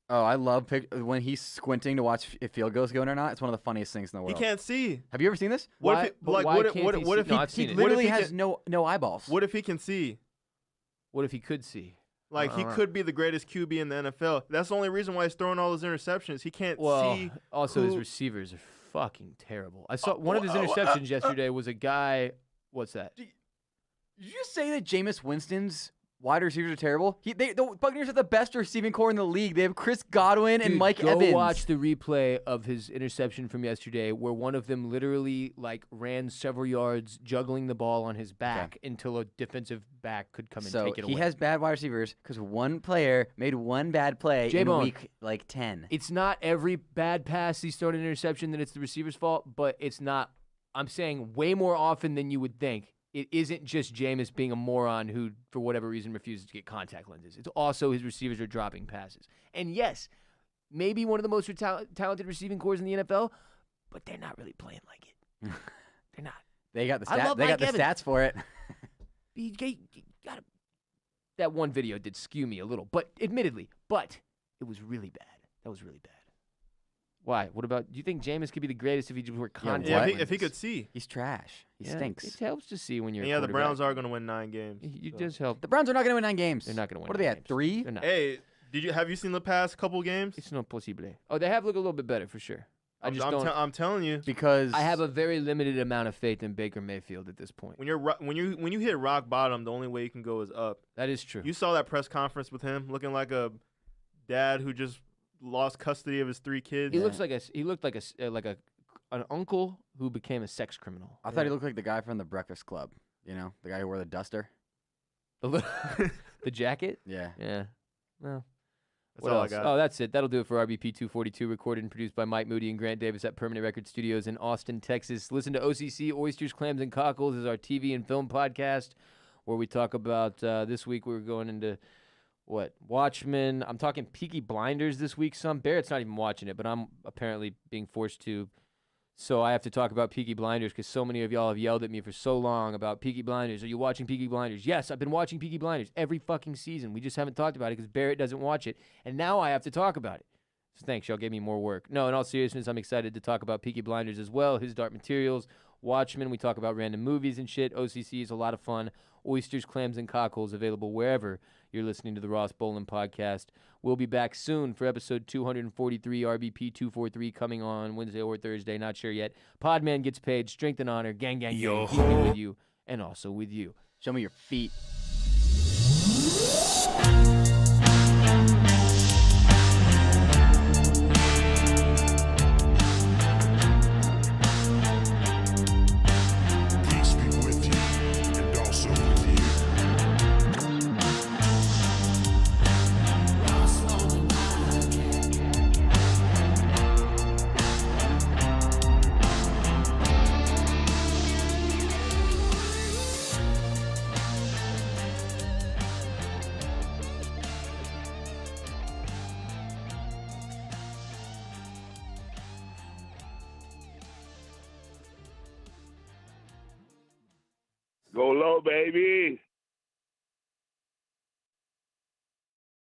Speaker 2: Oh, I love when he's squinting to watch if field goals going or not. It's one of the funniest things in the
Speaker 3: He
Speaker 2: world.
Speaker 3: can't see.
Speaker 2: Have you ever seen this?
Speaker 3: What
Speaker 1: Why-
Speaker 3: if
Speaker 1: but
Speaker 3: like
Speaker 1: why
Speaker 3: what if
Speaker 1: can't
Speaker 3: what,
Speaker 1: he
Speaker 3: what
Speaker 1: see?
Speaker 3: if
Speaker 1: No,
Speaker 3: he,
Speaker 1: I've seen
Speaker 2: He
Speaker 1: it.
Speaker 3: what if
Speaker 2: literally
Speaker 3: he
Speaker 2: has
Speaker 3: can,
Speaker 2: no eyeballs.
Speaker 3: what if he can see?
Speaker 1: What if he could see?
Speaker 3: Like he could be the greatest QB in the NFL. That's the only reason why he's throwing all those interceptions. He can't
Speaker 1: Well,
Speaker 3: see.
Speaker 1: also his
Speaker 3: who-
Speaker 1: receivers are fucking terrible. I saw one of his interceptions yesterday was a guy. What's that?
Speaker 2: Did you just say that Jameis Winston's wide receivers are terrible? The Buccaneers have the best receiving core in the league. They have Chris Godwin and
Speaker 1: Dude,
Speaker 2: Mike
Speaker 1: go
Speaker 2: Evans.
Speaker 1: watch the replay of his interception from yesterday, where one of them literally like ran several yards, juggling the ball on his back until a defensive back could come and
Speaker 2: So
Speaker 1: take it away.
Speaker 2: he has bad wide receivers because one player made one bad play in
Speaker 1: J-Bone.
Speaker 2: week like 10.
Speaker 1: It's not every bad pass he's thrown an interception that it's the receiver's fault, but it's not. I'm saying way more often than you would think. It isn't just Jameis being a moron who, for whatever reason, refuses to get contact lenses. It's also his receivers are dropping passes. And yes, maybe one of the most talented receiving cores in the NFL, but they're not really playing like it. They're not.
Speaker 2: They got the
Speaker 1: I love
Speaker 2: They got
Speaker 1: Mike
Speaker 2: the
Speaker 1: Evans.
Speaker 2: stats for it.
Speaker 1: You gotta, that one video did skew me a little, but admittedly, it was really bad. That was really bad. Why? What about? Do you think Jameis could be the greatest if he just wore contact
Speaker 3: Yeah,
Speaker 1: lenses?
Speaker 3: if he could see.
Speaker 2: He's trash. He
Speaker 1: Yeah,
Speaker 2: stinks.
Speaker 1: It helps to see when you're.
Speaker 3: And
Speaker 1: a
Speaker 3: yeah, the Browns
Speaker 1: quarterback.
Speaker 3: are going to win 9 games.
Speaker 1: It
Speaker 3: so.
Speaker 1: does help.
Speaker 2: The Browns are not going to win 9 games.
Speaker 1: They're not going to win.
Speaker 2: What are they
Speaker 1: 9
Speaker 2: at?
Speaker 1: games.
Speaker 2: 3?
Speaker 1: They're not.
Speaker 3: Hey, have you seen the past couple games?
Speaker 1: It's not possible. Oh, they have looked a little bit better for sure. I just don't.
Speaker 3: I'm telling you,
Speaker 2: Because
Speaker 1: I have a very limited amount of faith in Baker Mayfield at this point.
Speaker 3: when you hit rock bottom, the only way you can go is up.
Speaker 1: That is true.
Speaker 3: You saw that press conference with him looking like a dad who just lost custody of his 3 kids.
Speaker 1: He looked like an uncle who became a sex criminal.
Speaker 2: I thought he looked like the guy from the Breakfast Club. You know, the guy who wore the duster.
Speaker 1: The jacket.
Speaker 2: Yeah.
Speaker 1: Yeah. Well.
Speaker 3: That's
Speaker 1: What
Speaker 3: all
Speaker 1: else?
Speaker 3: I got.
Speaker 1: Oh, that's it. That'll do it for RBP 242, recorded and produced by Mike Moody and Grant Davis at Permanent Record Studios in Austin, Texas. Listen to OCC, Oysters, Clams, and Cockles is our TV and film podcast where we talk about, this week we're going into, Watchmen. I'm talking Peaky Blinders this week. Barrett's not even watching it, but I'm apparently being forced to. So I have to talk about Peaky Blinders because so many of y'all have yelled at me for so long about Peaky Blinders. Are you watching Peaky Blinders? Yes, I've been watching Peaky Blinders every fucking season. We just haven't talked about it because Barrett doesn't watch it. And now I have to talk about it. So thanks, y'all gave me more work. No, in all seriousness, I'm excited to talk about Peaky Blinders as well. His Dark Materials, Watchmen. We talk about random movies and shit. OCC is a lot of fun. Oysters, Clams, and Cockles available wherever you're listening to the Ross Bolen Podcast. We'll be back soon for episode 243, RBP 243, coming on Wednesday or Thursday, not sure yet. Podman gets paid, strength and honor, gang, gang, gang, keep me with you, and also with you.
Speaker 2: Show me your feet.
Speaker 4: Peace be with you, and also with you.
Speaker 5: baby.